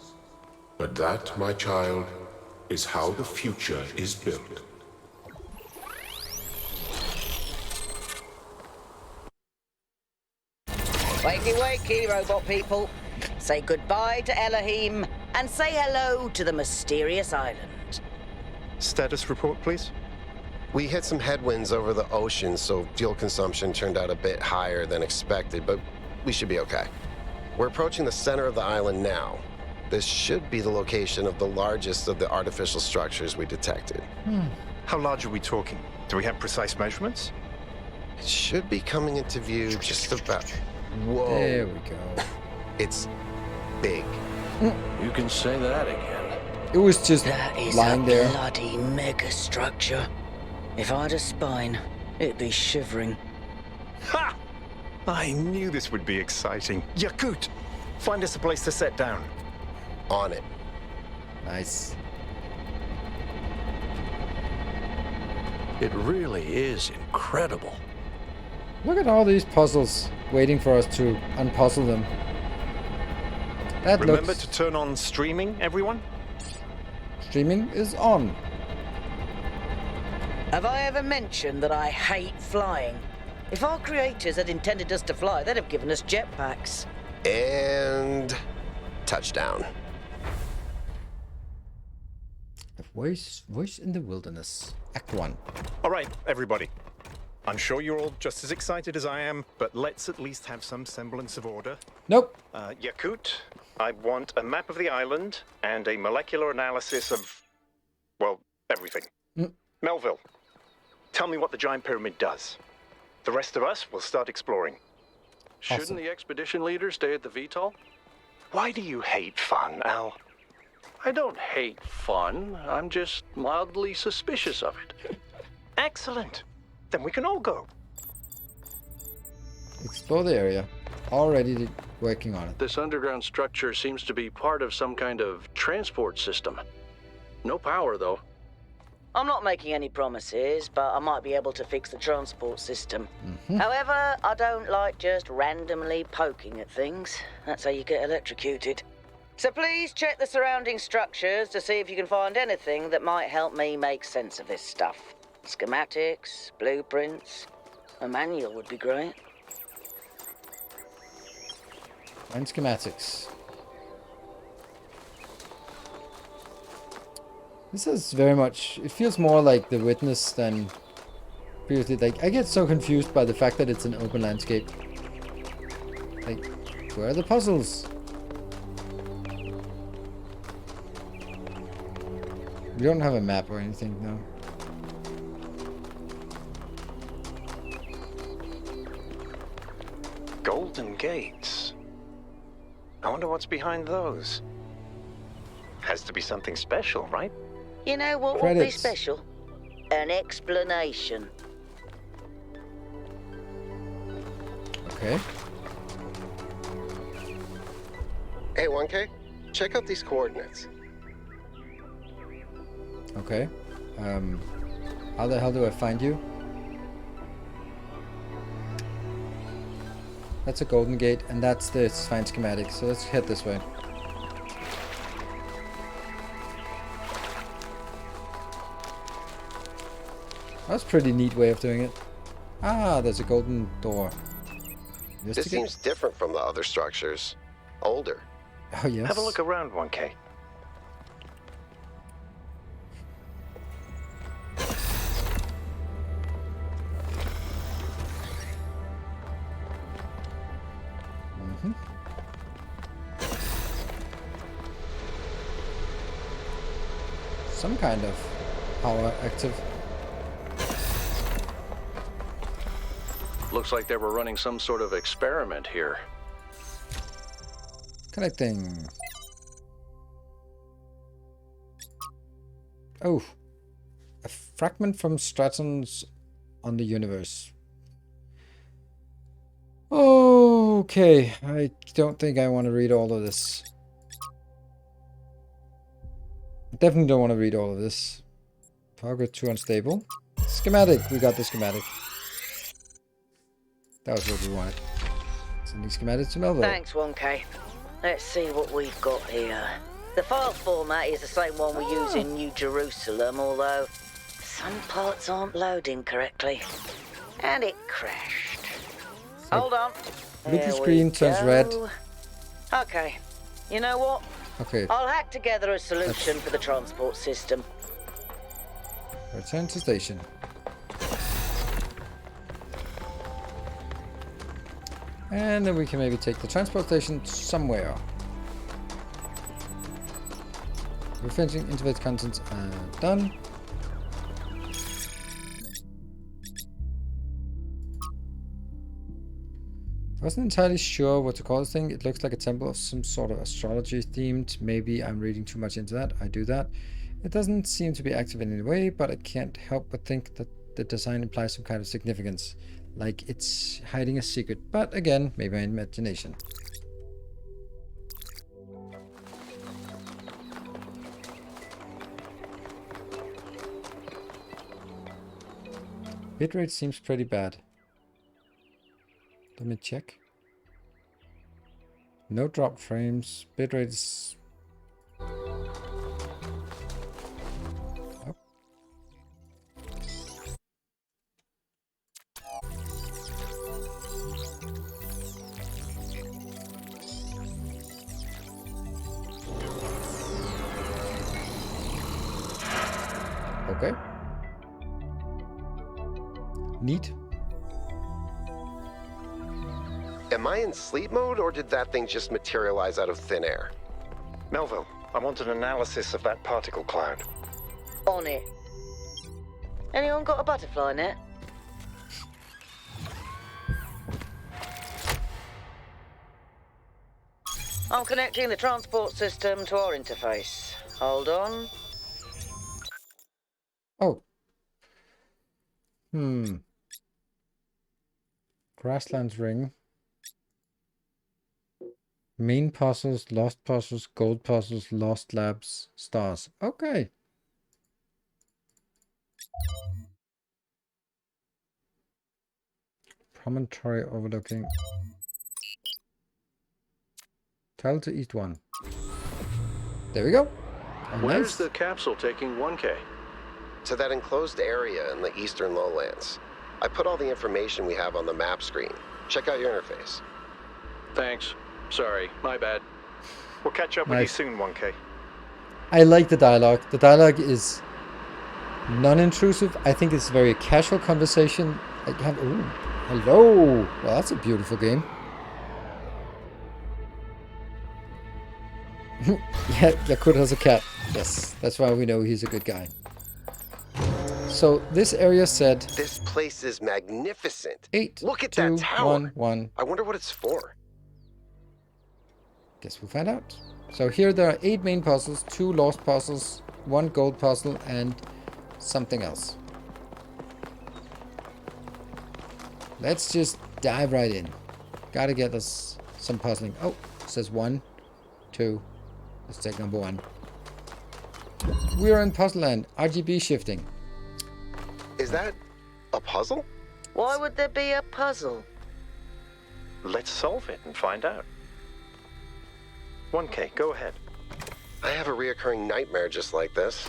Speaker 3: But that, my child, is how the future is built.
Speaker 15: Wakey, wakey, robot people. Say goodbye to Elohim and say hello to the mysterious island.
Speaker 7: Status report, please.
Speaker 11: We hit some headwinds over the ocean, so fuel consumption turned out a bit higher than expected, but we should be okay. We're approaching the center of the island now. This should be the location of the largest of the artificial structures we detected.
Speaker 7: How large are we talking? Do we have precise measurements?
Speaker 11: It should be coming into view just about... Whoa.
Speaker 1: There we go.
Speaker 11: It's big.
Speaker 8: You can say that again.
Speaker 1: It was just
Speaker 15: That is
Speaker 1: lying
Speaker 15: a
Speaker 1: there.
Speaker 15: bloody mega structure. If I had a spine, it'd be shivering.
Speaker 7: Ha! I knew this would be exciting. Yakut, find us a place to set down.
Speaker 11: On it.
Speaker 1: Nice.
Speaker 8: It really is incredible.
Speaker 1: Look at all these puzzles waiting for us to unpuzzle them. That
Speaker 7: Remember
Speaker 1: looks...
Speaker 7: to turn on streaming, everyone?
Speaker 1: Streaming is on.
Speaker 15: Have I ever mentioned that I hate flying? If our creators had intended us to fly, they'd have given us jetpacks.
Speaker 11: And... touchdown.
Speaker 1: A voice in the wilderness. Act 1.
Speaker 7: All right, everybody. I'm sure you're all just as excited as I am, but let's at least have some semblance of order.
Speaker 1: Nope.
Speaker 7: Yakut, I want a map of the island and a molecular analysis of, well, everything. Melville, tell me what the giant pyramid does. The rest of us will start exploring.
Speaker 8: Shouldn't the expedition leader stay at the VTOL?
Speaker 7: Why do you hate fun, Al?
Speaker 8: I don't hate fun. I'm just mildly suspicious of it.
Speaker 7: Excellent. Then we can all go.
Speaker 1: Explore the area. Already working on it.
Speaker 8: This underground structure seems to be part of some kind of transport system. No power, though.
Speaker 15: I'm not making any promises, but I might be able to fix the transport system. However, I don't like just randomly poking at things. That's how you get electrocuted. So please check the surrounding structures to see if you can find anything that might help me make sense of this stuff. Schematics, blueprints, a manual would be great.
Speaker 1: And schematics. This is very much... It feels more like The Witness than previously. Like, I get so confused by the fact that it's an open landscape. Like, where are the puzzles? We don't have a map or anything, no.
Speaker 7: Golden gates. I wonder what's behind those. Has to be something special, right?
Speaker 15: You know what would be special? An explanation.
Speaker 1: Okay.
Speaker 11: Hey, 1K, check out these coordinates.
Speaker 1: Okay. How the hell do I find you? That's a golden gate, and that's the fine schematic, so let's head this way. That's a pretty neat way of doing it. Ah, there's a golden door.
Speaker 11: This seems different from the other structures. Older.
Speaker 1: Oh, yes.
Speaker 7: Have a look around, 1K.
Speaker 1: Some kind of power active.
Speaker 8: Looks like they were running some sort of experiment here.
Speaker 1: Connecting. Oh. A fragment from Stratons on the universe. Okay. I don't think I want to read all of this. Definitely don't want to read all of this. Power grid 2 unstable. Schematic. We got the schematic. That was what we wanted. Sending schematic to Melville.
Speaker 15: Thanks, 1K. Let's see what we've got here. The file format is the same one we use in New Jerusalem, although some parts aren't loading correctly. And it crashed. Hold on.
Speaker 1: Little screen turns red.
Speaker 15: Okay. You know what?
Speaker 1: Okay.
Speaker 15: I'll hack together a solution for the transport system.
Speaker 1: Return to station. And then we can maybe take the transport station somewhere. We're finishing interface contents done. I wasn't entirely sure what to call this thing. It looks like a temple of some sort of astrology themed. Maybe I'm reading too much into that. I do that. It doesn't seem to be active in any way, but I can't help but think that the design implies some kind of significance. Like it's hiding a secret. But again, maybe my imagination. Bitrate seems pretty bad. Let me check. No drop frames. Bitrate is... Oh. Okay. Neat.
Speaker 11: Am I in sleep mode, or did that thing just materialize out of thin air?
Speaker 7: Melville, I want an analysis of that particle cloud.
Speaker 15: On it. Anyone got a butterfly net? I'm connecting the transport system to our interface. Hold on.
Speaker 1: Oh. Grasslands ring. Main puzzles, lost puzzles, gold puzzles, lost labs, stars. Okay. Promontory overlooking. Tell to east one. There we go. Oh,
Speaker 8: Where's
Speaker 1: nice.
Speaker 8: the capsule taking 1K?
Speaker 11: To that enclosed area in the eastern lowlands. I put all the information we have on the map screen. Check out your interface.
Speaker 8: Thanks. Sorry, my bad.
Speaker 7: We'll catch up with you soon, 1K.
Speaker 1: I like the dialogue. The dialogue is non-intrusive. I think it's very casual conversation. I have, ooh, hello. Well, that's a beautiful game. Yeah, Yakut has a cat. Yes, that's why we know he's a good guy. So this area said...
Speaker 11: This place is magnificent.
Speaker 1: 8,
Speaker 11: Look at
Speaker 1: 2,
Speaker 11: that tower.
Speaker 1: 1.
Speaker 11: I wonder what it's for.
Speaker 1: Guess we'll find out. So here there are 8 main puzzles, 2 lost puzzles, 1 gold puzzle, and something else. Let's just dive right in. Gotta get us some puzzling. Oh, it says 1, 2. Let's take number 1. We are in Puzzle Land. RGB shifting.
Speaker 11: Is that a puzzle?
Speaker 15: Why would there be a puzzle?
Speaker 7: Let's solve it and find out. 1K, go ahead.
Speaker 11: I have a reoccurring nightmare just like this.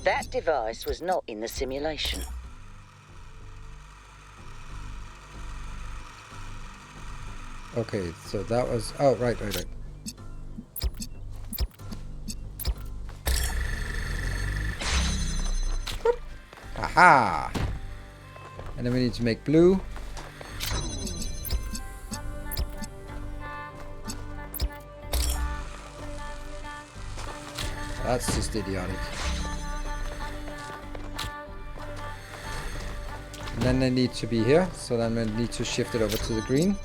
Speaker 15: That device was not in the simulation.
Speaker 1: Okay, so that was... Oh, right. Aha! And then we need to make blue. That's just idiotic. And then they need to be here, so then we need to shift it over to the green.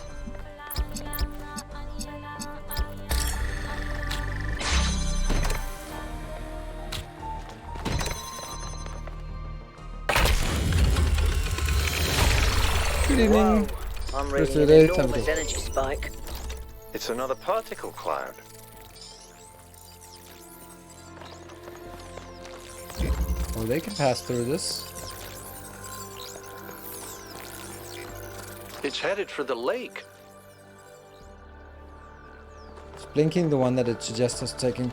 Speaker 1: Good evening.
Speaker 15: Whoa, I'm reading an enormous energy spike.
Speaker 7: It's another particle cloud.
Speaker 1: Well, they can pass through this.
Speaker 8: It's headed for the lake.
Speaker 1: It's blinking the one that it suggests us taking.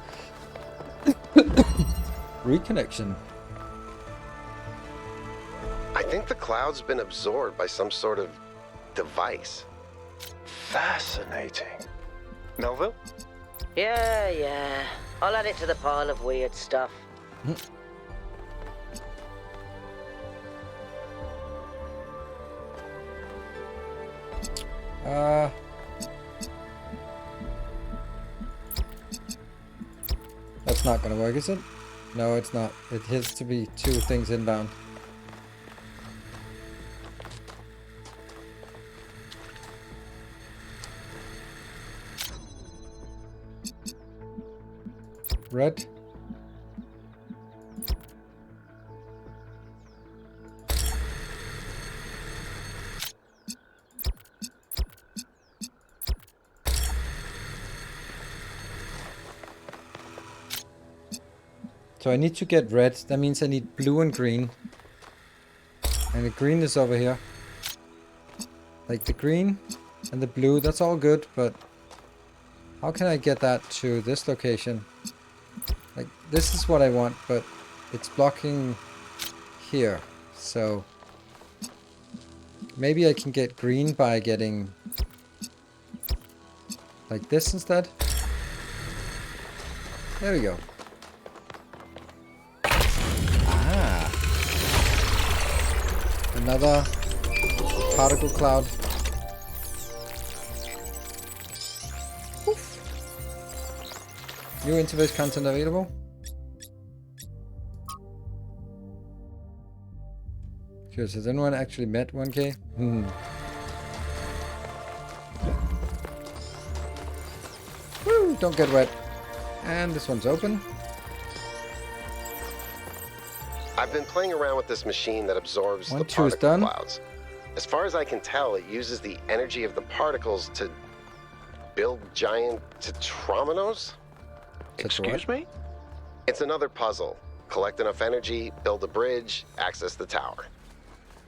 Speaker 1: Reconnection.
Speaker 11: I think the cloud's been absorbed by some sort of device.
Speaker 7: Fascinating. Melville?
Speaker 15: Yeah. I'll add it to the pile of weird stuff.
Speaker 1: That's not gonna work, is it? No, it's not. It has to be 2 things inbound. Red. So I need to get red. That means I need blue and green. And the green is over here. Like the green and the blue, that's all good, but how can I get that to this location? Like, this is what I want, but it's blocking here. So maybe I can get green by getting like this instead. There we go. Ah. Another particle cloud. New interface content available. Curious, has anyone actually met 1K? Woo, don't get wet. And this one's open.
Speaker 11: I've been playing around with this machine that absorbs the particle clouds. As far as I can tell, it uses the energy of the particles to build giant tetrominos?
Speaker 8: Excuse me?
Speaker 11: It's another puzzle. Collect enough energy, build a bridge, access the tower.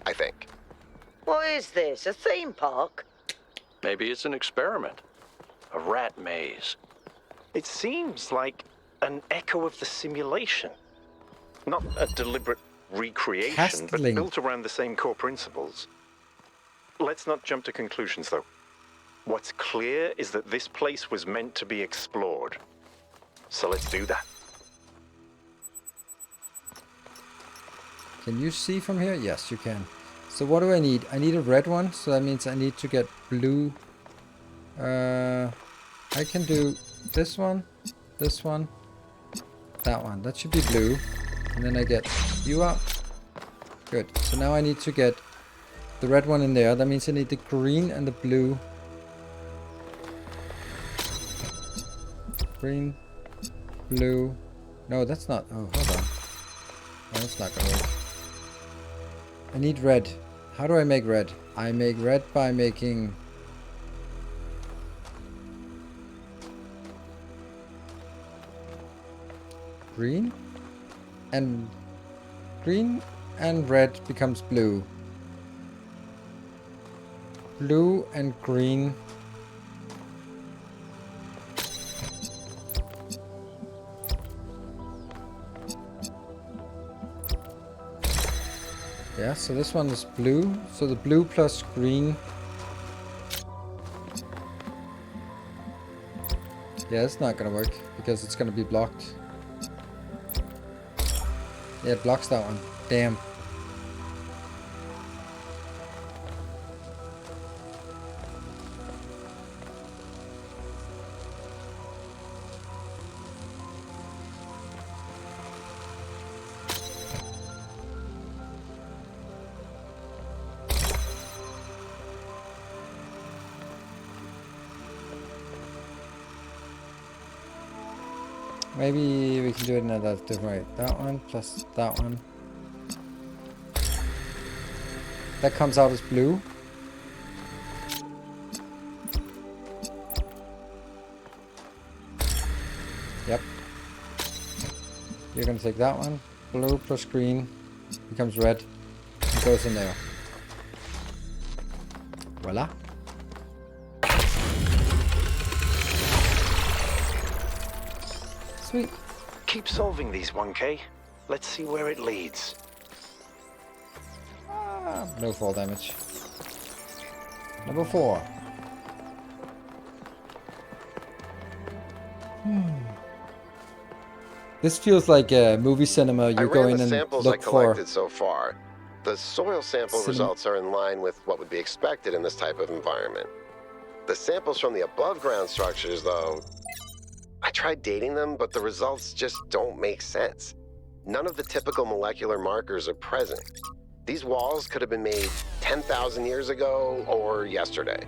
Speaker 11: I think.
Speaker 15: What is this? A theme park?
Speaker 8: Maybe it's an experiment. A rat maze.
Speaker 7: It seems like an echo of the simulation. Not a deliberate recreation, but built around the same core principles. Let's not jump to conclusions, though. What's clear is that this place was meant to be explored. So let's do that.
Speaker 1: Can you see from here? Yes, you can. So what do I need? I need a red one, so that means I need to get blue. I can do this one, that one. That should be blue. And then I get you up. Good. So now I need to get the red one in there. That means I need the green and the blue. Green, blue. No, that's not. Oh, hold on. Oh, that's not gonna work. I need red. How do I make red? I make red by making... green and red becomes blue. Blue and green. Yeah, so this one is blue. So the blue plus green. Yeah, it's not gonna work because it's gonna be blocked. Yeah, it blocks that one. Damn. Maybe we can do it in another different way. That one plus that one. That comes out as blue. Yep. You're gonna take that one. Blue plus green becomes red. It goes in there. Voila. Sweet.
Speaker 7: Keep solving these, 1K. Let's see where it leads.
Speaker 1: No fall damage. Number 4. This feels like a movie cinema. You go in and
Speaker 11: samples I
Speaker 1: look for.
Speaker 11: collected so far. The soil sample results are in line with what would be expected in this type of environment. The samples from the above ground structures, though, I tried dating them, but the results just don't make sense. None of the typical molecular markers are present. These walls could have been made 10,000 years ago or yesterday.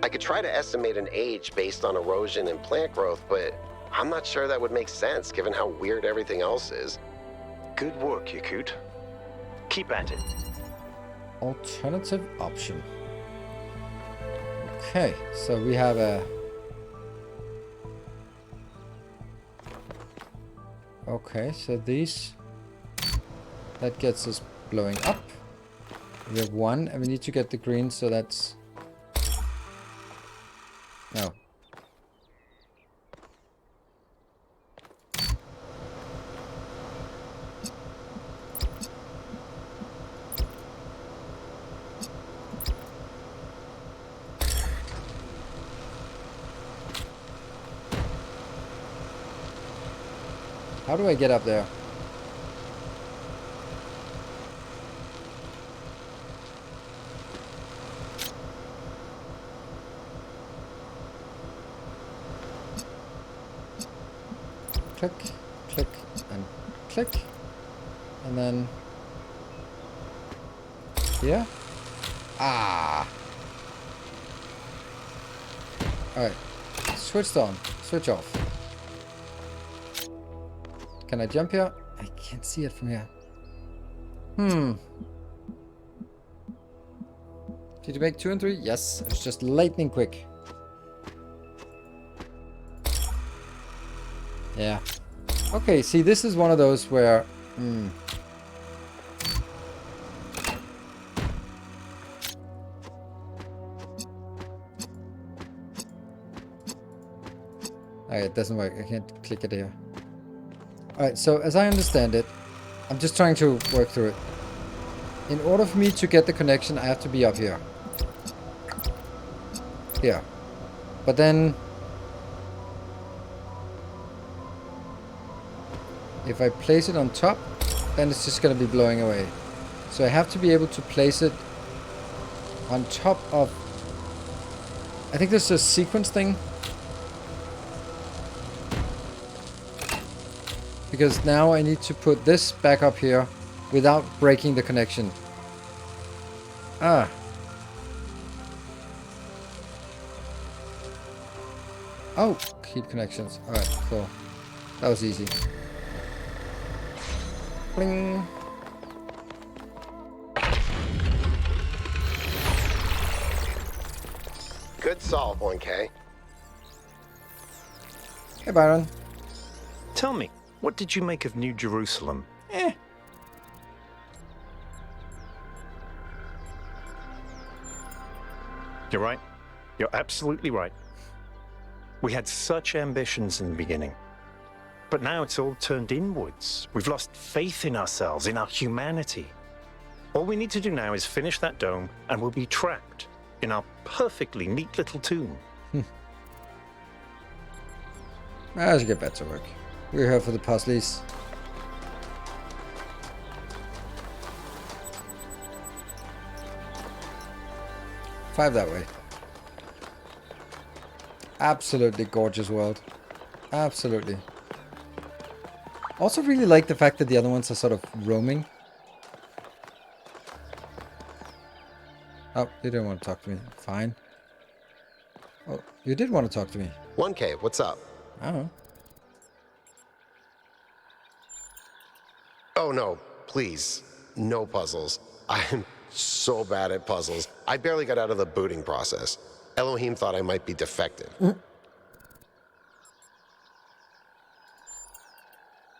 Speaker 11: I could try to estimate an age based on erosion and plant growth, but I'm not sure that would make sense given how weird everything else is.
Speaker 7: Good work, Yakut. Keep at it.
Speaker 1: Alternative option. Okay, so we have a... Okay, so these... That gets us blowing up. We have 1, and we need to get the green, so that's... No. How do I get up there? Click, click, and click. And then... Here? Ah! Alright. Switched on. Switch off. Can I jump here? I can't see it from here. Did you make 2 and 3? Yes. It's just lightning quick. Yeah. Okay, see, this is one of those where... Alright, it doesn't work. I can't click it here. Alright, so as I understand it, I'm just trying to work through it. In order for me to get the connection, I have to be up here. Here. But then... If I place it on top, then it's just going to be blowing away. So I have to be able to place it on top of... I think this is a sequence thing. Because now I need to put this back up here without breaking the connection. Ah. Oh, keep connections. Alright, cool. That was easy. Bling.
Speaker 11: Good solve, 1K.
Speaker 1: Hey, Byron.
Speaker 7: Tell me, what did you make of New Jerusalem? You're right. You're absolutely right. We had such ambitions in the beginning. But now it's all turned inwards. We've lost faith in ourselves, in our humanity. All we need to do now is finish that dome, and we'll be trapped in our perfectly neat little tomb.
Speaker 1: I should get back to work. We're here for the puzzlies. Five that way. Absolutely gorgeous world. Absolutely. Also really like the fact that the other ones are sort of roaming. Oh, you didn't want to talk to me. Fine. Oh, you did want to talk to me.
Speaker 11: 1K, what's up?
Speaker 1: Oh.
Speaker 11: Oh no, please. No puzzles. I'm so bad at puzzles. I barely got out of the booting process. Elohim thought I might be defective.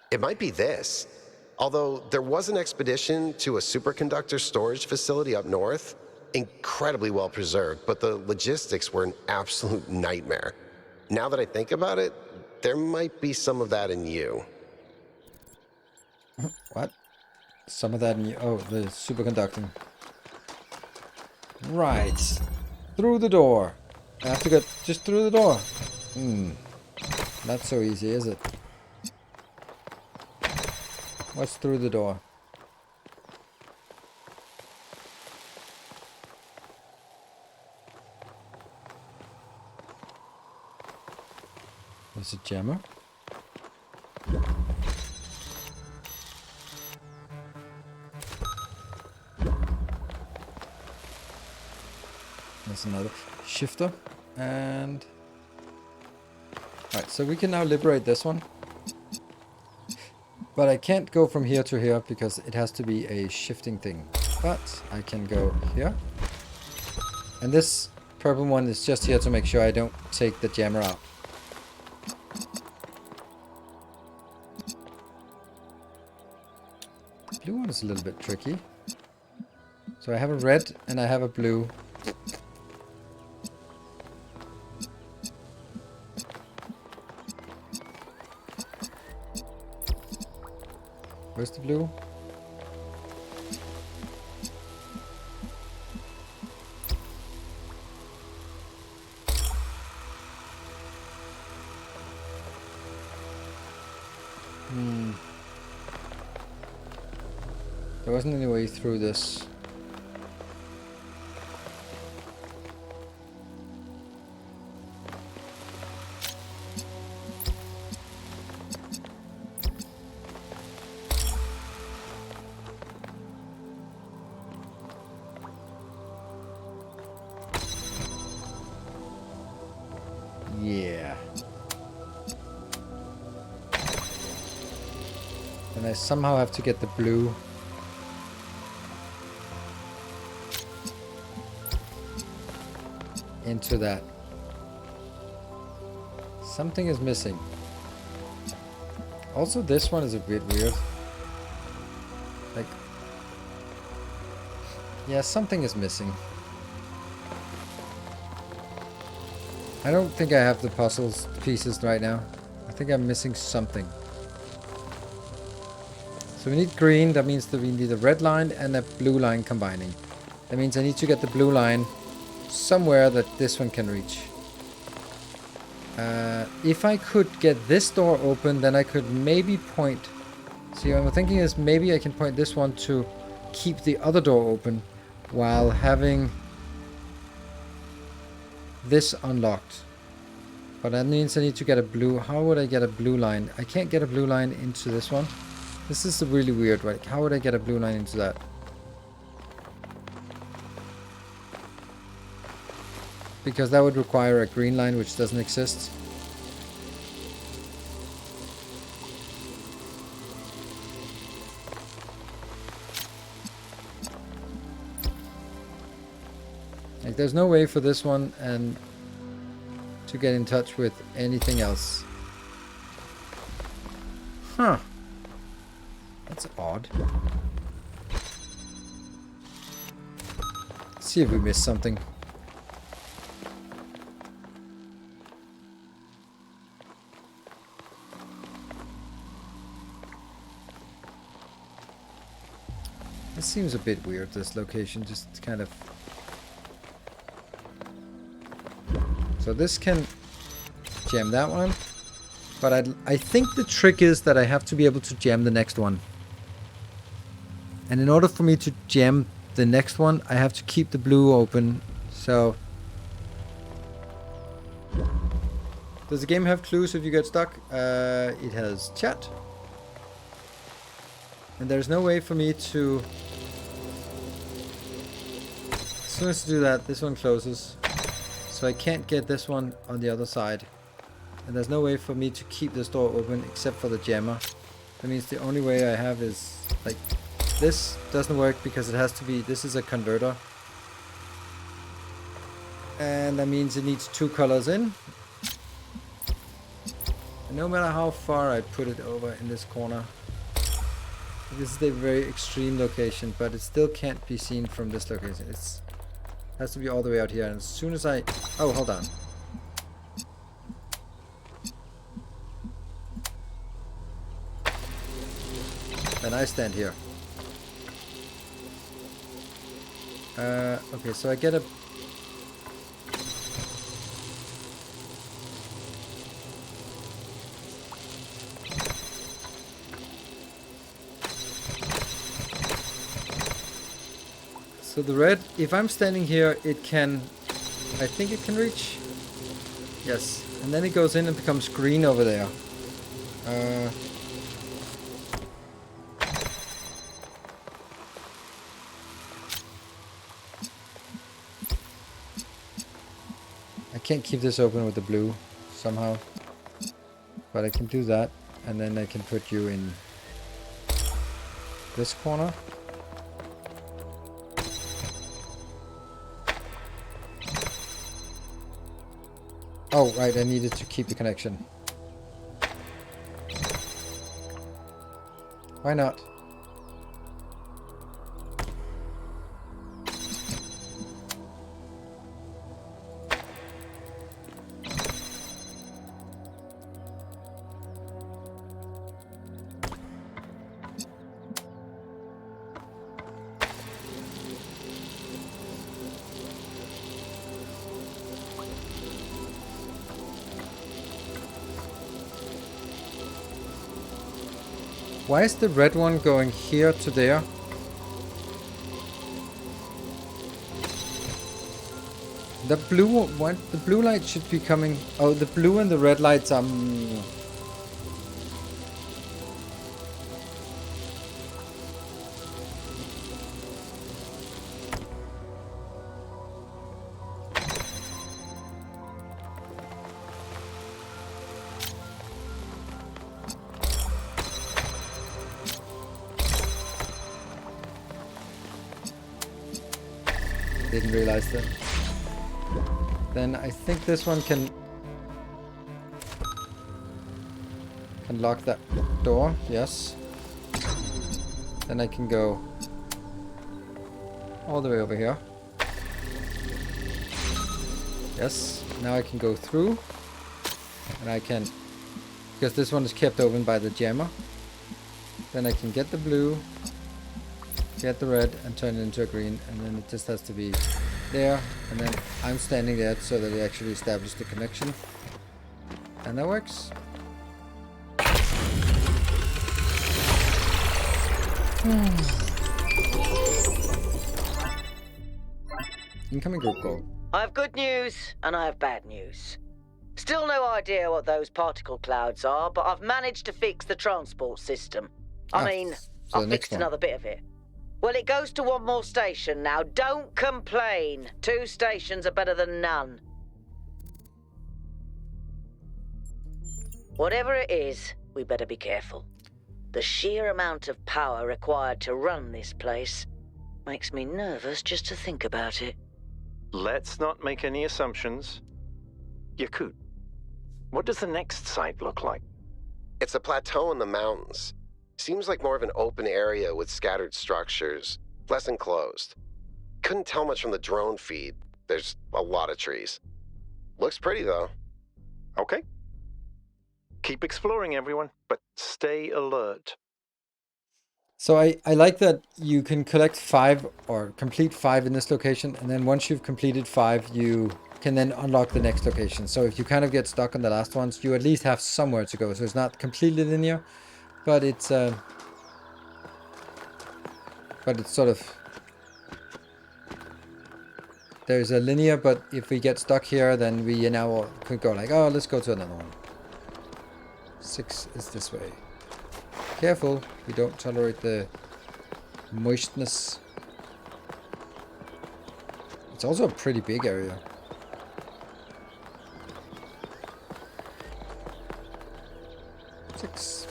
Speaker 11: It might be this. Although there was an expedition to a superconductor storage facility up north, incredibly well preserved, but the logistics were an absolute nightmare. Now that I think about it, there might be some of that in you.
Speaker 1: What? Some of that in you. Oh, the superconducting. Right. Through the door. I have to get just through the door. Not so easy, is it? What's through the door? Is it jammer? There's another shifter. And... Alright, so we can now liberate this one. But I can't go from here to here because it has to be a shifting thing. But I can go here. And this purple one is just here to make sure I don't take the jammer out. Blue one is a little bit tricky. So I have a red and I have a blue. Where's the blue? There wasn't any way through this. Yeah. And I somehow have to get the blue. Into that. Something is missing. Also, this one is a bit weird. Like, yeah, something is missing. I don't think I have the puzzles pieces right now. I think I'm missing something. So we need green. That means that we need a red line and a blue line combining. That means I need to get the blue line somewhere that this one can reach. If I could get this door open, then I could maybe point... See, what I'm thinking is maybe I can point this one to keep the other door open while having this unlocked. But that means I need to get a blue... How would I get a blue line? I can't get a blue line into this one. This is really weird, right? How would I get a blue line into that? Because that would require a green line, which doesn't exist. Like, there's no way for this one and to get in touch with anything else. Huh. That's odd. Let's see if we missed something. This seems a bit weird, this location, just kind of... So this can jam that one. But I think the trick is that I have to be able to jam the next one. And in order for me to jam the next one, I have to keep the blue open. So... Does the game have clues if you get stuck? It has chat. And there's no way for me to... As soon as I do that, this one closes. So I can't get this one on the other side. And there's no way for me to keep this door open except for the jammer. That means the only way I have is... like, this doesn't work because it has to be... This is a converter. And that means it needs 2 colors in. And no matter how far I put it over in this corner, this is a very extreme location, but it still can't be seen from this location. It has to be all the way out here. And as soon as I... Oh, hold on. Then I stand here. Okay, so I get a... So the red, if I'm standing here, it can, I think it can reach. Yes, and then it goes in and becomes green over there. I can't keep this open with the blue somehow, but I can do that, and then I can put you in this corner. Oh, right, I needed to keep the connection. Why not? Why is the red one going here to there? The blue one, the blue light should be coming. Oh, the blue and the red lights are. Didn't realize that. Then I think this one can lock that door. Yes. Then I can go all the way over here. Yes. Now I can go through, and I can, because this one is kept open by the jammer. Then I can get the blue, get the red, and turn it into a green, and then it just has to be there, and then I'm standing there so that it actually established the connection, and that works. Incoming group goal.
Speaker 15: I have good news and I have bad news. Still no idea what those particle clouds are, but I've managed to fix the transport system. I've fixed another bit of it. Well, it goes to one more station now. Don't complain. 2 stations are better than none. Whatever it is, we better be careful. The sheer amount of power required to run this place makes me nervous just to think about it.
Speaker 7: Let's not make any assumptions. Yakut, what does the next site look like?
Speaker 11: It's a plateau in the mountains. Seems like more of an open area with scattered structures, less enclosed. Couldn't tell much from the drone feed. There's a lot of trees. Looks pretty, though.
Speaker 7: Okay. Keep exploring, everyone, but stay alert.
Speaker 1: So I like that you can collect 5 or complete 5 in this location, and then once you've completed 5, you can then unlock the next location. So if you kind of get stuck on the last ones, you at least have somewhere to go. So it's not completely linear, but it's sort of, there's a linear, but if we get stuck here, then we now could go like, oh, let's go to another one. 6 is this way. Careful, we don't tolerate the moistness. It's also a pretty big area. Six.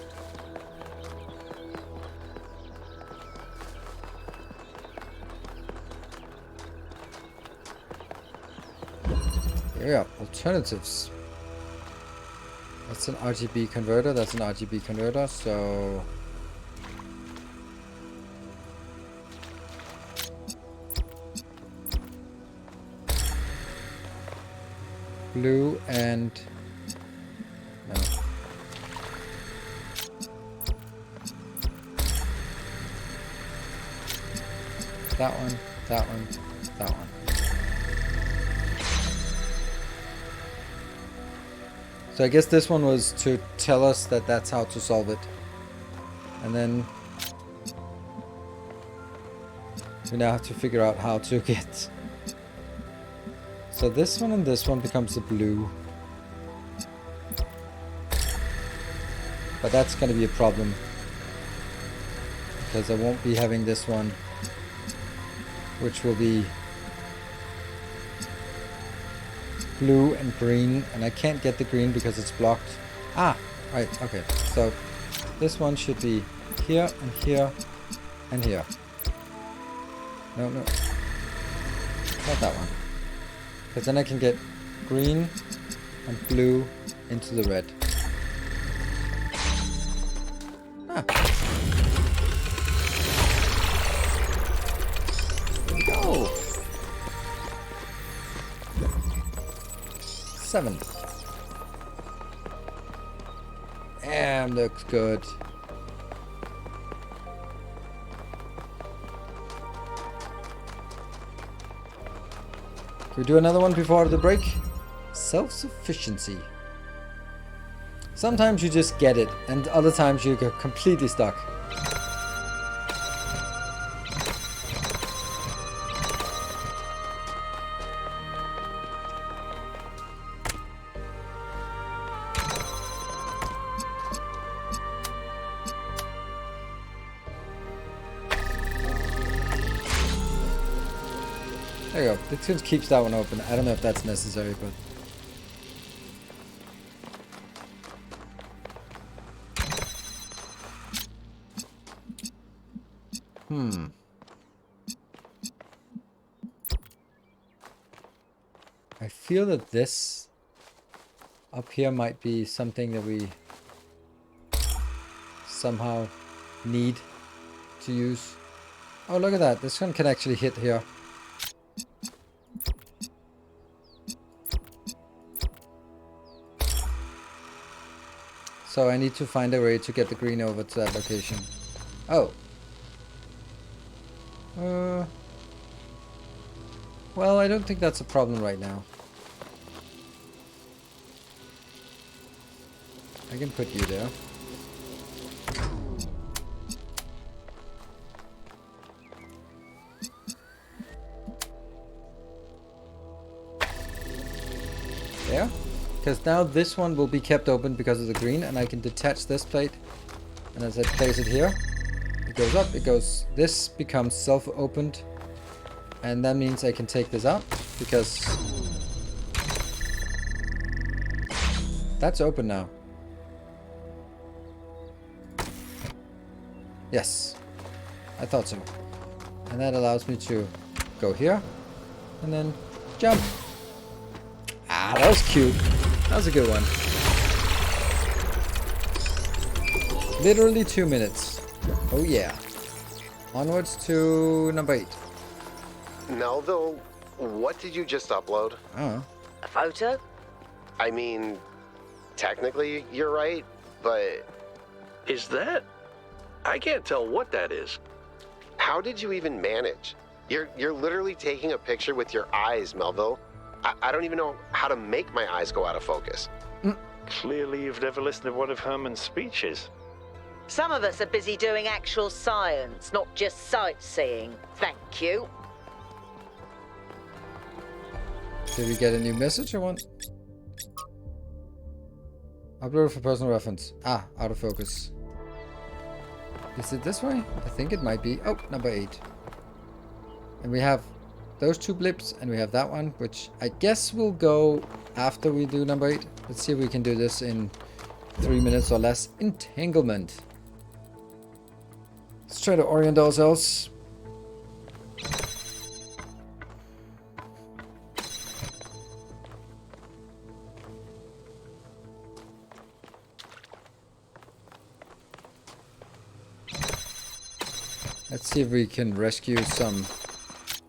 Speaker 1: Here we are, alternatives. That's an RGB converter, that's an RGB converter, so... blue and... no. That one, that one, that one. So I guess this one was to tell us that that's how to solve it. And then we now have to figure out how to get... So this one and this one becomes the blue. But that's going to be a problem. Because I won't be having this one, which will be blue and green, and I can't get the green because it's blocked. Ah, right, okay. So this one should be here and here and here. No, no. Not that one. Because then I can get green and blue into the red. Ah. There we go. 7. Damn, looks good. Can we do another one before the break? Self-sufficiency. Sometimes you just get it, and other times you get completely stuck. There you go. It just keeps that one open. I don't know if that's necessary, but... I feel that this up here might be something that we somehow need to use. Oh, look at that. This one can actually hit here. So I need to find a way to get the green over to that location. Oh. Well, I don't think that's a problem right now. I can put you there. There. Because now this one will be kept open because of the green, and I can detach this plate. And as I place it here, it goes up, it goes... This becomes self-opened. And that means I can take this out, because... That's open now. Yes. I thought so. And that allows me to go here, and then jump. Ah, that was cute. That was a good one. Literally 2 minutes. Oh yeah. Onwards to number 8.
Speaker 11: Melville, what did you just upload?
Speaker 1: Oh.
Speaker 15: A photo?
Speaker 11: I mean, technically you're right, but...
Speaker 8: Is that I can't tell what that is.
Speaker 11: How did you even manage? You're literally taking a picture with your eyes, Melville. I don't even know how to make my eyes go out of focus.
Speaker 7: Clearly you've never listened to one of Herman's speeches.
Speaker 15: Some of us are busy doing actual science, not just sightseeing. Thank you.
Speaker 1: Did we get a new message or what? Upload for personal reference. Ah, out of focus. Is it this way? I think it might be. Oh, number 8. And we have those 2 blips, and we have that one, which I guess will go after we do number 8. Let's see if we can do this in 3 minutes or less. Entanglement. Let's try to orient ourselves. Let's see if we can rescue some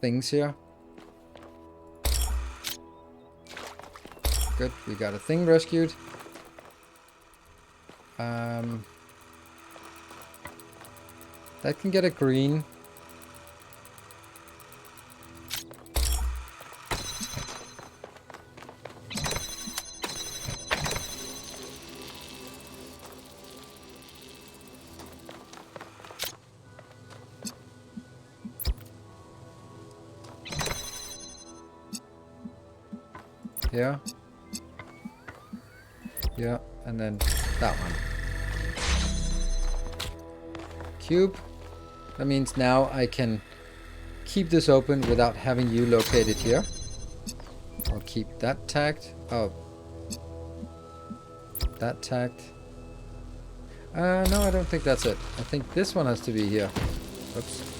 Speaker 1: things here. Good, we got a thing rescued. That can get a green. Yeah. Yeah, and then that one. Cube. That means now I can keep this open without having you located here. I'll keep that tagged. Oh. That tagged. No, I don't think that's it. I think this one has to be here. Oops.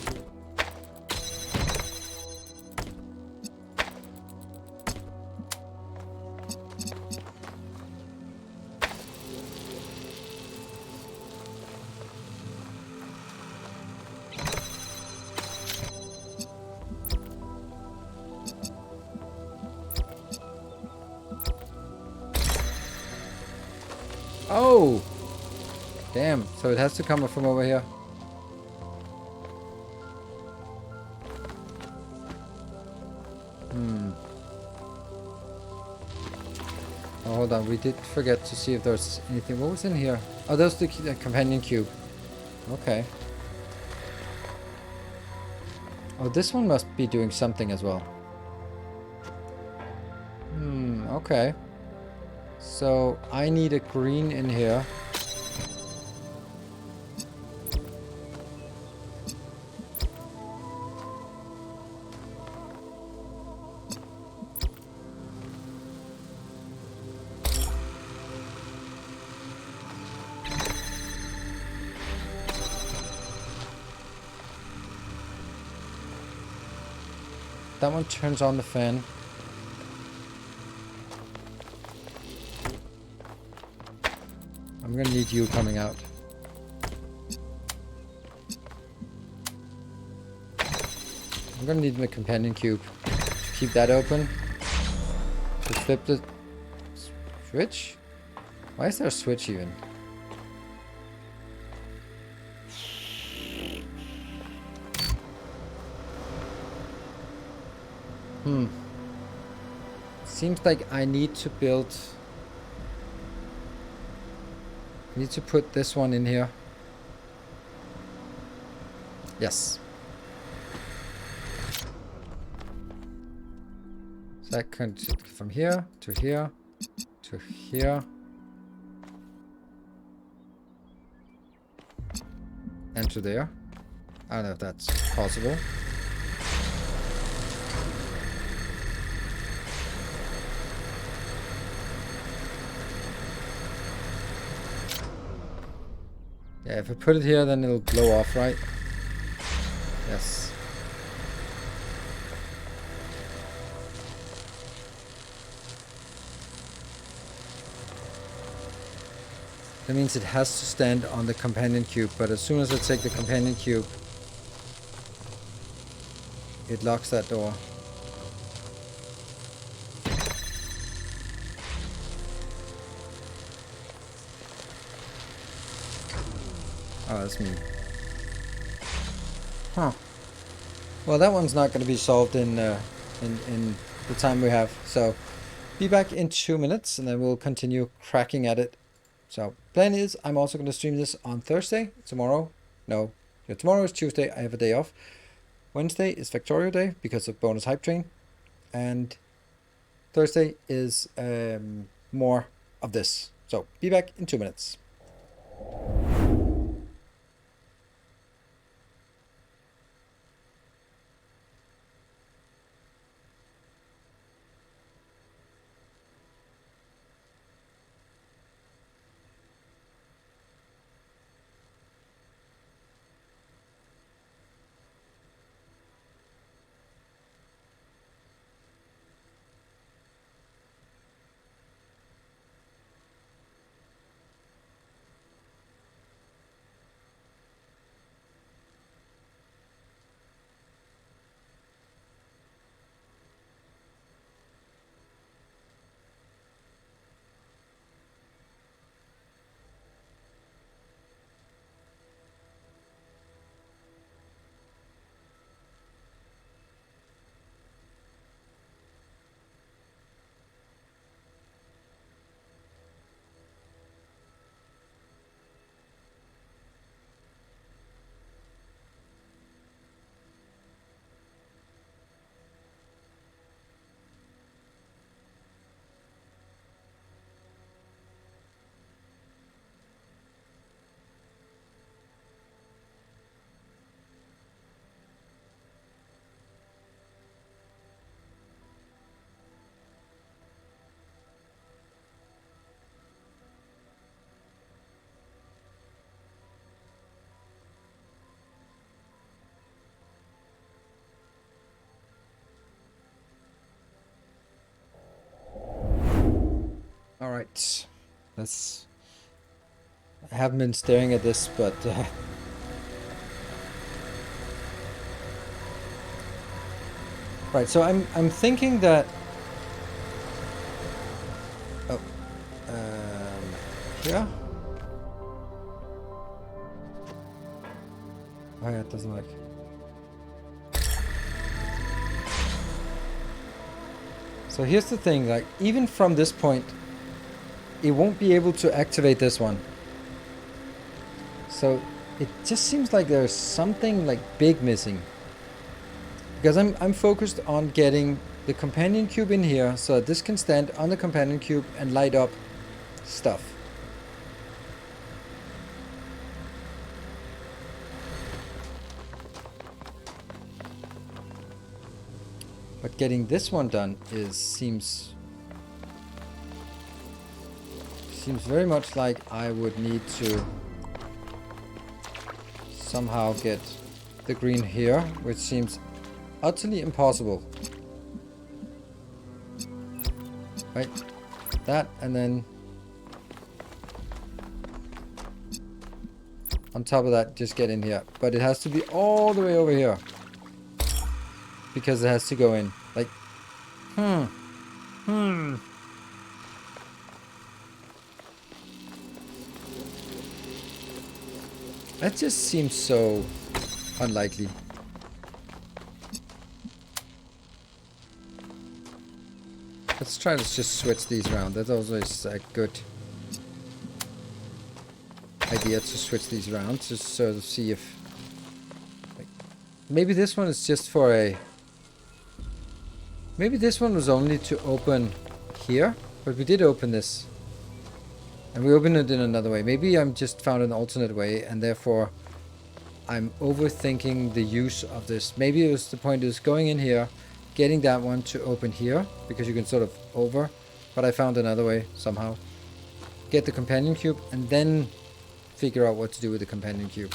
Speaker 1: Oh! Damn, so it has to come from over here. Oh, hold on, we did forget to see if there's anything. What was in here? Oh, there's the companion cube. Okay. Oh, this one must be doing something as well. Okay. So, I need a green in here. That one turns on the fan. I'm gonna need you coming out. I'm gonna need my companion cube to keep that open. To flip the switch? Why is there a switch even? Seems like I need to build... I need to put this one in here. Yes. So that comes from here to here to here. And to there. I don't know if that's possible. Yeah, if I put it here, then it'll blow off, right? Yes. That means it has to stand on the companion cube, but as soon as I take the companion cube, it locks that door. Oh, that's me. Huh. Well, that one's not going to be solved in the time we have. So, be back in 2 minutes, and then we'll continue cracking at it. So, plan is I'm also going to stream this on Thursday. Tomorrow, no, yeah, tomorrow is Tuesday. I have a day off. Wednesday is Factorio Day because of bonus hype train, and Thursday is more of this. So, be back in 2 minutes. All right, let's. I haven't been staring at this, but right. So I'm thinking that. Oh, yeah. Oh yeah, it doesn't work. So here's the thing, like even from this point, it won't be able to activate this one. So it just seems like there's something like big missing. Because I'm focused on getting the companion cube in here so that this can stand on the companion cube and light up stuff. But getting this one done seems very much like I would need to somehow get the green here, which seems utterly impossible. Right, that, and then on top of that, just get in here. But it has to be all the way over here, because it has to go in. Like, That just seems so unlikely. Let's try to just switch these around. That's always a good idea to switch these around, just sort of see if... Like, maybe this one is just for a... Maybe this one was only to open here, but we did open this. And we opened it in another way. Maybe I'm just found an alternate way, and therefore I'm overthinking the use of this. Maybe it was the point is going in here, getting that one to open here, because you can sort of over, but I found another way somehow. Get the companion cube, and then figure out what to do with the companion cube.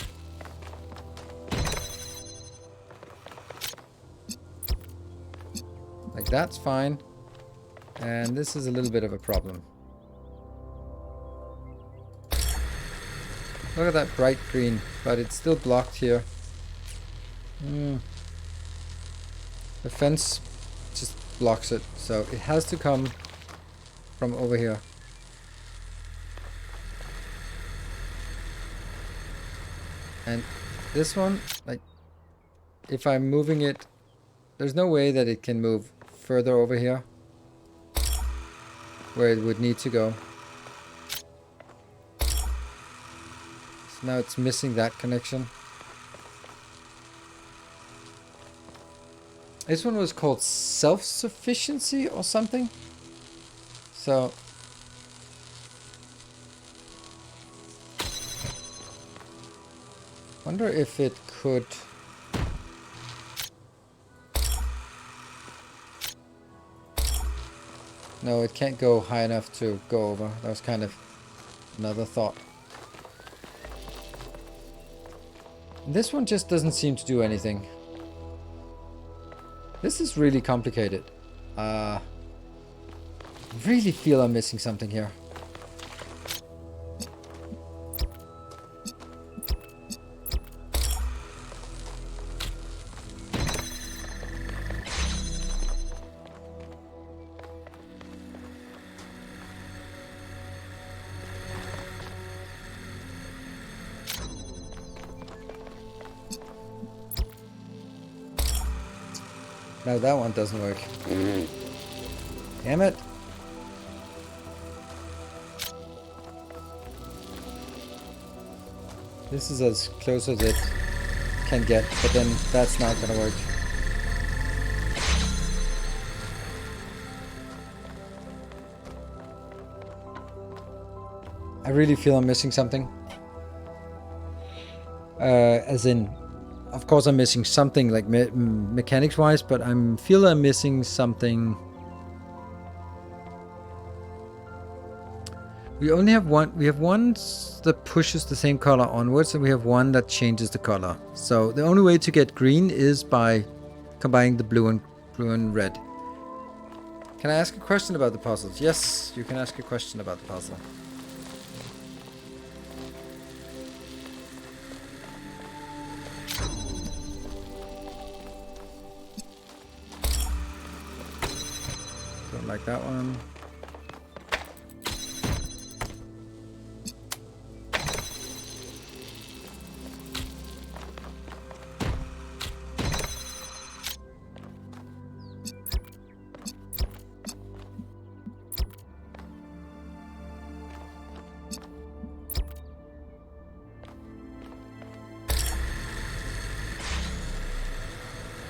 Speaker 1: Like that's fine. And this is a little bit of a problem. Look at that bright green, but it's still blocked here. The fence just blocks it, so it has to come from over here. And this one, like, if I'm moving it, there's no way that it can move further over here where it would need to go. So now it's missing that connection. This one was called self-sufficiency or something. So wonder if it could. No, it can't go high enough to go over. That was kind of another thought. This one just doesn't seem to do anything. This is really complicated. Really feel I'm missing something here. No, that one doesn't work. Damn it. This is as close as it can get, but then that's not gonna work. I really feel I'm missing something. As in, of course I'm missing something like mechanics wise, but I'm missing something. We only have one. We have one that pushes the same color onwards, and we have one that changes the color. So the only way to get green is by combining the blue and red. Can I ask a question about the puzzles? Yes, you can ask a question about the puzzle. Don't like that one.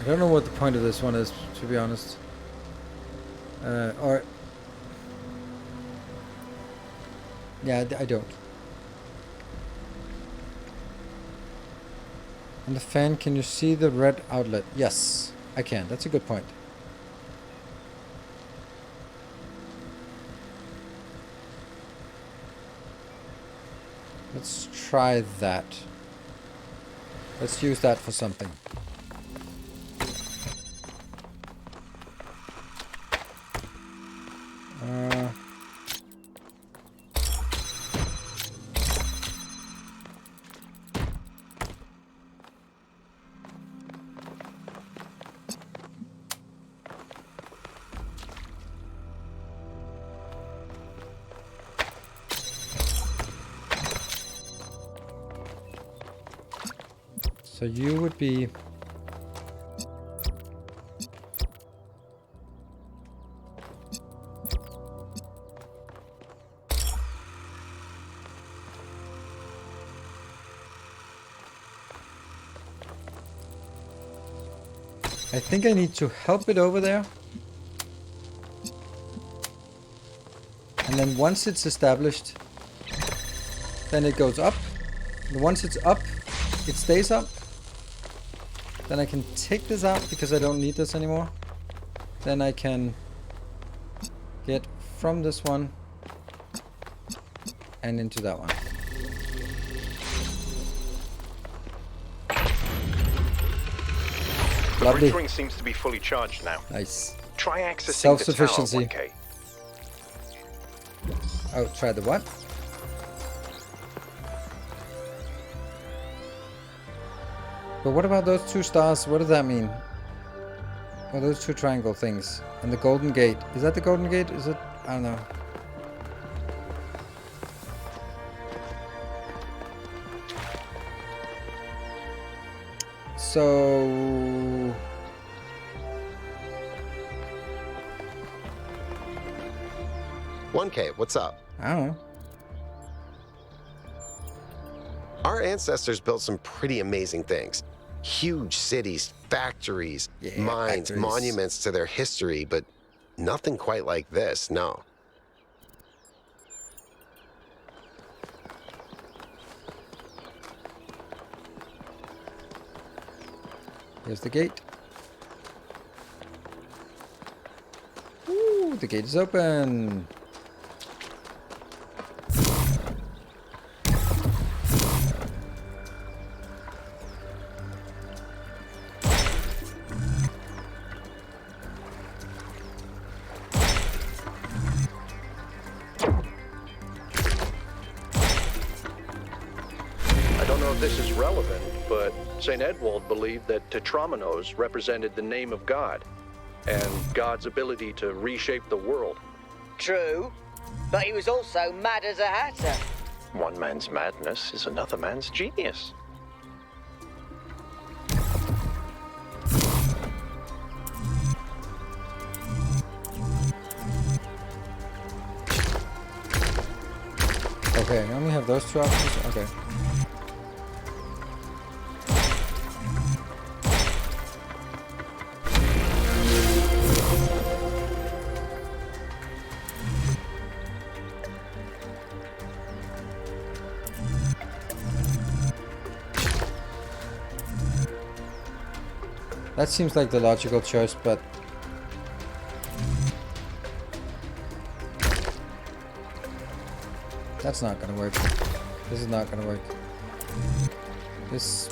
Speaker 1: I don't know what the point of this one is, to be honest. Yeah, I don't. On the fan, can you see the red outlet? Yes, I can. That's a good point. Let's try that. Let's use that for something. So you would be... I think I need to help it over there. And then once it's established, then it goes up. And once it's up, it stays up. Then I can take this out because I don't need this anymore. Then I can get from this one and into that one.
Speaker 7: The
Speaker 1: Lovely.
Speaker 7: bridge ring seems to be fully charged now.
Speaker 1: Nice.
Speaker 7: Try accessing the
Speaker 1: Self-sufficiency.
Speaker 7: tower, 1K.
Speaker 1: Oh, try the what? But what about those two stars? What does that mean? Well, those two triangle things. And the golden gate. Is that the golden gate? Is it? I don't know. So...
Speaker 11: "1K, what's up?"
Speaker 1: I don't know.
Speaker 11: Our ancestors built some pretty amazing things. Huge cities, factories, mines, monuments to their history, but nothing quite like this, no.
Speaker 1: Here's the gate. Ooh, the gate is open.
Speaker 8: I don't know if this is relevant, but St. Edwald believed that Tetramenos represented the name of God and God's ability to reshape the world.
Speaker 15: True, but he was also mad as a hatter.
Speaker 8: One man's madness is another man's genius.
Speaker 1: Okay, I only have those two options? Okay. That seems like the logical choice, but... that's not gonna work. This is not gonna work. This...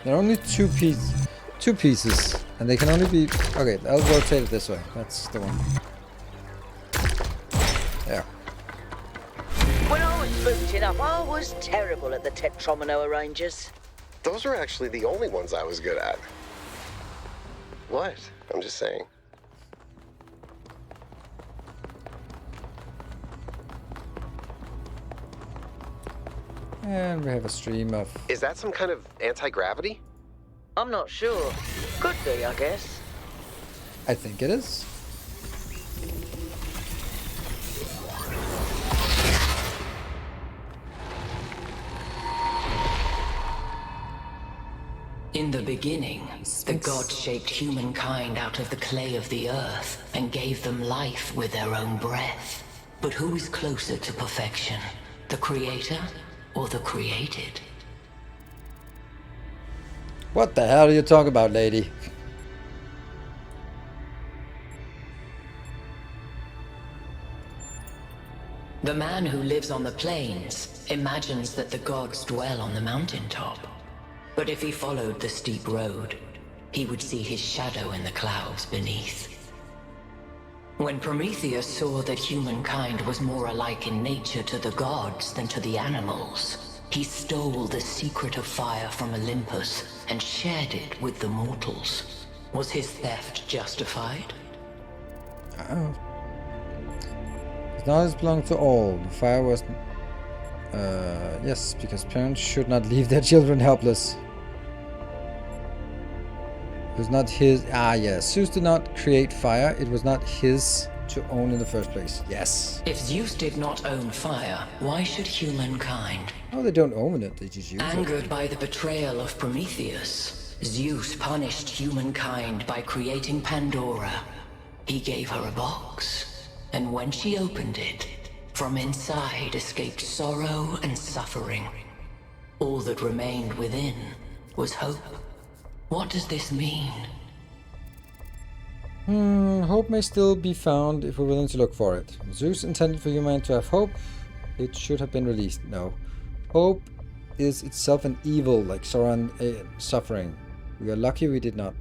Speaker 1: there are only two pieces, and they can only be... okay, I'll rotate it this way. That's the one. There.
Speaker 15: When I was booted up, I was terrible at the Tetromino arrangers.
Speaker 11: Those were actually the only ones I was good at. What? I'm just saying.
Speaker 1: And we have a stream of...
Speaker 11: Is that some kind of anti-gravity?
Speaker 15: I'm not sure. Could be, I guess.
Speaker 1: I think it is.
Speaker 16: In the beginning, the gods shaped humankind out of the clay of the earth and gave them life with their own breath. But who is closer to perfection, the creator or the created?
Speaker 1: What the hell are you talking about, lady?
Speaker 16: The man who lives on the plains imagines that the gods dwell on the mountaintop. But if he followed the steep road, he would see his shadow in the clouds beneath. When Prometheus saw that humankind was more alike in nature to the gods than to the animals, he stole the secret of fire from Olympus and shared it with the mortals. Was his theft justified?
Speaker 1: Oh. His knowledge belonged to all. The fire was... yes, because parents should not leave their children helpless. It was not his... ah, yes. Zeus did not create fire. It was not his to own in the first place. Yes.
Speaker 16: If Zeus did not own fire, why should humankind?
Speaker 1: Oh, they don't own it. They just use it.
Speaker 16: Angered by the betrayal of Prometheus, Zeus punished humankind by creating Pandora. He gave her a box, and when she opened it, from inside escaped sorrow and suffering. All that remained within was hope. What does this mean?
Speaker 1: Hope may still be found if we're willing to look for it. Zeus intended for humanity to have hope. It should have been released. No. Hope is itself an evil, like sorrow and suffering. We are lucky it did not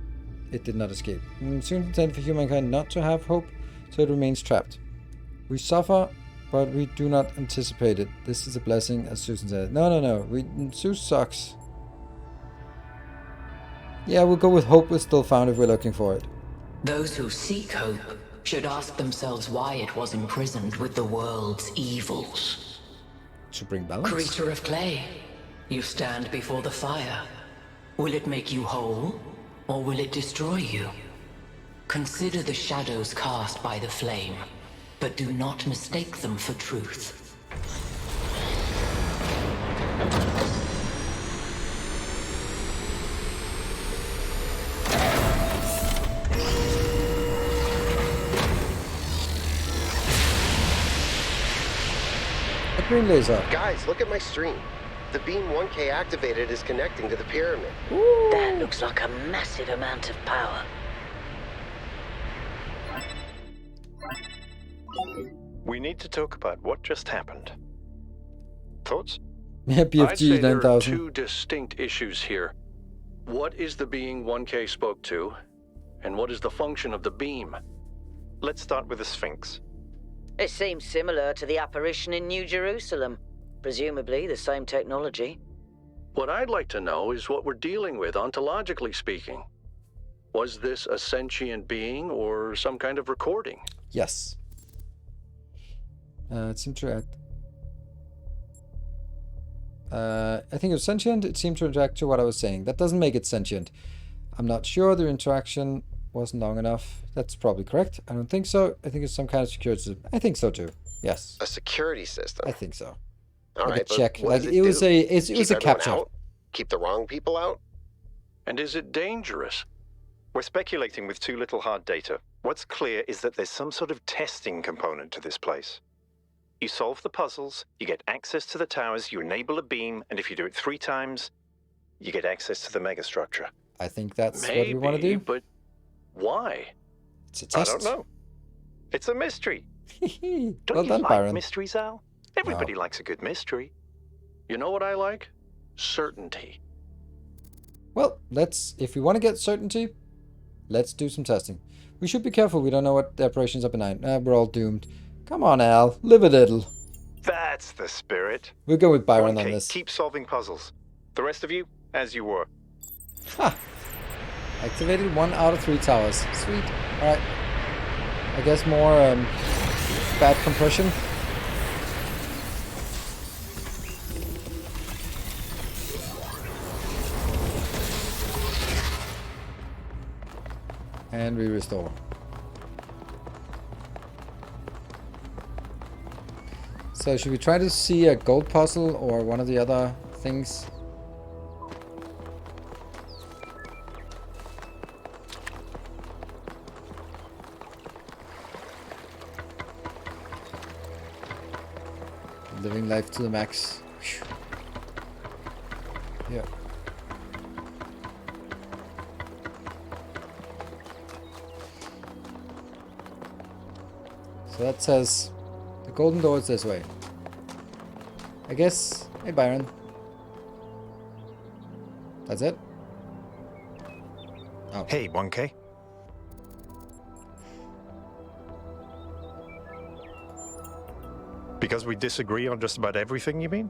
Speaker 1: escape. Zeus intended for humankind not to have hope, so it remains trapped. We suffer but we do not anticipate it. This is a blessing, as Susan said. No. Zeus sucks. Yeah, we'll go with hope was still found if we're looking for it.
Speaker 16: Those who seek hope should ask themselves why it was imprisoned with the world's evils.
Speaker 1: To bring balance.
Speaker 16: Creature of clay, you stand before the fire. Will it make you whole, or will it destroy you? Consider the shadows cast by the flame, but do not mistake them for truth.
Speaker 1: A green laser.
Speaker 11: Guys, look at my stream. The beam 1K activated is connecting to the pyramid.
Speaker 15: That looks like a massive amount of power.
Speaker 7: We need to talk about what just happened. Thoughts?
Speaker 1: Yeah,
Speaker 8: I'd say
Speaker 1: BFG
Speaker 8: there are
Speaker 1: 9000.
Speaker 8: two distinct issues here. What is the being 1K spoke to, and what is the function of the beam?
Speaker 7: Let's start with the Sphinx.
Speaker 15: It seems similar to the apparition in New Jerusalem. Presumably the same technology.
Speaker 8: What I'd like to know is what we're dealing with, ontologically speaking. Was this a sentient being or some kind of recording?
Speaker 1: Yes. It seemed to act. I think it was sentient. It seemed to react to what I was saying. That doesn't make it sentient. I'm not sure. The interaction wasn't long enough. That's probably correct. I don't think so. I think it's some kind of security system. I think so too. Yes.
Speaker 11: A security system?
Speaker 1: I think so.
Speaker 11: All
Speaker 1: like
Speaker 11: right,
Speaker 1: a check.
Speaker 11: What
Speaker 1: Like
Speaker 11: does
Speaker 1: it was
Speaker 11: do?
Speaker 1: it was a
Speaker 11: Keep everyone
Speaker 1: capture.
Speaker 11: out? Keep the wrong people out?
Speaker 8: And is it dangerous?
Speaker 7: We're speculating with too little hard data. What's clear is that there's some sort of testing component to this place. You solve the puzzles, you get access to the towers, you enable a beam, and if you do it 3 times, you get access to the megastructure.
Speaker 1: I think that's
Speaker 8: Maybe,
Speaker 1: what we want to do.
Speaker 8: But why?
Speaker 1: It's a test.
Speaker 7: I don't know. It's a mystery. Don't
Speaker 1: Well
Speaker 7: you
Speaker 1: done,
Speaker 7: like
Speaker 1: Byron.
Speaker 7: mysteries, Al? Everybody likes a good mystery.
Speaker 8: You know what I like? Certainty.
Speaker 1: Well, if we want to get certainty, let's do some testing. We should be careful. We don't know what the operations are behind. We're all doomed. Come on, Al. Live a little.
Speaker 7: That's the spirit.
Speaker 1: We'll go with Byron
Speaker 7: 1K,
Speaker 1: on this.
Speaker 7: keep solving puzzles. The rest of you, as you were.
Speaker 1: Ha! Activated 1 out of 3 towers. Sweet. Alright. I guess more bad compression. And we restore. So should we try to see a gold puzzle or one of the other things? Living life to the max. Whew. Yeah. So that says the golden door is this way. I guess. Hey, Byron. That's it? Oh.
Speaker 7: Hey, 1K. Because we disagree on just about everything, you mean?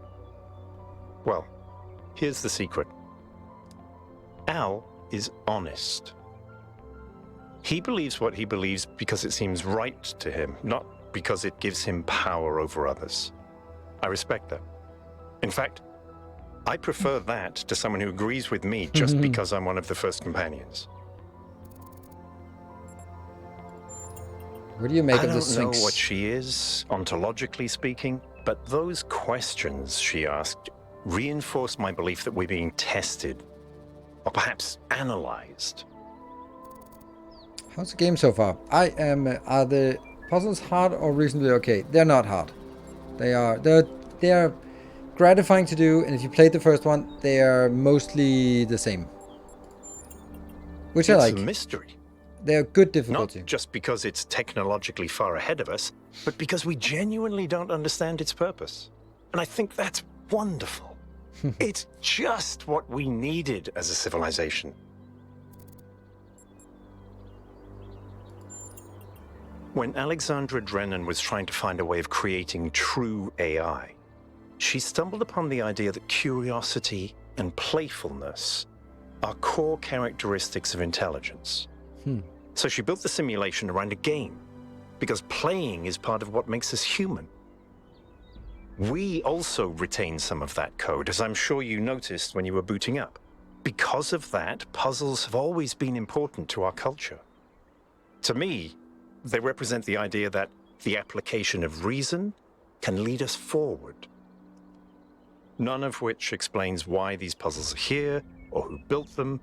Speaker 7: Well, here's the secret. Al is honest. He believes what he believes because it seems right to him, not because it gives him power over others. I respect that. In fact, I prefer that to someone who agrees with me just because I'm one of the first companions.
Speaker 1: What do you make of the
Speaker 7: I
Speaker 1: Sphinx?
Speaker 7: don't know what she is, ontologically speaking, but those questions she asked reinforce my belief that we're being tested, or perhaps analyzed.
Speaker 1: How's the game so far? Are the puzzles hard or reasonably okay? They're not hard. They're gratifying to do, and if you played the first one, they are mostly the same. Which I like.
Speaker 7: It's a mystery.
Speaker 1: They're good difficulty.
Speaker 7: Not just because it's technologically far ahead of us, but because we genuinely don't understand its purpose. And I think that's wonderful. It's just what we needed as a civilization. When Alexandra Drennan was trying to find a way of creating true AI, she stumbled upon the idea that curiosity and playfulness are core characteristics of intelligence. So she built the simulation around a game, because playing is part of what makes us human. We also retain some of that code, as I'm sure you noticed when you were booting up. Because of that, puzzles have always been important to our culture. To me, they represent the idea that the application of reason can lead us forward. None of which explains why these puzzles are here or who built them,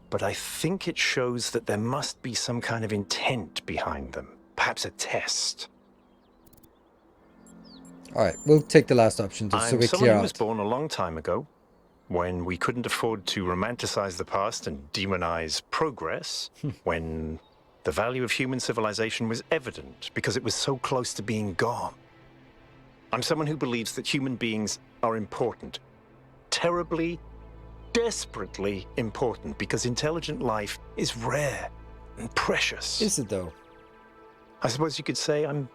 Speaker 7: but I think it shows that there must be some kind of intent behind them, perhaps a test.
Speaker 1: All right, we'll take the last option just so
Speaker 7: I'm
Speaker 1: we
Speaker 7: someone
Speaker 1: clear
Speaker 7: who was
Speaker 1: out.
Speaker 7: born a long time ago, when we couldn't afford to romanticize the past and demonize progress, when the value of human civilization was evident because it was so close to being gone. I'm someone who believes that human beings are important. Terribly, desperately important, because intelligent life is rare and precious.
Speaker 1: Is it though?
Speaker 7: I suppose you could say I'm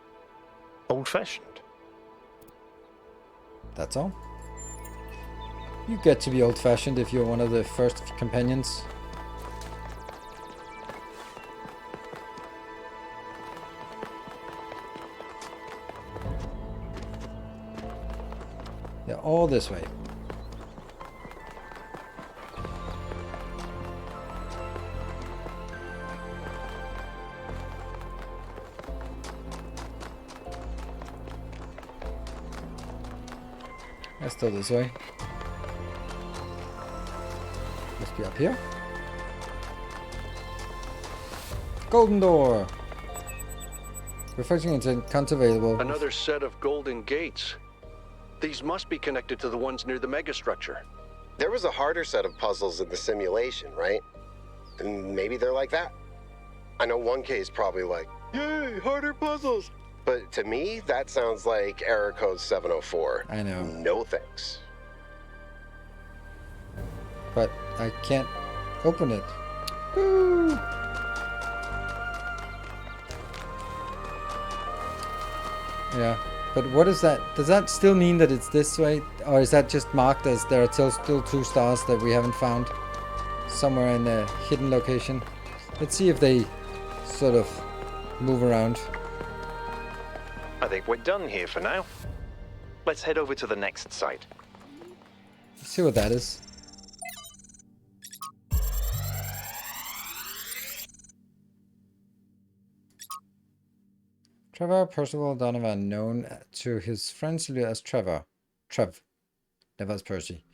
Speaker 7: old-fashioned.
Speaker 1: That's all. You get to be old-fashioned if you're one of the first companions. Yeah, all this way. That's still this way. Must be up here. Golden door. Refreshing intent available.
Speaker 8: Another set of golden gates. These must be connected to the ones near the megastructure.
Speaker 11: There was a harder set of puzzles in the simulation, right? And maybe they're like that. I know 1K is probably like, yay, harder puzzles. But to me, that sounds like error code 704.
Speaker 1: I know.
Speaker 11: No thanks.
Speaker 1: But I can't open it. Woo! Yeah, but what is that? Does that still mean that it's this way? Or is that just marked as there are still 2 stars that we haven't found somewhere in a hidden location? Let's see if they sort of move around.
Speaker 7: I think we're done here for now. Let's head over to the next site.
Speaker 1: Let's see what that is. Trevor Percival Donovan, known to his friends as Trev, never as Percy,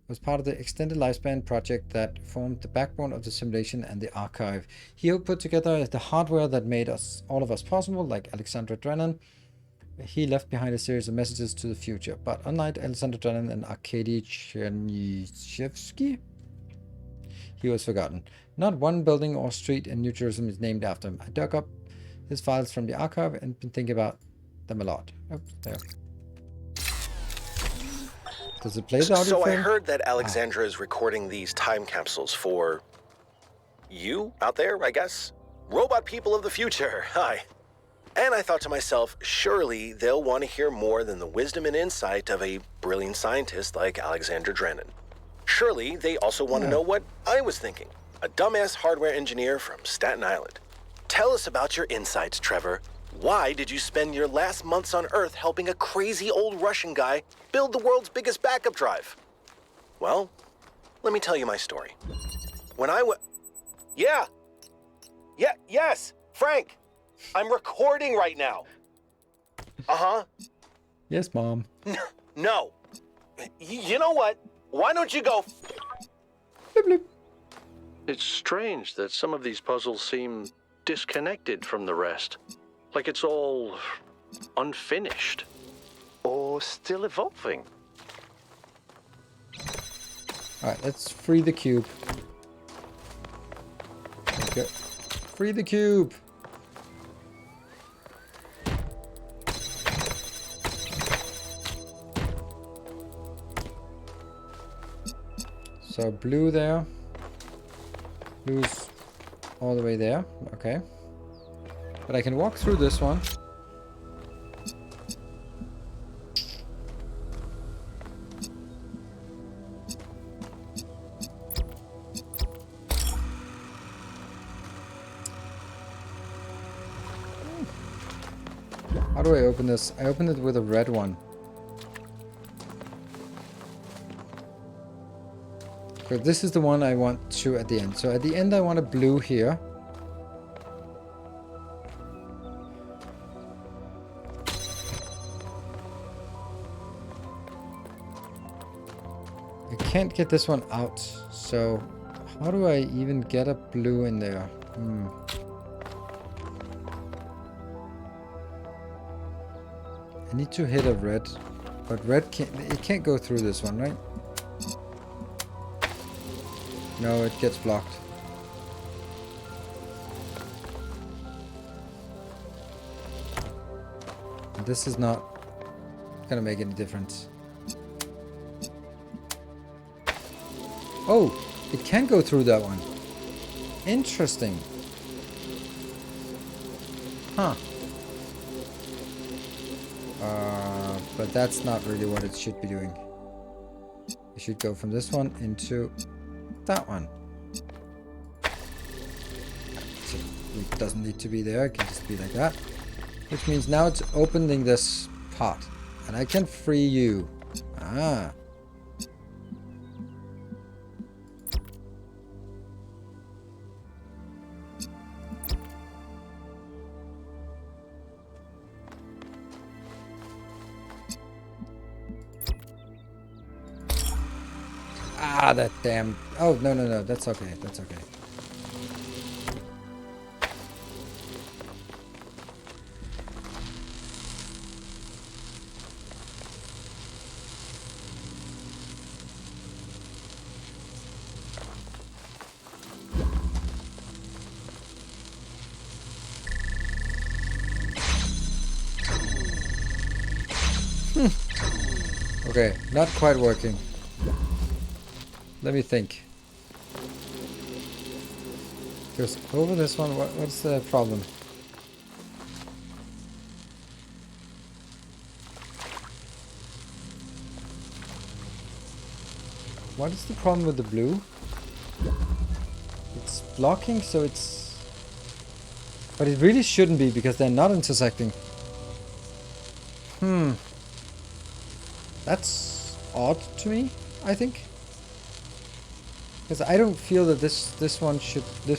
Speaker 1: was part of the extended lifespan project that formed the backbone of the simulation and the archive. He helped put together the hardware that made all of us possible, like Alexandra Drennan. He left behind a series of messages to the future, but unlike Alexander Drennan and Arkady Chernyshevsky, he was forgotten. Not one building or street in New Jerusalem is named after him. I dug up his files from the archive and been thinking about them a lot. Oops, there. Does it play the audio?
Speaker 17: So I heard that Alexandra is recording these time capsules for you out there, I guess? Robot people of the future, hi. And I thought to myself, surely they'll want to hear more than the wisdom and insight of a brilliant scientist like Alexandra Drennan. Surely they also want to know what I was thinking, a dumbass hardware engineer from Staten Island. Tell us about your insights, Trevor. Why did you spend your last months on Earth helping a crazy old Russian guy build the world's biggest backup drive? Well, let me tell you my story. When I was... Yes, Frank! I'm recording right now. Uh-huh.
Speaker 1: Yes, Mom.
Speaker 17: No. You know what? Why don't you go...
Speaker 8: It's strange that some of these puzzles seem disconnected from the rest. Like it's all unfinished.
Speaker 7: Or still evolving.
Speaker 1: Alright, let's free the cube. Okay. Free the cube! So blue there. Blue's all the way there. Okay. But I can walk through this one. How do I open this? I opened it with a red one. So this is the one I want to at the end. So at the end I want a blue here. I can't get this one out. So how do I even get a blue in there? I need to hit a red, but red can't go through this one, right? No, it gets blocked. This is not gonna make any difference. Oh, it can go through that one. Interesting. Huh. But that's not really what it should be doing. It should go from this one into that one. So it doesn't need to be there, it can just be like that. Which means now it's opening this pot. And I can free you. Ah. Ah, that damn... Oh, no, no, no. That's okay. That's okay. Okay, not quite working. Let me think. Just over this one, what's the problem? What is the problem with the blue? It's blocking, so it's... But it really shouldn't be, because they're not intersecting. That's odd to me, I think. Because I don't feel that this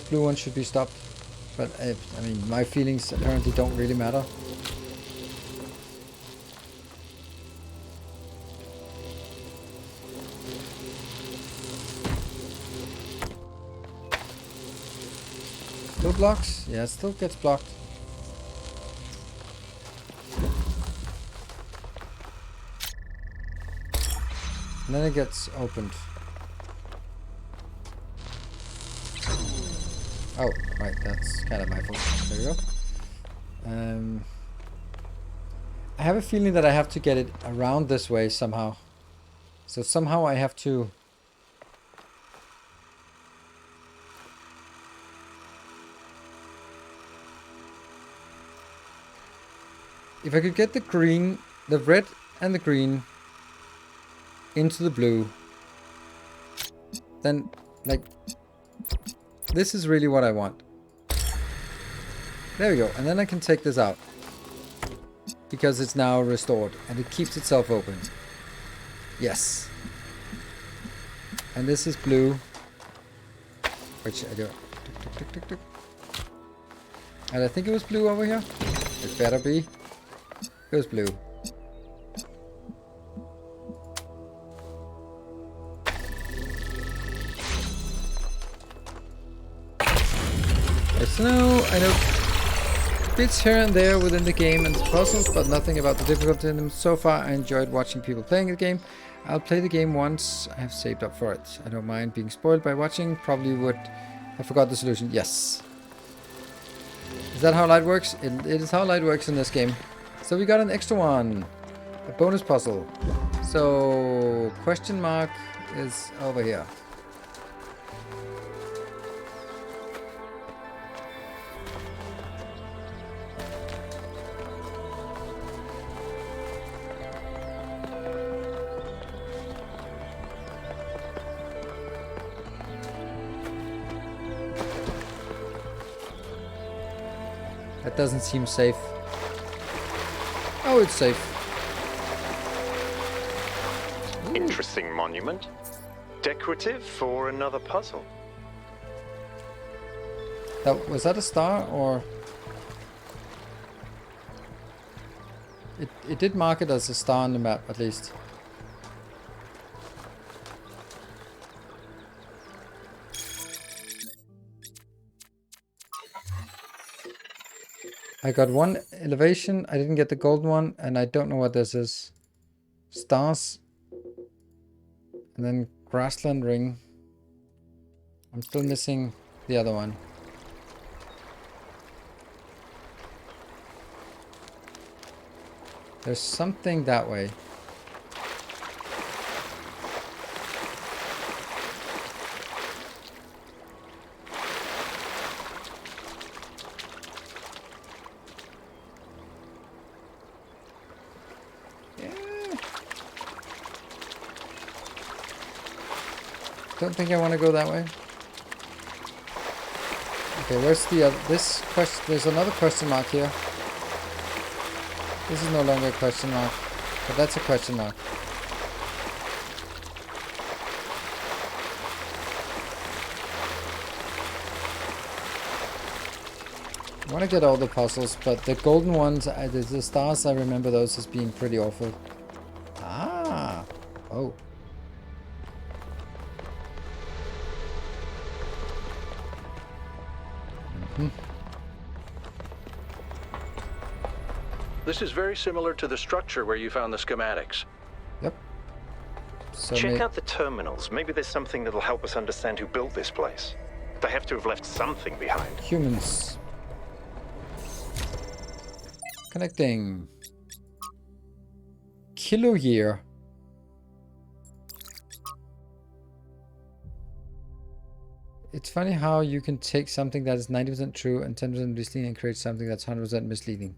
Speaker 1: blue one should be stopped. But I mean, my feelings apparently don't really matter. Still blocks? Yeah, it still gets blocked. And then it gets opened. Oh, right, that's kind of my fault. There we go. I have a feeling that I have to get it around this way somehow. So somehow I have to... If I could get the green, the red and the green into the blue, then, like... This is really what I want. There we go. And then I can take this out. Because it's now restored. And it keeps itself open. Yes. And this is blue. Which I go... Tick, tick, tick, tick. And I think it was blue over here. It better be. It was blue. So I know bits here and there within the game and the puzzles, but nothing about the difficulty in them. So far, I enjoyed watching people playing the game. I'll play the game once I have saved up for it. I don't mind being spoiled by watching. Probably would have forgot the solution. Yes. Is that how light works? It is how light works in this game. So we got an extra one. A bonus puzzle. So question mark is over here. That doesn't seem safe. Oh, it's safe.
Speaker 7: Interesting monument. Decorative for another puzzle.
Speaker 1: Was that a star or? It did mark it as a star on the map at least. I got one elevation, I didn't get the golden one, and I don't know what this is. Stars. And then grassland ring. I'm still missing the other one. There's something that way. Don't think I want to go that way. Okay, where's the other? This question. There's another question mark here. This is no longer a question mark, but that's a question mark. I want to get all the puzzles, but the golden ones, the stars, I remember those as being pretty awful. Ah, oh.
Speaker 8: This is very similar to the structure where you found the schematics.
Speaker 1: Yep. So
Speaker 7: check out the terminals. Maybe there's something that'll help us understand who built this place. They have to have left something behind.
Speaker 1: Humans. Connecting. Kilo year. It's funny how you can take something that is 90% true and 10% misleading and create something that's 100% misleading.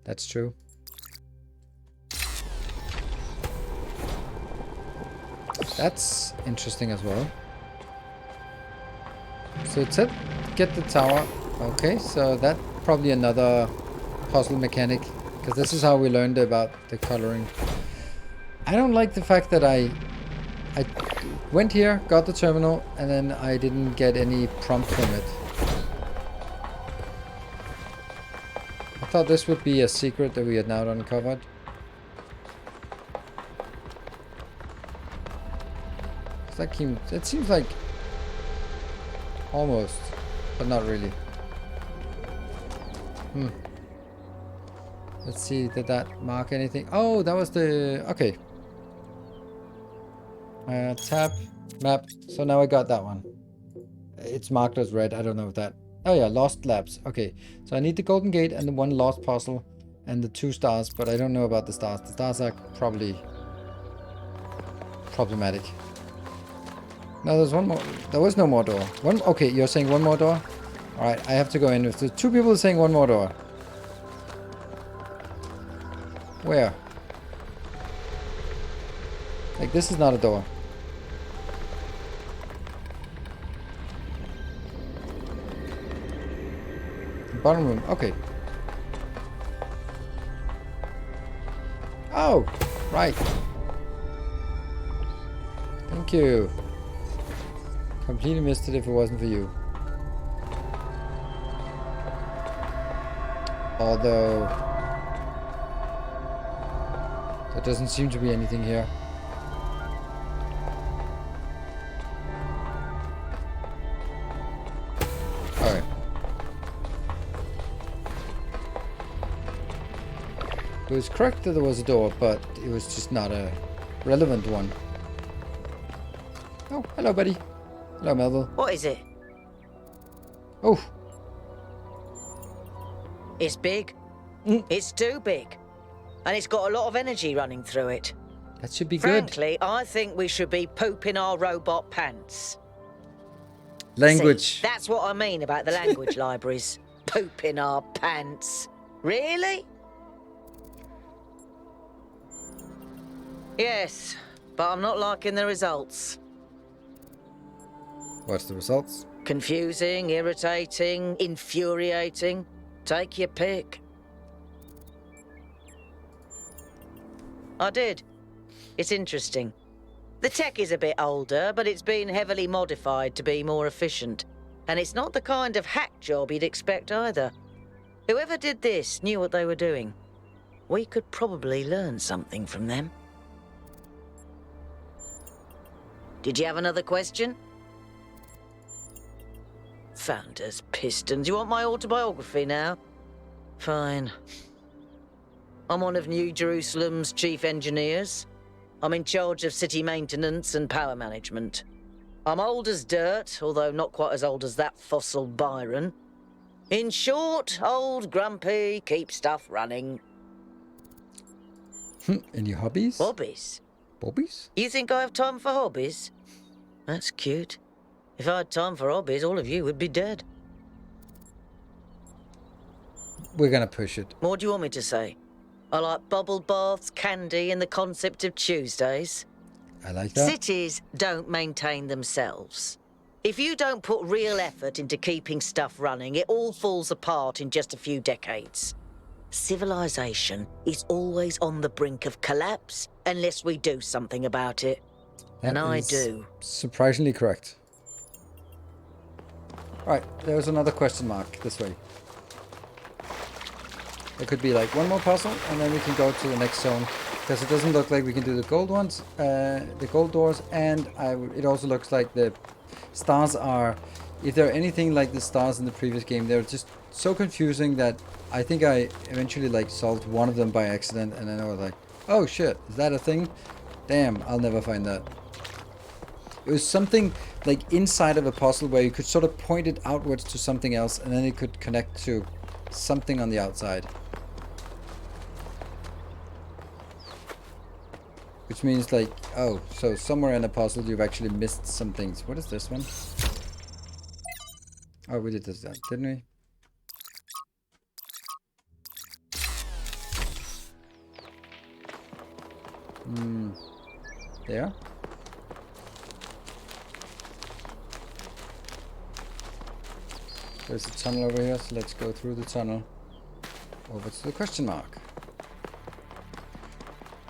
Speaker 1: That's true. That's interesting as well. So it said get the tower. Okay, so that's probably another puzzle mechanic, because this is how we learned about the coloring. I don't like the fact that I went here, got the terminal, and then I didn't get any prompt from it. I thought this would be a secret that we had now uncovered. It seems like almost, but not really. Let's see, did that mark anything? Oh, that was the... Okay. Tab, map. So now I got that one. It's marked as red. I don't know if that... Oh yeah, lost labs. Okay. So I need the golden gate and the one lost puzzle and the 2 stars, but I don't know about the stars. The stars are probably problematic. No, there's one more. There was no more door. One. Okay, you're saying one more door? Alright, I have to go in. If the 2 people are saying one more door. Where? Like, this is not a door. Bottom room. Okay. Oh, right. Thank you. Completely missed it if it wasn't for you. Although there doesn't seem to be anything here. Alright. It was correct that there was a door, but it was just not a relevant one. Oh, hello, buddy. Hello, Melville.
Speaker 15: What is it?
Speaker 1: Oh.
Speaker 15: It's big. It's too big. And it's got a lot of energy running through it.
Speaker 1: That should be
Speaker 15: Frankly, I think we should be pooping our robot pants.
Speaker 1: Language.
Speaker 15: See, that's what I mean about the language libraries. Pooping our pants. Really? Yes, but I'm not liking the results.
Speaker 1: What's the results?
Speaker 15: Confusing, irritating, infuriating. Take your pick. I did. It's interesting. The tech is a bit older, but it's been heavily modified to be more efficient. And it's not the kind of hack job you'd expect either. Whoever did this knew what they were doing. We could probably learn something from them. Did you have another question? Founders Pistons. You want my autobiography now? Fine. I'm one of New Jerusalem's chief engineers. I'm in charge of city maintenance and power management. I'm old as dirt, although not quite as old as that fossil Byron. In short, old, grumpy, keep stuff running.
Speaker 1: Any hobbies?
Speaker 15: Hobbies?
Speaker 1: Hobbies?
Speaker 15: You think I have time for hobbies? That's cute. If I had time for hobbies, all of you would be dead.
Speaker 1: We're gonna push it.
Speaker 15: What do you want me to say? I like bubble baths, candy, and the concept of Tuesdays.
Speaker 1: I like that.
Speaker 15: Cities don't maintain themselves. If you don't put real effort into keeping stuff running, it all falls apart in just a few decades. Civilization is always on the brink of collapse unless we do something about it. And I do.
Speaker 1: Surprisingly correct. Right, there's another question mark this way. There could be like one more puzzle, and then we can go to the next zone. Because it doesn't look like we can do the gold ones, the gold doors, and it also looks like the stars are, if they're anything like the stars in the previous game, they're just so confusing that I think I eventually like solved one of them by accident, and then I was like, oh shit, is that a thing? Damn, I'll never find that. It was something like inside of a puzzle where you could sort of point it outwards to something else, and then it could connect to something on the outside. Which means like, oh, so somewhere in a puzzle you've actually missed some things. What is this one? Oh, we did this, didn't we? There? There's a tunnel over here, so let's go through the tunnel over to the question mark.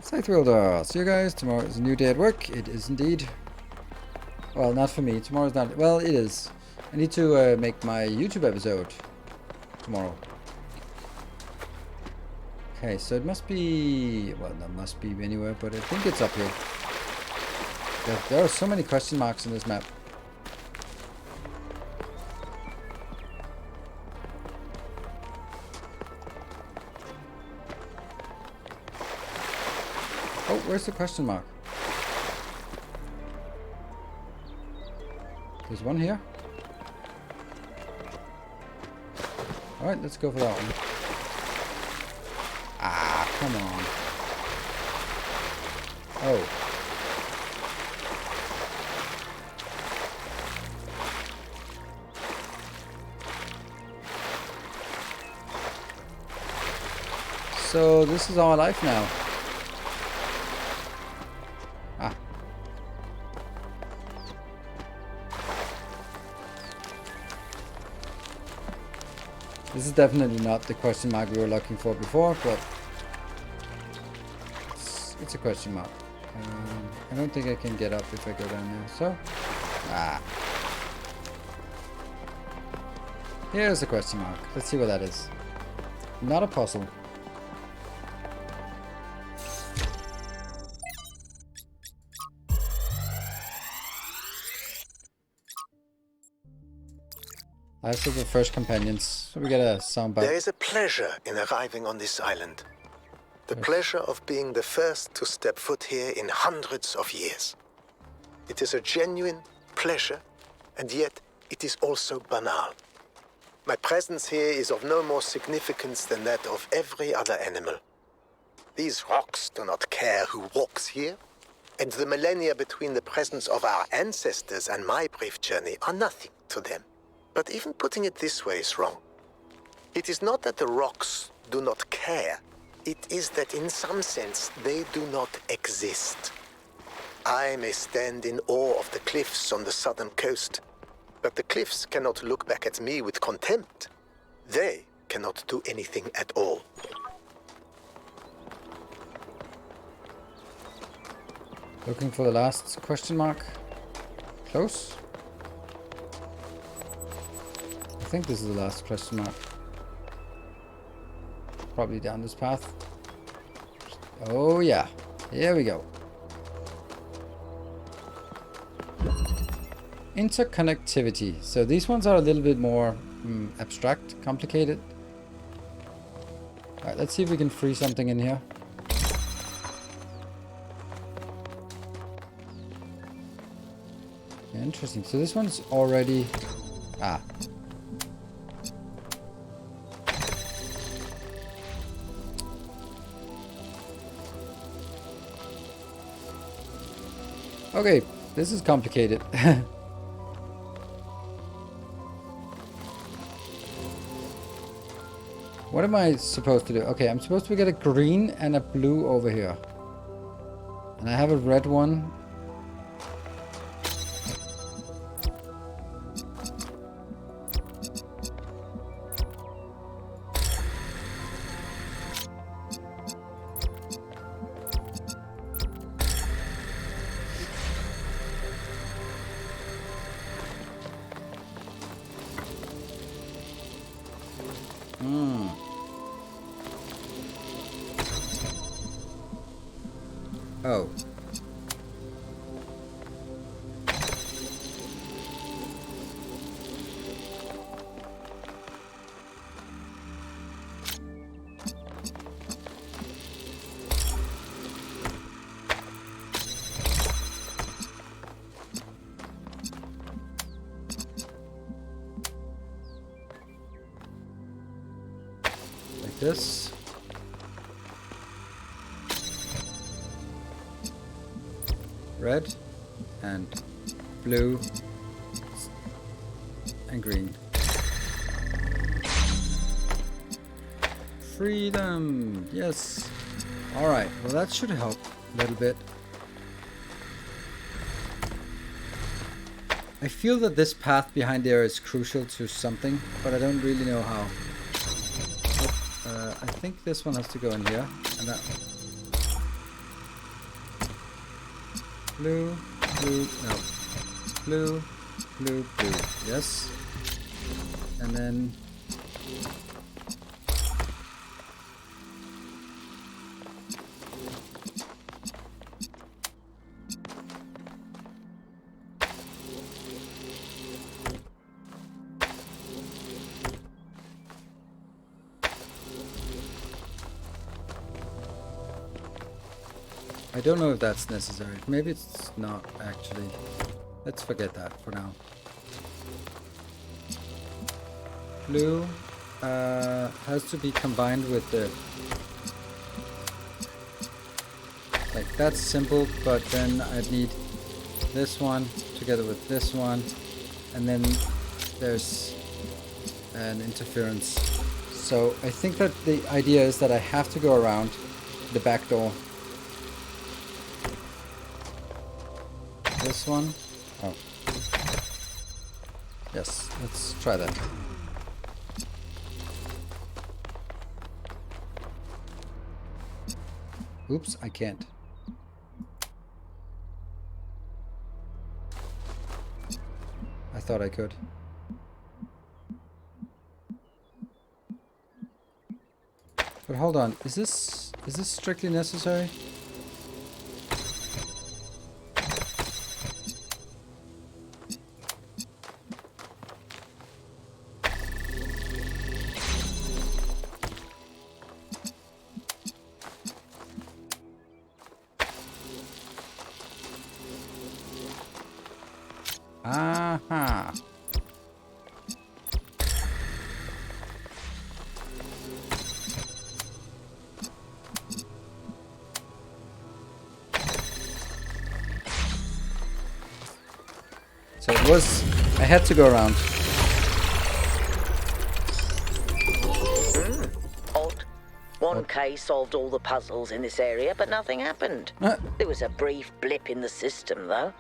Speaker 1: Scythe Wielder, see you guys. Tomorrow is a new day at work. It is indeed. Well, not for me. Tomorrow's not. Well, it is. I need to make my YouTube episode tomorrow. Okay, so it must be. Well, that must be anywhere, but I think it's up here. There are so many question marks in this map. Oh, where's the question mark? There's one here. Alright, let's go for that one. Ah, come on. Oh. So this is our life now. This is definitely not the question mark we were looking for before, but it's a question mark. I don't think I can get up if I go down there, so... Here's a question mark. Let's see what that is. Not a puzzle. Lives of the first companions. So we get a soundbite.
Speaker 18: There is a pleasure in arriving on this island. The pleasure of being the first to step foot here in hundreds of years. It is a genuine pleasure, and yet it is also banal. My presence here is of no more significance than that of every other animal. These rocks do not care who walks here, and the millennia between the presence of our ancestors and my brief journey are nothing to them. But even putting it this way is wrong. It is not that the rocks do not care. It is that in some sense they do not exist. I may stand in awe of the cliffs on the southern coast, but the cliffs cannot look back at me with contempt. They cannot do anything at all.
Speaker 1: Looking for the last question mark. Close. I think this is the last question mark. Probably down this path. Oh yeah. Here we go. Interconnectivity. So these ones are a little bit more abstract, complicated. Alright, let's see if we can free something in here. Interesting. So this one's already... Ah. Okay, this is complicated. What am I supposed to do? Okay, I'm supposed to get a green and a blue over here. And I have a red one. Oh. Like this. Red and blue and green. Freedom! Yes! Alright, well that should help a little bit. I feel that this path behind there is crucial to something, but I don't really know how. But, I think this one has to go in here, and that... Blue, blue, no. Blue, blue, blue. Yes. And then... I don't know if that's necessary. Maybe it's not actually. Let's forget that for now. Blue has to be combined with the... Like, that's simple, but then I'd need this one together with this one. And then there's an interference. So I think that the idea is that I have to go around the back door. This one. Oh. Yes, let's try that. Oops, I can't. I thought I could. But hold on, is this strictly necessary? Aha. So it was, I had to go around.
Speaker 15: Odd. 1K solved all the puzzles in this area, but nothing happened. There was a brief blip in the system, though.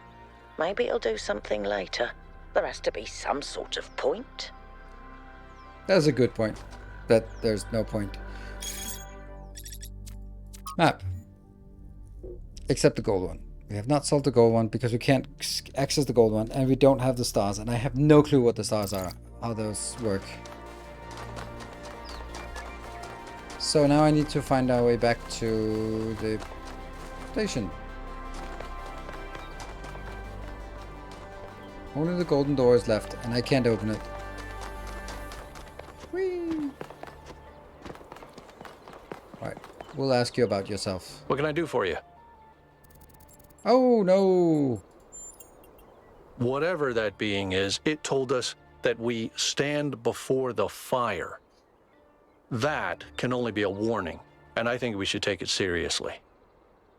Speaker 15: Maybe it'll do something later. There has to be some sort of point.
Speaker 1: That's a good point. that there's no point. Map. Except the gold one. We have not solved the gold one because we can't access the gold one, and we don't have the stars, and I have no clue what the stars are, how those work. So now I need to find our way back to the station. Only the golden door is left, and I can't open it. Whee! Alright, we'll ask you about yourself.
Speaker 8: What can I do for you?
Speaker 1: Oh, no!
Speaker 8: Whatever that being is, it told us that we stand before the fire. That can only be a warning, and I think we should take it seriously.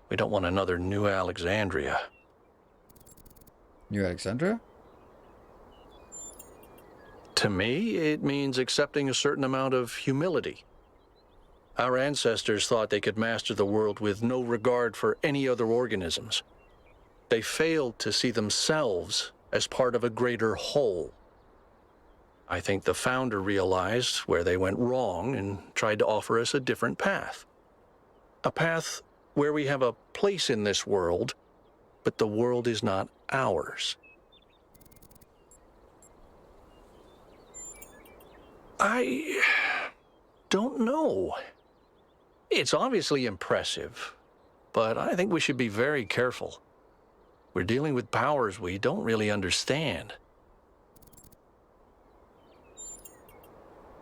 Speaker 8: We don't want another New Alexandria.
Speaker 1: New Alexandria?
Speaker 8: To me, it means accepting a certain amount of humility. Our ancestors thought they could master the world with no regard for any other organisms. They failed to see themselves as part of a greater whole. I think the founder realized where they went wrong and tried to offer us a different path. A path where we have a place in this world, but the world is not ours. I don't know. It's obviously impressive, but I think we should be very careful. We're dealing with powers we don't really understand.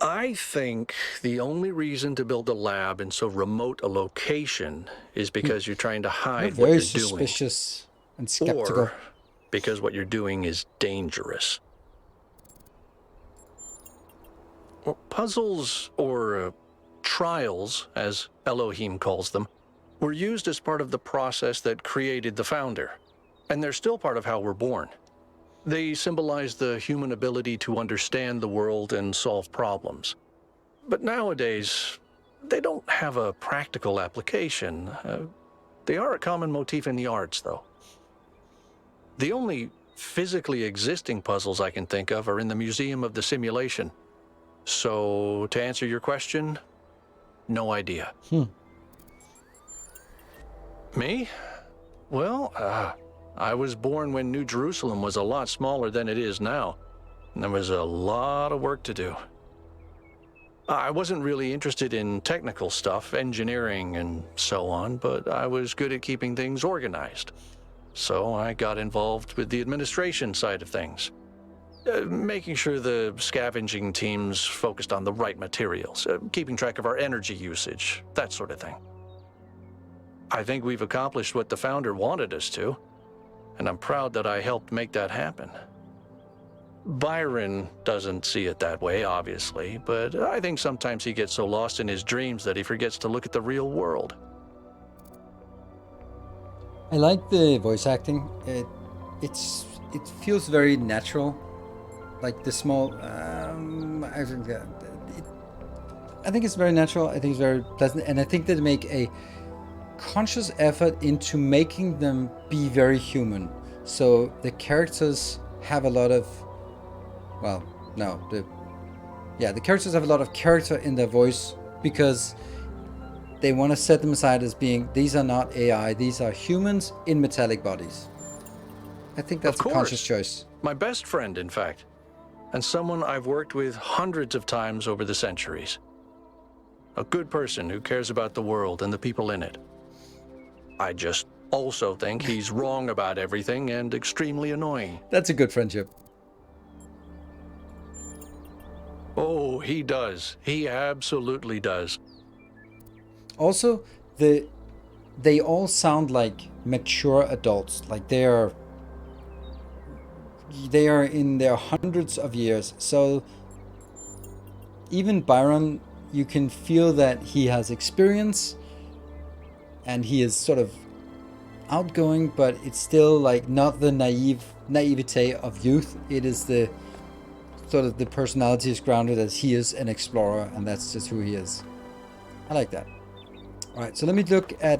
Speaker 8: I think the only reason to build a lab in so remote a location is because you're trying to hide what you're doing.
Speaker 1: Very suspicious and skeptical.
Speaker 8: Or because what you're doing is dangerous. Well, puzzles, or trials, as Elohim calls them, were used as part of the process that created the founder. And they're still part of how we're born. They symbolize the human ability to understand the world and solve problems. But nowadays, they don't have a practical application. They are a common motif in the arts, though. The only physically existing puzzles I can think of are in the Museum of the Simulation. So, to answer your question, no idea. Me? Well, I was born when New Jerusalem was a lot smaller than it is now, and there was a lot of work to do. I wasn't really interested in technical stuff, engineering and so on, but I was good at keeping things organized. So I got involved with the administration side of things, making sure the scavenging teams focused on the right materials, keeping track of our energy usage, that sort of thing. I think we've accomplished what the founder wanted us to, and I'm proud that I helped make that happen. Byron doesn't see it that way, obviously, but I think sometimes he gets so lost in his dreams that he forgets to look at the real world.
Speaker 1: I like the voice acting. It feels very natural. Like the small, I think it's very natural. I think it's very pleasant, and I think they make a conscious effort into making them be very human. So the characters have a lot of, the characters have a lot of character in their voice because they want to set them aside as being, these are not AI, these are humans in metallic bodies. I think that's a conscious choice.
Speaker 8: My best friend, in fact, and someone I've worked with hundreds of times over the centuries. A good person who cares about the world and the people in it. I just also think he's wrong about everything and extremely annoying.
Speaker 1: That's a good friendship.
Speaker 8: Oh, he does. He absolutely does.
Speaker 1: Also, they all sound like mature adults. Like they are in their hundreds of years. So even Byron, you can feel that he has experience and he is sort of outgoing, but it's still like not the naivete of youth. It is the sort of the personality is grounded as he is an explorer, and that's just who he is. I like that. All right, so let me look at,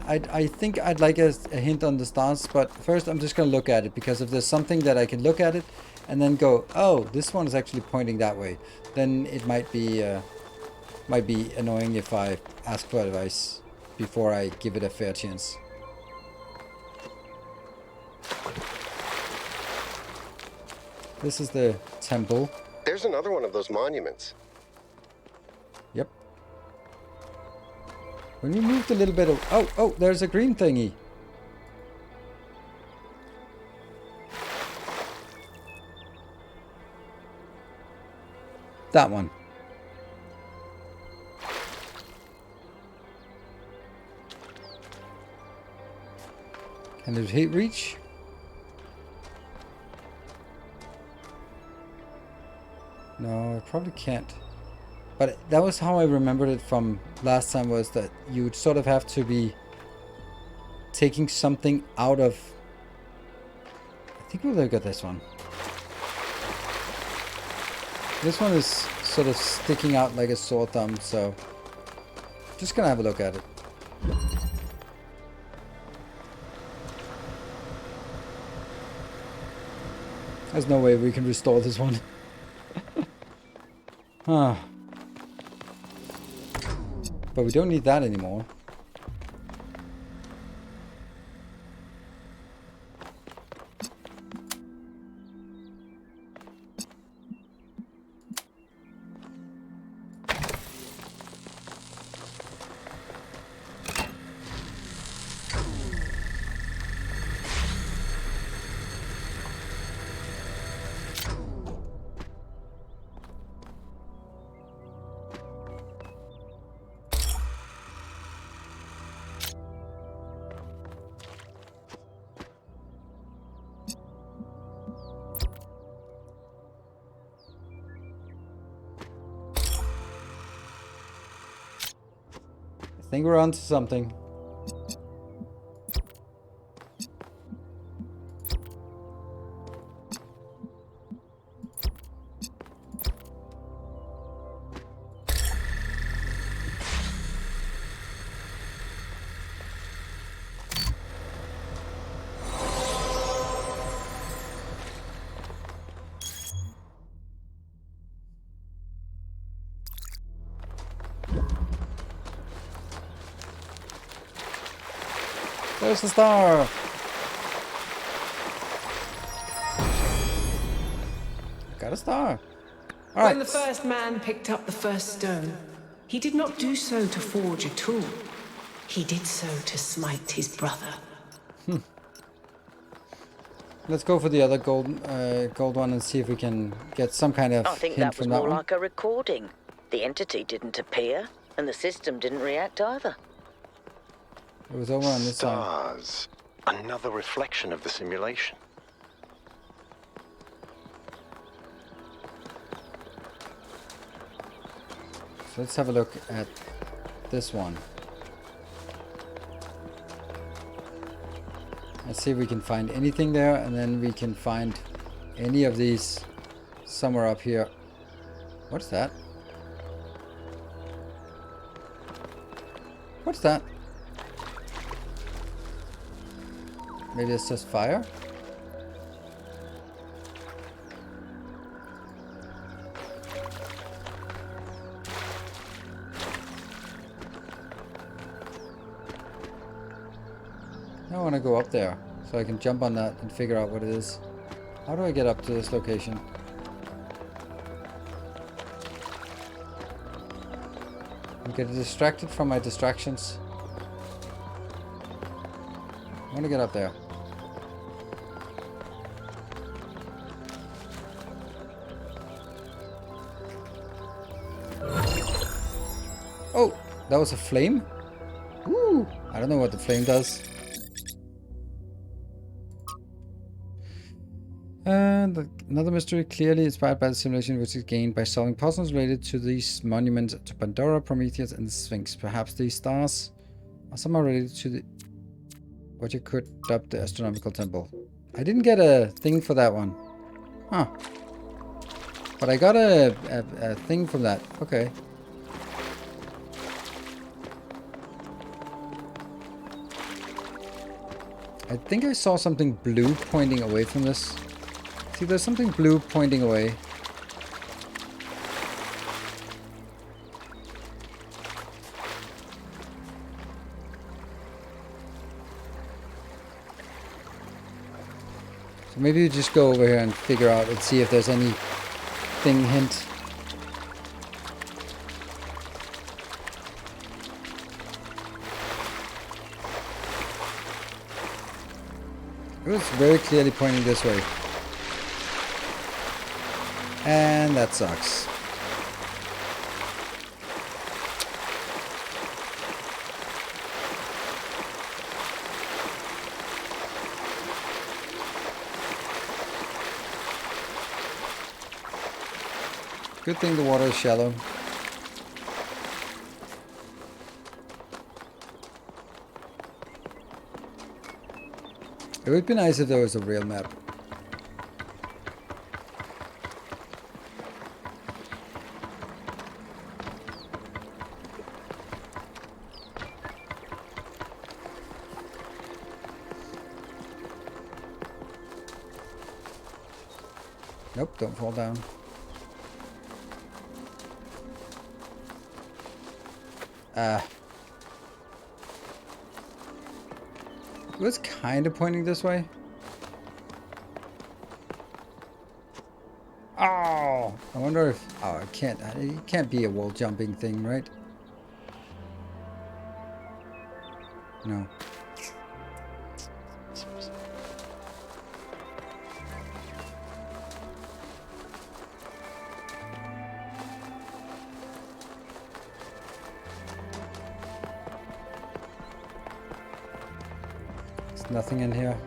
Speaker 1: I think I'd like a hint on the stars, but first I'm just going to look at it, because if there's something that I can look at it and then go, oh, this one is actually pointing that way, then it might be Might be annoying if I ask for advice before I give it a fair chance. This is the temple.
Speaker 11: There's another one of those monuments.
Speaker 1: Yep. When we moved a little bit of... Oh, there's a green thingy. That one. Can it hit reach? No, I probably can't. But that was how I remembered it from last time, was that you would sort of have to be taking something out of... I think we'll look at this one. This one is sort of sticking out like a sore thumb, so just gonna have a look at it. There's no way we can restore this one. Huh. But we don't need that anymore. I think we're onto something. There's the star! Got a star. All right.
Speaker 19: When the first man picked up the first stone, he did not do so to forge a tool. He did so to smite his brother.
Speaker 1: Let's go for the other gold one and see if we can get some kind of
Speaker 15: I think
Speaker 1: hint
Speaker 15: that was
Speaker 1: from that
Speaker 15: more
Speaker 1: one.
Speaker 15: like a recording. The entity didn't appear, and the system didn't react either.
Speaker 1: It was over on this side.
Speaker 7: Stars. Another reflection of the simulation.
Speaker 1: So let's have a look at this one. Let's see if we can find anything there, and then we can find any of these somewhere up here. What's that? What's that? Maybe it's just fire? I want to go up there so I can jump on that and figure out what it is. How do I get up to this location? I'm getting distracted from my distractions. I want to get up there. Oh, that was a flame? Ooh, I don't know what the flame does. And another mystery clearly inspired by the simulation, which is gained by solving puzzles related to these monuments to Pandora, Prometheus, and the Sphinx. Perhaps these stars are somehow related to the what you could dub the astronomical temple. I didn't get a thing for that one. Huh. But I got a thing from that. Okay. I think I saw something blue pointing away from this. See, there's something blue pointing away. So maybe you just go over here and figure out and see if there's anything hint. It was very clearly pointing this way. And that sucks. Good thing the water is shallow. It would be nice if there was a real map. Nope, don't fall down. It was kind of pointing this way. Oh, I wonder if... Oh, it can't be a wall jumping thing, right? No. Nothing in here.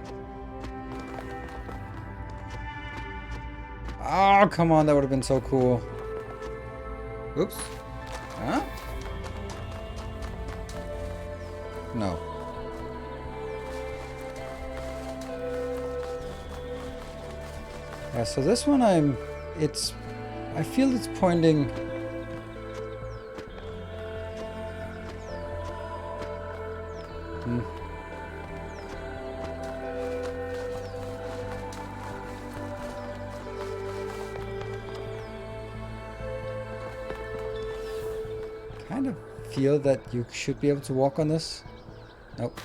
Speaker 1: Oh, come on, that would have been so cool. Oops. Huh? No. Yeah, so this one I feel it's pointing... Kind of feel that you should be able to walk on this. Nope.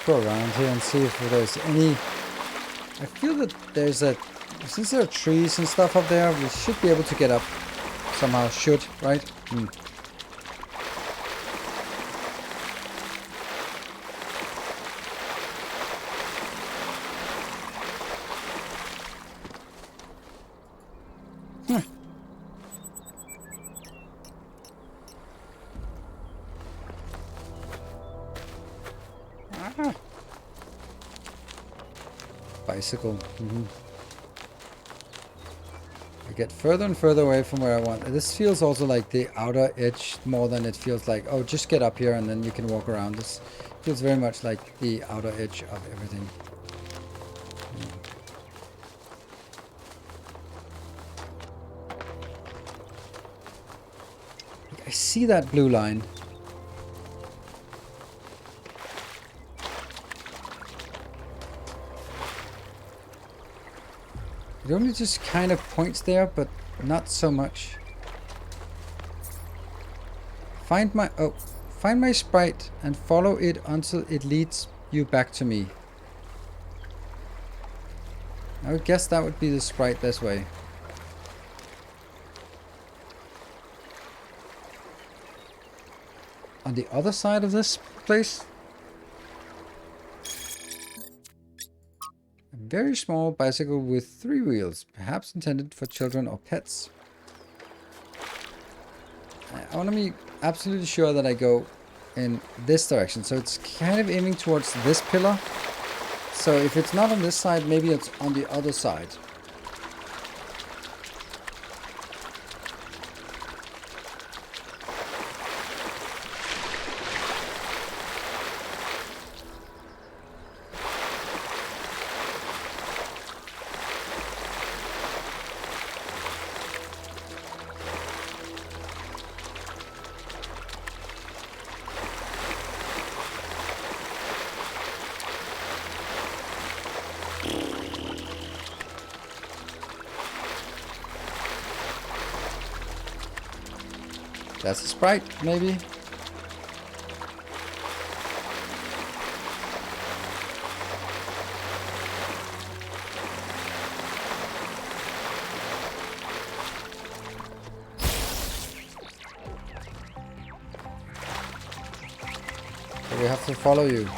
Speaker 1: Go around here and see if there's any... I feel that there's a... Since there are trees and stuff up there, we should be able to get up somehow. Should, right? Bicycle. I get further and further away from where I want. This feels also like the outer edge more than it feels like, oh, just get up here and then you can walk around. This feels very much like the outer edge of everything. I see that blue line. It only just kind of points there, but not so much. Find my sprite and follow it until it leads you back to me. I would guess that would be the sprite this way. On the other side of this place? Very small bicycle with 3 wheels, perhaps intended for children or pets. I want to be absolutely sure that I go in this direction. So it's kind of aiming towards this pillar. So if it's not on this side, maybe it's on the other side. That's a sprite, maybe. So we have to follow you.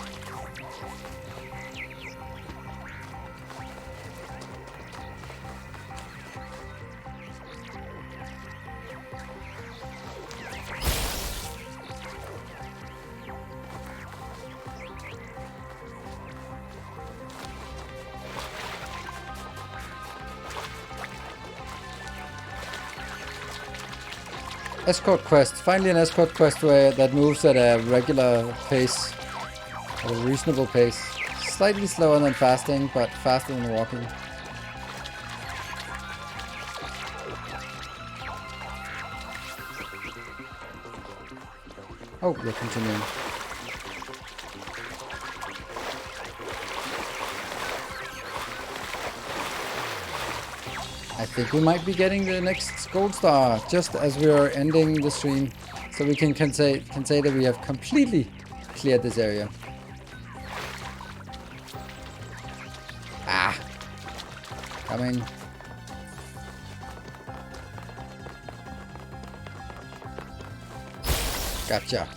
Speaker 1: Escort quest. Finally an escort quest that moves at a regular pace. At a reasonable pace. Slightly slower than fasting, but faster than walking. Oh, we're continuing. I think we might be getting the next gold star just as we are ending the stream, so we can say that we have completely cleared this area. Ah, coming. Gotcha.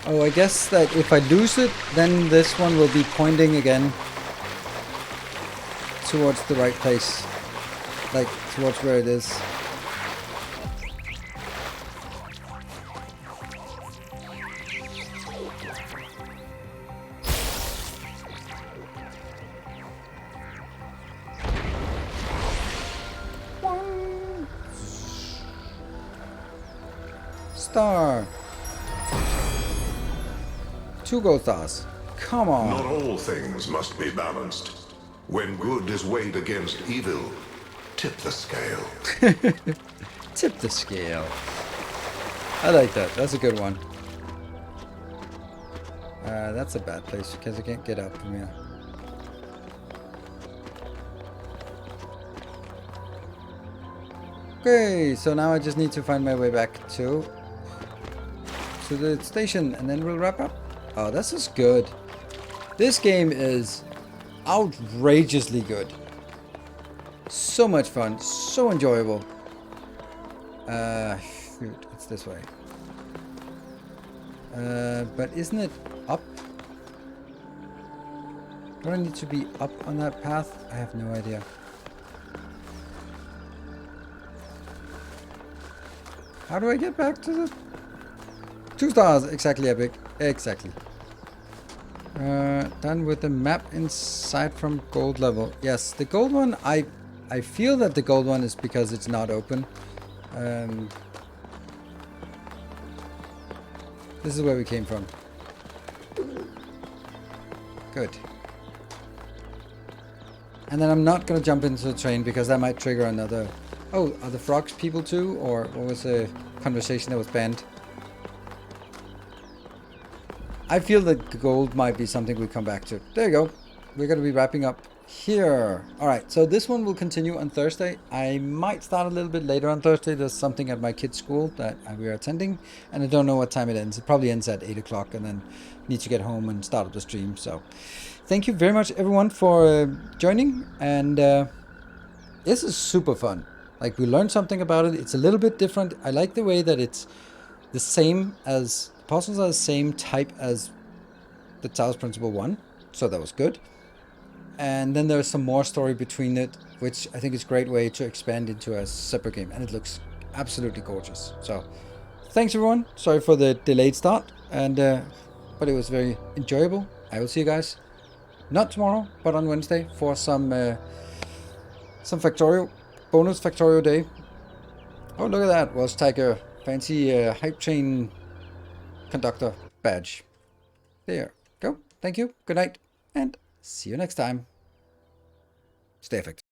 Speaker 1: Oh, I guess that if I lose it, then this one will be pointing again towards the right place. Like, towards where it is. Star. 2 gold stars. Come on.
Speaker 3: Not all things must be balanced. When good is weighed against evil, tip the scale.
Speaker 1: Tip the scale. I like that. That's a good one. That's a bad place because I can't get up from here. Okay, so now I just need to find my way back to the station and then we'll wrap up. Oh, this is good. This game is outrageously good. So much fun, so enjoyable. Shoot, it's this way. But isn't it up? Do I need to be up on that path? I have no idea. How do I get back to the 2 stars? Exactly, epic. Exactly. Done with the map inside from gold level. Yes, the gold one, I feel that the gold one is because it's not open. This is where we came from. Good. And then I'm not gonna jump into the train because that might trigger another... Oh, are the frogs people too? Or what was the conversation that was banned? I feel that gold might be something we come back to. There you go. We're going to be wrapping up here. Alright, so this one will continue on Thursday. I might start a little bit later on Thursday. There's something at my kids' school that we are attending. And I don't know what time it ends. It probably ends at 8 o'clock and then need to get home and start up the stream. So thank you very much everyone for joining. And this is super fun. Like, we learned something about it. It's a little bit different. I like the way that it's the same as... Puzzles are the same type as the Talos Principle 1, so that was good. And then there's some more story between it, which I think is a great way to expand into a separate game, and it looks absolutely gorgeous. So, thanks everyone. Sorry for the delayed start, and but it was very enjoyable. I will see you guys not tomorrow, but on Wednesday for some Factorio bonus Factorio day. Oh, look at that! Was Tiger fancy hype train conductor badge. There. Go. Thank you. Good night. And see you next time. Stay affected.